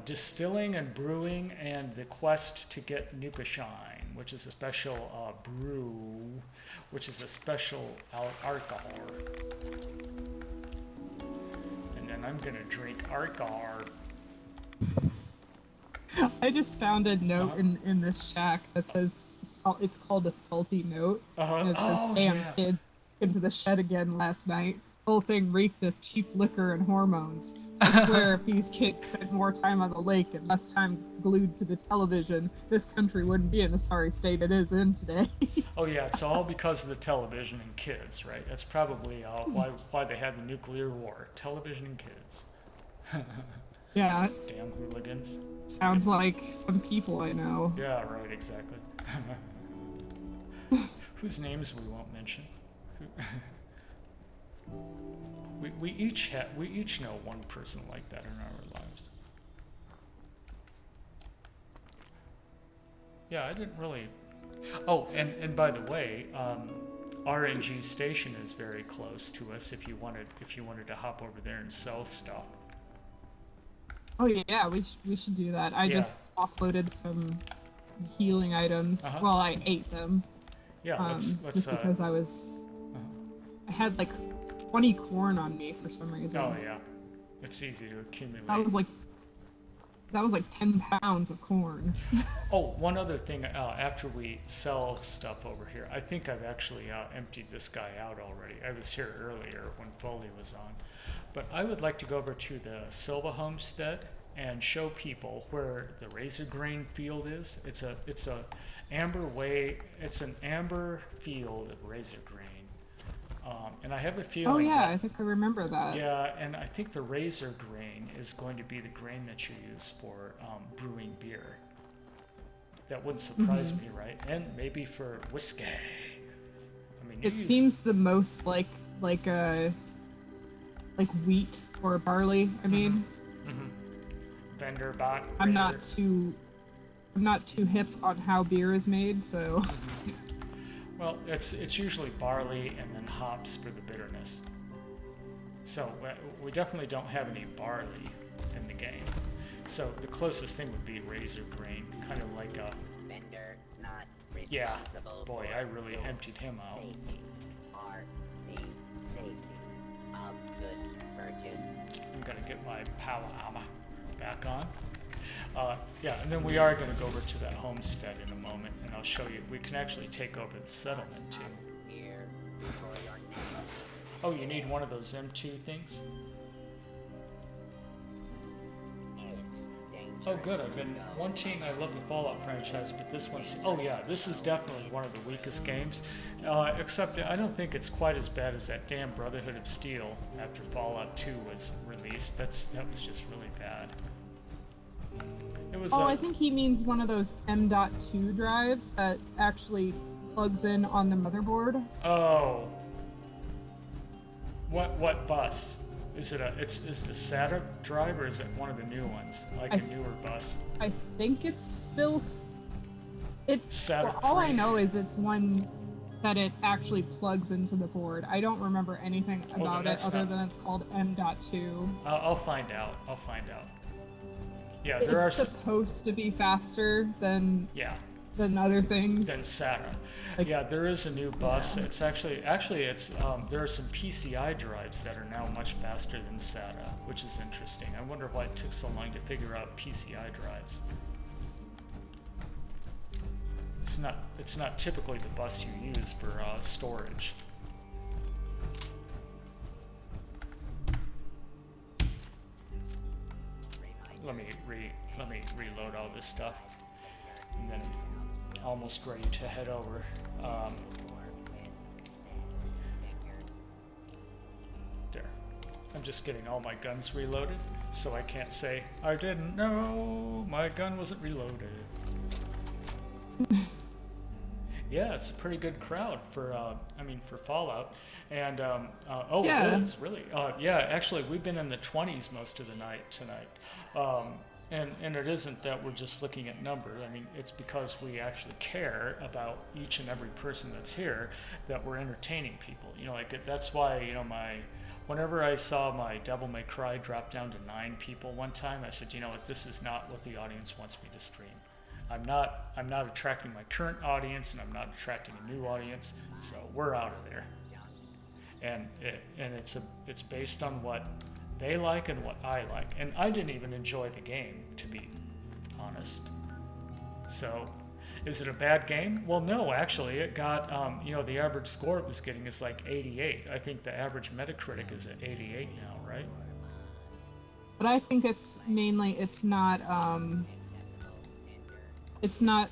Speaker 2: distilling and brewing and the quest to get Nukashine, which is a special brew, which is a special alcohol. And then I'm gonna drink alcohol.
Speaker 6: I just found a note in this shack that says it's called a salty note, and it says, "Damn kids, into the shed again last night. Whole thing reeked of cheap liquor and hormones. I swear if these kids spent more time on the lake and less time glued to the television, this country wouldn't be in the sorry state it is in today."
Speaker 2: Oh yeah, it's all because of the television and kids, right? That's probably why they had the nuclear war. Television and kids.
Speaker 6: Yeah.
Speaker 2: Damn hooligans.
Speaker 6: Sounds like some people I know.
Speaker 2: Yeah, right, exactly. Whose names we won't mention. We each know one person like that in our lives. Yeah, I didn't really. Oh, and by the way, RNG station is very close to us. If you wanted to hop over there and sell stuff.
Speaker 6: Oh yeah, we should do that. I
Speaker 2: Yeah.
Speaker 6: just offloaded some healing items.
Speaker 2: Uh-huh.
Speaker 6: Well, I ate them.
Speaker 2: Yeah, let's
Speaker 6: just because I had like 20 corn on me for some reason.
Speaker 2: Oh yeah, it's easy to accumulate.
Speaker 6: That was like 10 pounds of corn.
Speaker 2: Oh, one other thing. After we sell stuff over here, I think I've actually emptied this guy out already. I was here earlier when Foley was on, but I would like to go over to the Silva homestead and show people where the razor grain field is. It's an amber field of razor grain. And I have a feeling.
Speaker 6: Oh yeah, I think I remember that.
Speaker 2: Yeah, and I think the razor grain is going to be the grain that you use for brewing beer. That wouldn't surprise me, right? And maybe for whiskey. I mean,
Speaker 6: it seems the most like wheat or barley. I mean,
Speaker 2: vendor bot.
Speaker 6: I'm not too hip on how beer is made, so.
Speaker 2: Well, it's usually barley and then hops for the bitterness. So we definitely don't have any barley in the game. So the closest thing would be razor grain, kind of like a.
Speaker 7: Vendor not
Speaker 2: Yeah,
Speaker 7: responsible
Speaker 2: boy,
Speaker 7: for
Speaker 2: I really
Speaker 7: your
Speaker 2: emptied him out.
Speaker 7: Safety. RV safety of goods purchased.
Speaker 2: I'm gonna get my power armor back on. Yeah, and then we are going to go over to that homestead in a moment, and I'll show you. We can actually take over the settlement too.
Speaker 7: Here before your next.
Speaker 2: Oh, you need one of those M2 things? Oh, good. I've been wanting. I love the Fallout franchise, but this one's. Oh yeah, this is definitely one of the weakest games. Except I don't think it's quite as bad as that damn Brotherhood of Steel after Fallout 2 was released. That was just really bad. It was.
Speaker 6: I think he means one of those M.2 drives that actually plugs in on the motherboard.
Speaker 2: Oh. What bus? Is it a SATA drive or is it one of the new ones, like a newer bus?
Speaker 6: I think it's still.
Speaker 2: SATA
Speaker 6: Well, all I
Speaker 2: 3.
Speaker 6: know is it's one that it actually plugs into the board. I don't remember anything about it other than it's called M.2.
Speaker 2: I'll find out. Yeah,
Speaker 6: It's supposed to be faster than other things.
Speaker 2: Than SATA.
Speaker 6: Like,
Speaker 2: yeah, there is a new bus. It's actually it's there are some PCI drives that are now much faster than SATA, which is interesting. I wonder why it took so long to figure out PCI drives. It's not typically the bus you use for storage. Let me reload all this stuff, and then almost ready to head over. There. I'm just getting all my guns reloaded, so I can't say I didn't know my gun wasn't reloaded. Yeah, it's a pretty good crowd for for Fallout, and
Speaker 6: Yeah.
Speaker 2: It is really. Yeah, actually, we've been in the 20s most of the night tonight, and it isn't that we're just looking at numbers. I mean, it's because we actually care about each and every person that's here, that we're entertaining people. You know, like that's why whenever I saw my Devil May Cry drop down to 9 people one time, I said, you know what, this is not what the audience wants me to stream. I'm not attracting my current audience, and I'm not attracting a new audience, so we're out of there. And it's based on what they like and what I like, and I didn't even enjoy the game, to be honest. So, is it a bad game? Well, no, actually, it got the average score it was getting is like 88. I think the average Metacritic is at 88 now, right?
Speaker 6: But I think it's mainly it's not going to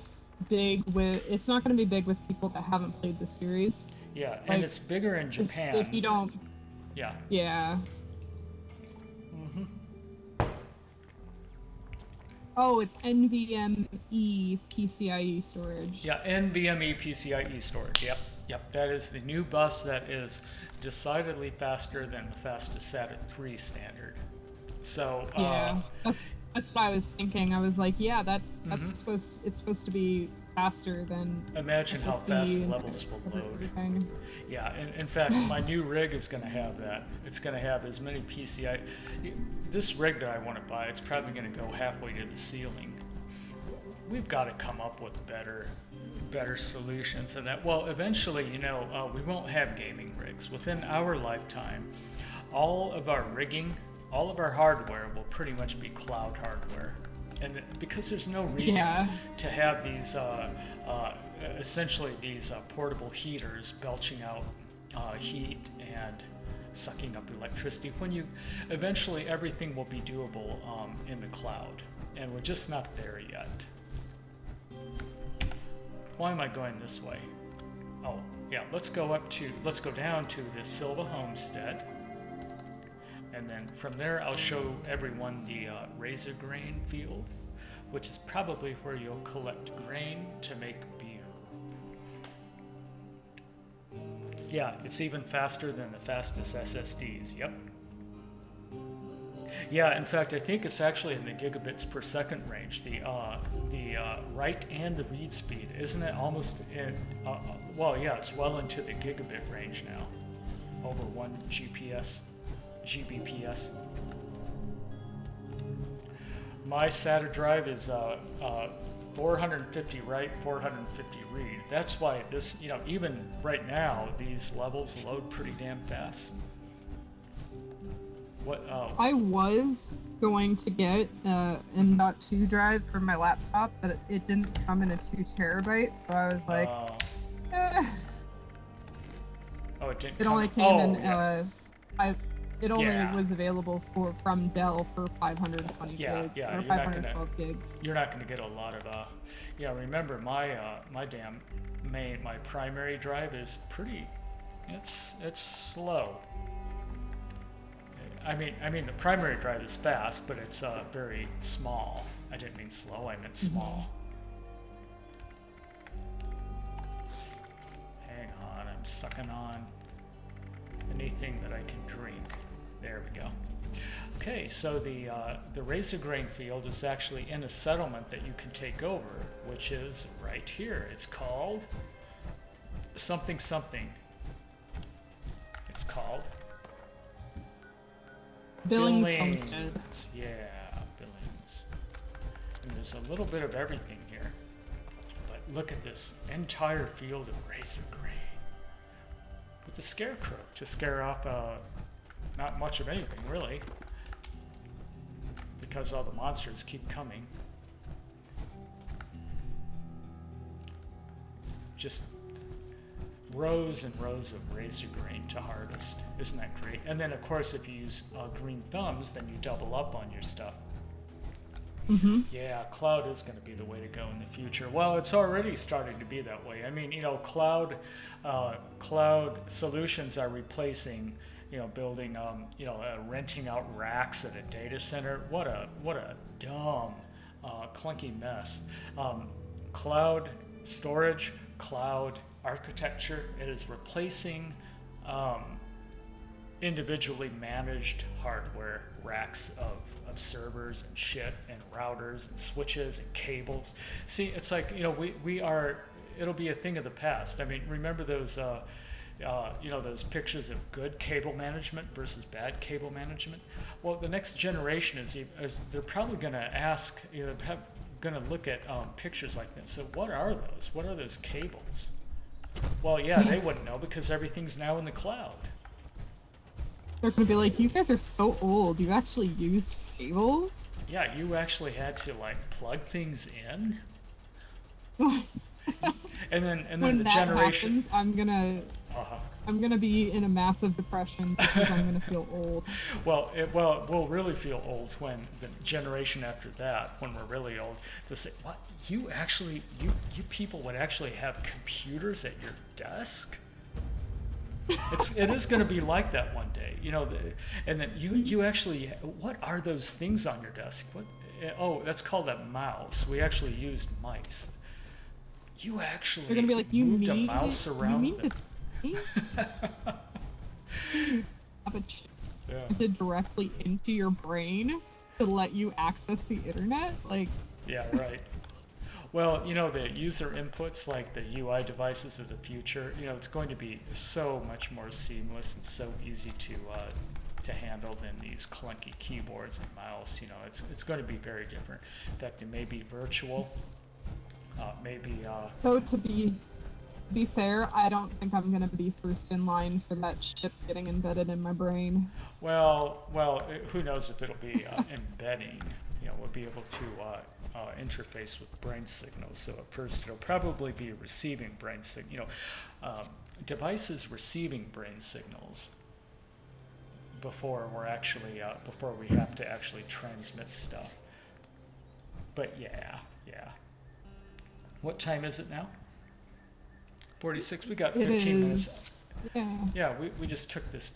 Speaker 6: be big with people that haven't played the series.
Speaker 2: Yeah,
Speaker 6: Like,
Speaker 2: and it's bigger in Japan.
Speaker 6: If you don't.
Speaker 2: Yeah.
Speaker 6: Yeah. Oh, it's NVMe PCIe storage.
Speaker 2: Yeah, NVMe PCIe storage. Yep. Yep, that is the new bus that is decidedly faster than the fastest SATA 3 standard. So
Speaker 6: Yeah, that's what I was thinking. I was like, yeah, that's supposed to be faster than
Speaker 2: imagine how
Speaker 6: SSD
Speaker 2: fast
Speaker 6: and
Speaker 2: levels will load.
Speaker 6: everything.
Speaker 2: Yeah, in fact, my new rig is going to have that. It's going to have as many PCI. This rig that I want to buy, it's probably going to go halfway to the ceiling. We've got to come up with better solutions than that. Well, eventually, we won't have gaming rigs. Within our lifetime, all of our rigging, all of our hardware will pretty much be cloud hardware. And because there's no reason to have these, essentially these portable heaters belching out heat and sucking up electricity, when eventually everything will be doable in the cloud. And we're just not there yet. Why am I going this way? Oh, yeah, let's go down to the Silva Homestead. And then from there, I'll show everyone the razor grain field, which is probably where you'll collect grain to make beer. Yeah, it's even faster than the fastest SSDs, yep. Yeah, in fact, I think it's actually in the gigabits per second range, the write and the read speed. Isn't it almost well, yeah, it's well into the gigabit range now, over 1 Gbps. My SATA drive is 450 write, 450 read. That's why this, even right now, these levels load pretty damn fast.
Speaker 6: I was going to get M.2 drive for my laptop, but it didn't come in a 2 terabyte, so I was like,
Speaker 2: Oh, it didn't.
Speaker 6: It only came in it only
Speaker 2: Yeah.
Speaker 6: was available from Dell for 520
Speaker 2: Yeah,
Speaker 6: gig
Speaker 2: yeah,
Speaker 6: or
Speaker 2: you're not
Speaker 6: 512 gigs.
Speaker 2: You're not gonna get a lot of remember my my primary drive is pretty. It's slow. I mean the primary drive is fast, but it's very small. I didn't mean slow. I meant small. Hang on, I'm sucking on anything that I can drink. There we go. Okay, so the razor grain field is actually in a settlement that you can take over, which is right here. It's called something. It's called
Speaker 6: Billings Homestead.
Speaker 2: Yeah, Billings. And there's a little bit of everything here. But look at this entire field of razor grain. With the scarecrow to scare off not much of anything, really. Because all the monsters keep coming. Just rows and rows of razor grain to harvest. Isn't that great? And then, of course, if you use green thumbs, then you double up on your stuff.
Speaker 6: Mm-hmm.
Speaker 2: Yeah, cloud is going to be the way to go in the future. Well, it's already starting to be that way. I mean, cloud solutions are replacing, building, renting out racks at a data center. What a dumb, clunky mess. Cloud storage, cloud architecture, it is replacing individually managed hardware racks of servers and shit and routers and switches and cables. See, it's like, it'll be a thing of the past. I mean, remember those those pictures of good cable management versus bad cable management? Well, the next generation is they're probably going to ask, going to look at pictures like this. So what are those? What are those cables? Well, yeah, they wouldn't know because everything's now in the cloud.
Speaker 6: They're gonna be like, you guys are so old. You actually used cables?
Speaker 2: Yeah, you actually had to plug things in. and then
Speaker 6: when
Speaker 2: the
Speaker 6: that
Speaker 2: generation.
Speaker 6: happens, I'm gonna be in a massive depression because I'm gonna feel old.
Speaker 2: Well, we'll really feel old when the generation after that, when we're really old, they'll say, "What? You people would actually have computers at your desk?" It is going to be like that one day, and then you actually, what are those things on your desk? What? Oh, that's called a mouse. We actually used mice. You actually
Speaker 6: They're gonna be like, you
Speaker 2: moved
Speaker 6: mean
Speaker 2: a mouse
Speaker 6: you
Speaker 2: around.
Speaker 6: mean to tell me you have a chip implanted directly into your brain to let you access the internet? Like,
Speaker 2: Yeah, right. Well, you know, the user inputs, like the UI devices of the future, you know, it's going to be so much more seamless and so easy to handle than these clunky keyboards and mouse. You know, it's going to be very different. In fact, it may be virtual. Maybe.
Speaker 6: so to be fair, I don't think I'm gonna be first in line for that chip getting embedded in my brain.
Speaker 2: Well, who knows if it'll be embedding? You know, we'll be able to interface with brain signals. So at first, it'll probably be receiving brain signals. You know, devices receiving brain signals before we're actually before we have to actually transmit stuff. But yeah. What time is it now? 46. We got 15 minutes.
Speaker 6: Yeah.
Speaker 2: Yeah, we just took this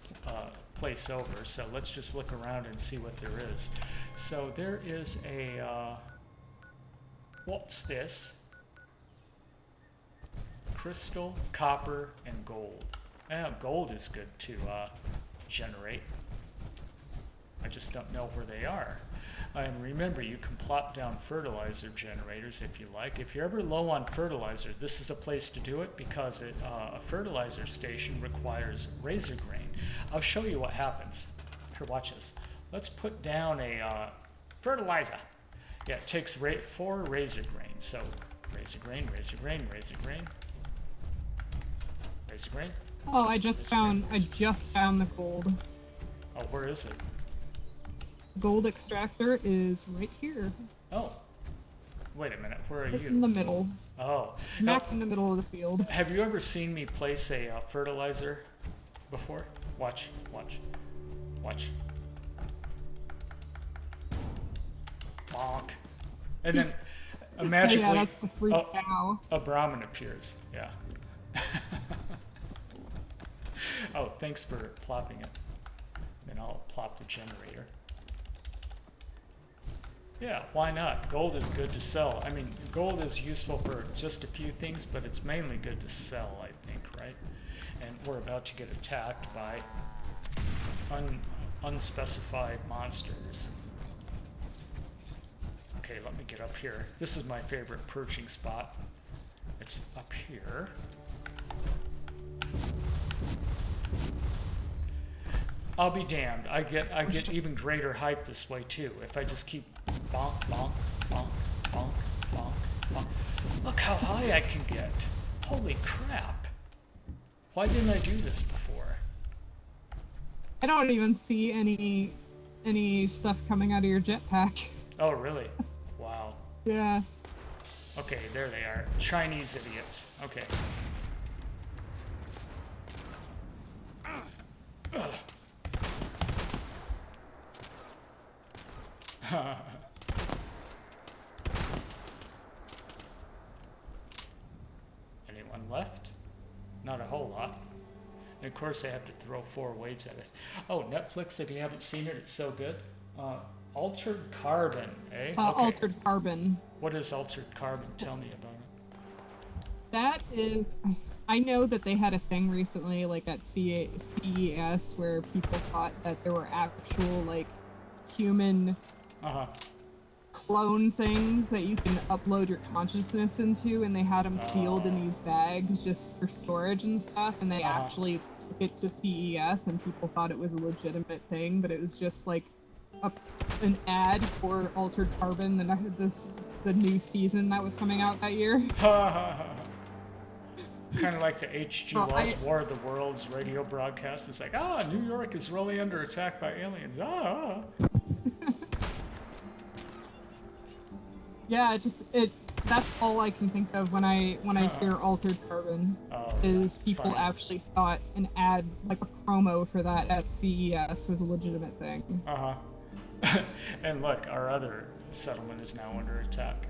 Speaker 2: place over, so let's just look around and see what there is. So there is a, what's this? Crystal, copper, and gold. Gold is good to generate. I just don't know where they are. And remember, you can plop down fertilizer generators if you like. If you're ever low on fertilizer, this is the place to do it because a fertilizer station requires razor grain. I'll show you what happens. Here, watch this. Let's put down a fertilizer. Yeah, it takes 4 razor grain. So razor grain, razor grain, razor grain, razor grain.
Speaker 6: Oh, I just found the gold.
Speaker 2: Oh, where is it?
Speaker 6: Gold extractor is right here.
Speaker 2: Oh, wait a minute. Where are
Speaker 6: Right
Speaker 2: you?
Speaker 6: in the middle.
Speaker 2: Oh,
Speaker 6: Smack in the middle of the field.
Speaker 2: have you ever seen me place a fertilizer before? Watch. Bonk. And then magically,
Speaker 6: Yeah, that's the freak cow.
Speaker 2: a Brahmin appears. Yeah. Oh, thanks for plopping it. Then I'll plop the generator. Yeah, why not? Gold is good to sell. I mean, gold is useful for just a few things, but it's mainly good to sell, I think, right? And we're about to get attacked by unspecified monsters. Okay, let me get up here. This is my favorite perching spot. It's up here. I'll be damned. I get even greater height this way too. If I just keep bonk, bonk, bonk, bonk, bonk, bonk. Look how high I can get. Holy crap. Why didn't I do this before?
Speaker 6: I don't even see any stuff coming out of your jetpack.
Speaker 2: Oh, really? Wow.
Speaker 6: Yeah.
Speaker 2: Okay, there they are. Chinese idiots. Okay. Anyone left? Not a whole lot. And of course, they have to throw 4 waves at us. Oh, Netflix, if you haven't seen it, it's so good. Altered Carbon, eh? Okay.
Speaker 6: Altered Carbon.
Speaker 2: What is Altered Carbon? Tell me about it.
Speaker 6: That is, I know that they had a thing recently, like at CES, where people thought that there were actual, like, human clone things that you can upload your consciousness into, and they had them sealed in these bags just for storage and stuff, and they actually took it to CES, and people thought it was a legitimate thing, but it was just like an ad for Altered Carbon, the new season that was coming out that year.
Speaker 2: Kind of like the H.G. Wells War of the Worlds radio broadcast. It's like, New York is really under attack by aliens.
Speaker 6: Yeah, that's all I can think of when I hear Altered Carbon. Is people actually thought an ad, like a promo for that at CES, was a legitimate thing.
Speaker 2: And look, our other settlement is now under attack.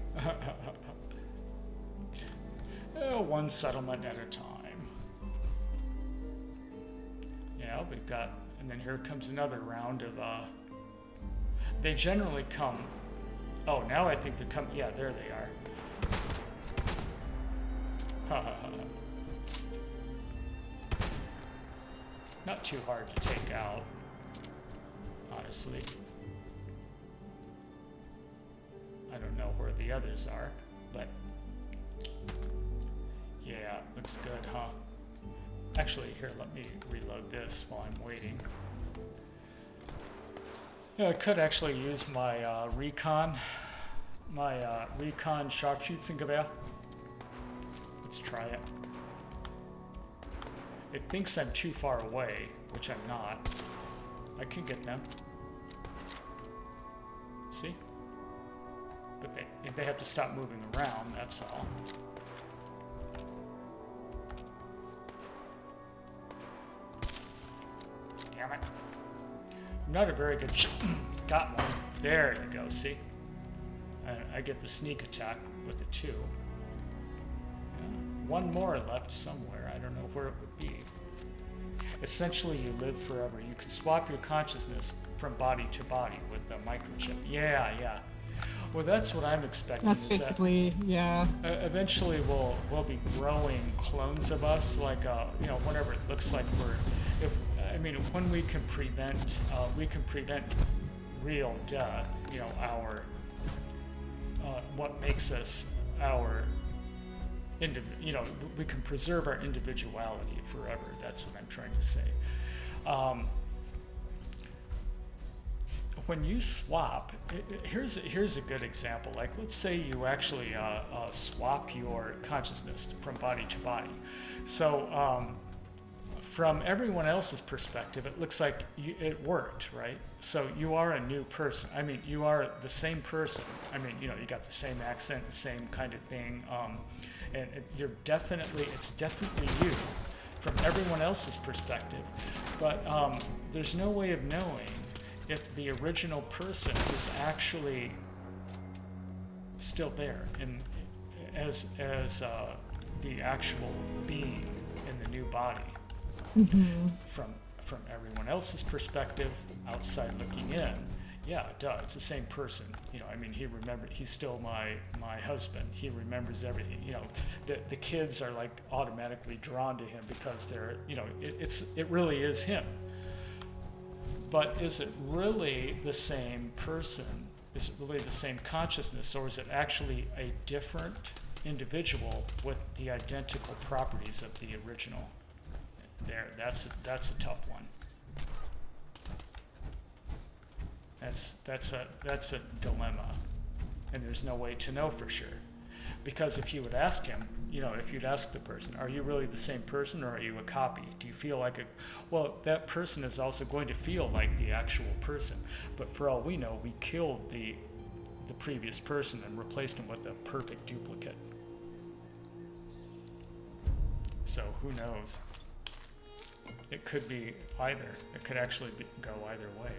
Speaker 2: One settlement at a time. Yeah, we've got, and then here comes another round of, they generally come, oh, now I think they're coming, yeah, there they are. Ha ha ha. Not too hard to take out, honestly. I don't know where the others are, but yeah, looks good, huh? Actually, here, let me reload this while I'm waiting. Yeah, I could actually use my recon Sharpshooting. Let's try it. It thinks I'm too far away, which I'm not. I can get them. See? But they have to stop moving around, that's all. Damn it. I'm not a very good got one. There you go, see? I get the sneak attack with it too. Yeah. One more left somewhere. I don't know where it would be. Essentially, you live forever. You can swap your consciousness from body to body with the microchip. Yeah, yeah. Well, that's what I'm expecting.
Speaker 6: That's basically, yeah.
Speaker 2: Eventually, we'll be growing clones of us, like whenever it looks like we're. When we can prevent real death. You know, what makes us our. We can preserve our individuality forever. That's what I'm trying to say. When you swap, here's a good example. Like, let's say you actually swap your consciousness from body to body. So from everyone else's perspective, it looks like it worked, right? So you are a new person. I mean, you are the same person. I mean, you got the same accent, the same kind of thing. And it's definitely you from everyone else's perspective. But there's no way of knowing if the original person is actually still there as the actual being in the new body.
Speaker 6: Mm-hmm.
Speaker 2: From everyone else's perspective, outside looking in, yeah, duh, it's the same person. He's still my husband. He remembers everything. The kids are like automatically drawn to him because they're, it really is him. But is it really the same person? Is it really the same consciousness, or is it actually a different individual with the identical properties of the original? That's a tough one. That's a dilemma, and there's no way to know for sure. Because if you would ask him, if you'd ask the person, are you really the same person or are you a copy? Do you feel like that person is also going to feel like the actual person. But for all we know, we killed the previous person and replaced him with a perfect duplicate. So who knows? It could be either. It could actually go either way.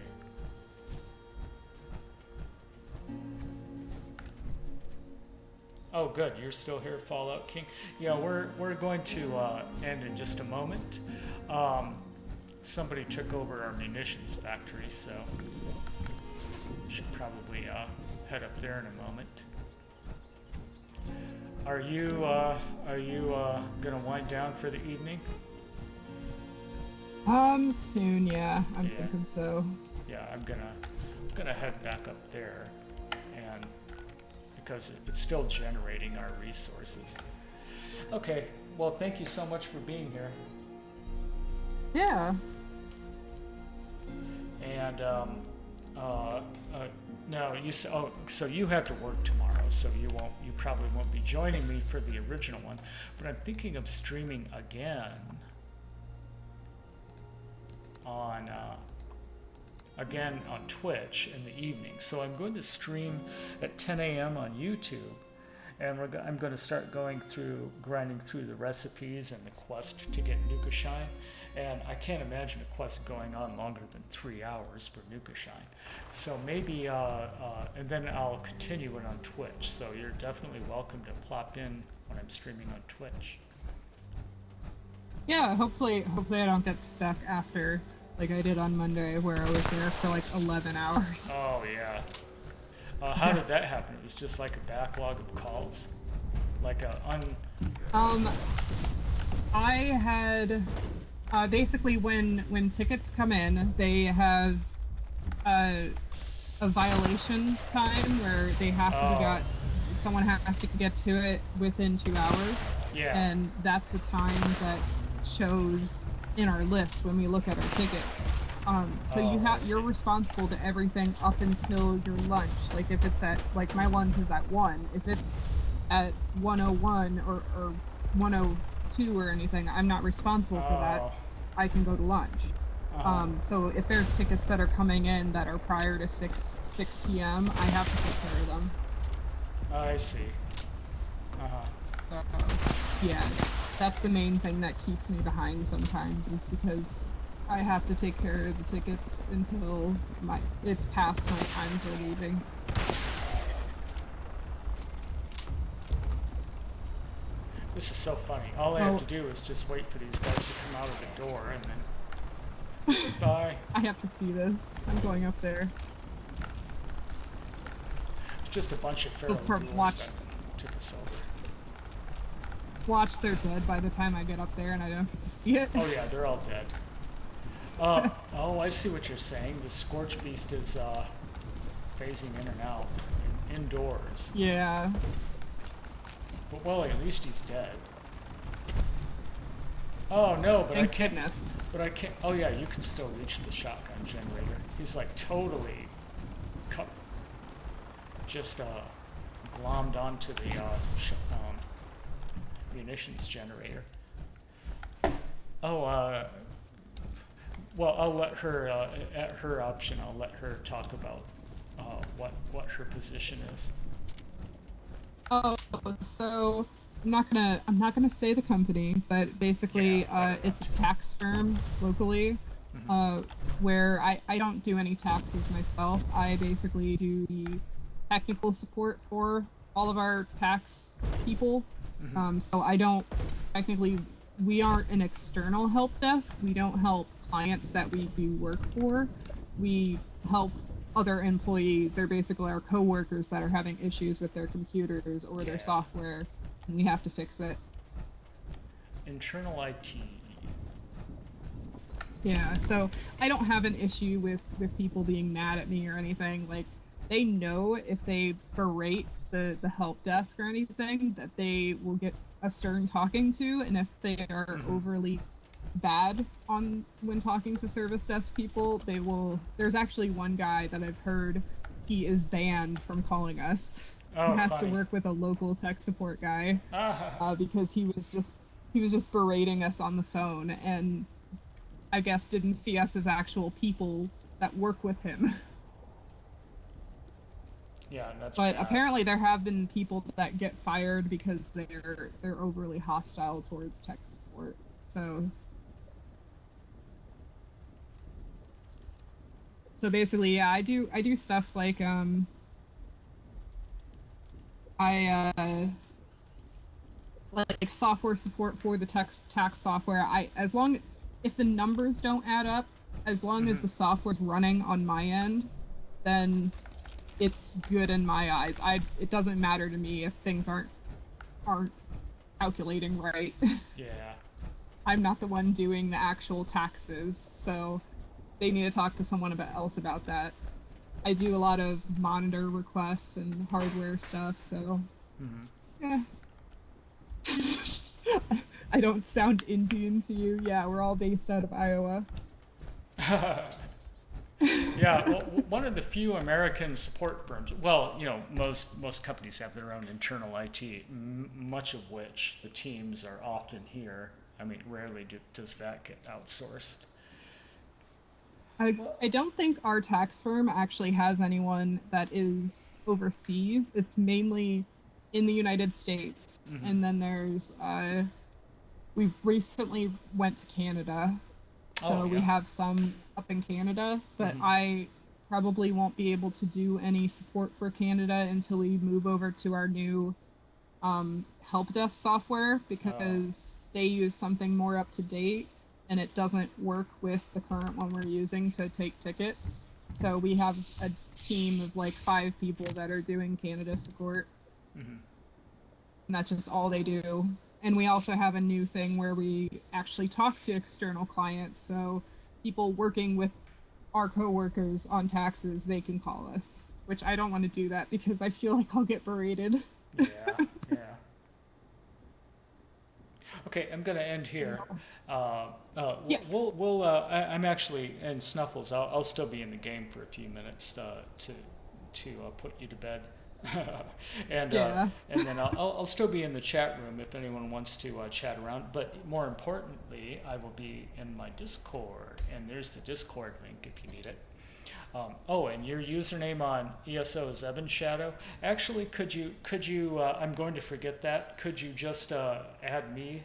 Speaker 2: Oh, good. You're still here, Fallout King. Yeah, we're going to end in just a moment. Somebody took over our munitions factory, so should probably head up there in a moment. Are you gonna wind down for the evening?
Speaker 6: Soon, yeah. I'm thinking so.
Speaker 2: Yeah, I'm gonna head back up there, and because it's still generating our resources. Okay, well, thank you so much for being here.
Speaker 6: Yeah.
Speaker 2: And no, so you have to work tomorrow, so you probably won't be joining me for the original one, but I'm thinking of streaming again on Twitch in the evening. So I'm going to stream at 10 a.m. on YouTube, and I'm going to start grinding through the recipes and the quest to get Nuka Shine. And I can't imagine a quest going on longer than 3 hours for Nuka Shine. So maybe, and then I'll continue it on Twitch. So you're definitely welcome to plop in when I'm streaming on Twitch.
Speaker 6: Yeah, hopefully I don't get stuck after, like I did on Monday, where I was there for like 11 hours.
Speaker 2: Oh, yeah. How did that happen? It was just like a backlog of calls? Like a
Speaker 6: I had basically when tickets come in, they have a violation time where they have to get someone has to get to it within 2 hours.
Speaker 2: Yeah.
Speaker 6: And that's the time that shows in our list when we look at our tickets. So you're responsible to everything up until your lunch. Like if it's at, like my lunch is at 1. If it's at 1:01 or 1:02 or anything, I'm not responsible for that. I can go to lunch. So if there's tickets that are coming in that are prior to 6 p.m., I have to take care of them.
Speaker 2: I see.
Speaker 6: Yeah, that's the main thing that keeps me behind sometimes, is because I have to take care of the tickets until it's past my time for leaving.
Speaker 2: This is so funny. All I have to do is just wait for these guys to come out of the door and then goodbye.
Speaker 6: I have to see this. I'm going up there.
Speaker 2: It's just a bunch of feral ghouls that took us over.
Speaker 6: Watch, they're dead by the time I get up there and I don't get to see it.
Speaker 2: Oh yeah, they're all dead. Oh, I see what you're saying. The Scorch Beast is phasing in and out, indoors.
Speaker 6: Yeah.
Speaker 2: But well, at least he's dead. Oh no, but
Speaker 6: Thank
Speaker 2: I can't.
Speaker 6: goodness.
Speaker 2: But I can't. Oh yeah, you can still reach the shotgun generator. He's like totally, just glommed onto the munitions generator. Oh, well, I'll let her at her option. I'll let her talk about what her position is.
Speaker 6: Oh, so I'm not gonna say the company, but basically, it's a tax firm locally, where I don't do any taxes myself. I basically do the technical support for all of our tax people. So I don't technically. We aren't an external help desk. We don't help clients that we do work for. We help other employees. They're basically our coworkers that are having issues with their computers or their software, and we have to fix it.
Speaker 2: Internal IT.
Speaker 6: Yeah, so I don't have an issue with people being mad at me or anything. Like, they know if they berate the help desk or anything that they will get a stern talking to, and if they are overly bad when talking to service desk people, they will. There's actually one guy that I've heard he is banned from calling us.
Speaker 2: Oh,
Speaker 6: he has
Speaker 2: funny.
Speaker 6: to work with a local tech support guy because he was just berating us on the phone, and I guess didn't see us as actual people that work with him.
Speaker 2: Yeah, that's.
Speaker 6: But
Speaker 2: bad.
Speaker 6: apparently there have been people that get fired because they're overly hostile towards tech support. So basically, yeah, I do stuff like like software support for the tax software. If the numbers don't add up, as long as the software's running on my end, then it's good in my eyes. It doesn't matter to me if things aren't calculating right.
Speaker 2: Yeah.
Speaker 6: I'm not the one doing the actual taxes, so they need to talk to someone else about that. I do a lot of monitor requests and hardware stuff, so yeah. I don't sound Indian to you. Yeah, we're all based out of Iowa.
Speaker 2: Yeah, well, one of the few American support firms. Well, you know, most companies have their own internal IT, much of which the teams are often here. I mean, rarely does that get outsourced.
Speaker 6: I don't think our tax firm actually has anyone that is overseas. It's mainly in the United States, and then there's we recently went to Canada, so we have some up in Canada, but I probably won't be able to do any support for Canada until we move over to our new help desk software, because they use something more up to date and it doesn't work with the current one we're using to take tickets. So we have a team of like 5 people that are doing Canada support. And that's just all they do. And we also have a new thing where we actually talk to external clients. So people working with our coworkers on taxes, they can call us, which I don't want to do that because I feel like I'll get berated.
Speaker 2: Yeah, yeah. Okay, I'm going to end here.
Speaker 6: Yeah.
Speaker 2: I'm actually, and Snuffles, I'll still be in the game for a few minutes to put you to bed. And and then I'll still be in the chat room if anyone wants to chat around. But more importantly, I will be in my Discord, and there's the Discord link if you need it. And your username on ESO is Evan Shadow. Actually, could you? I'm going to forget that. Could you just add me,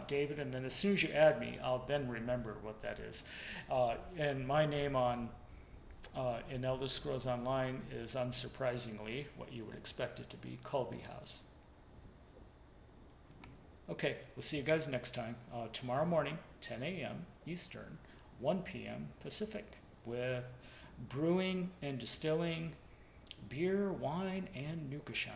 Speaker 2: David, and then as soon as you add me, I'll then remember what that is. And my name on in Elder Scrolls Online is unsurprisingly what you would expect it to be, Culveyhouse. Okay, we'll see you guys next time. Tomorrow morning, 10 a.m. Eastern, 1 p.m. Pacific, with brewing and distilling beer, wine, and Nukashine.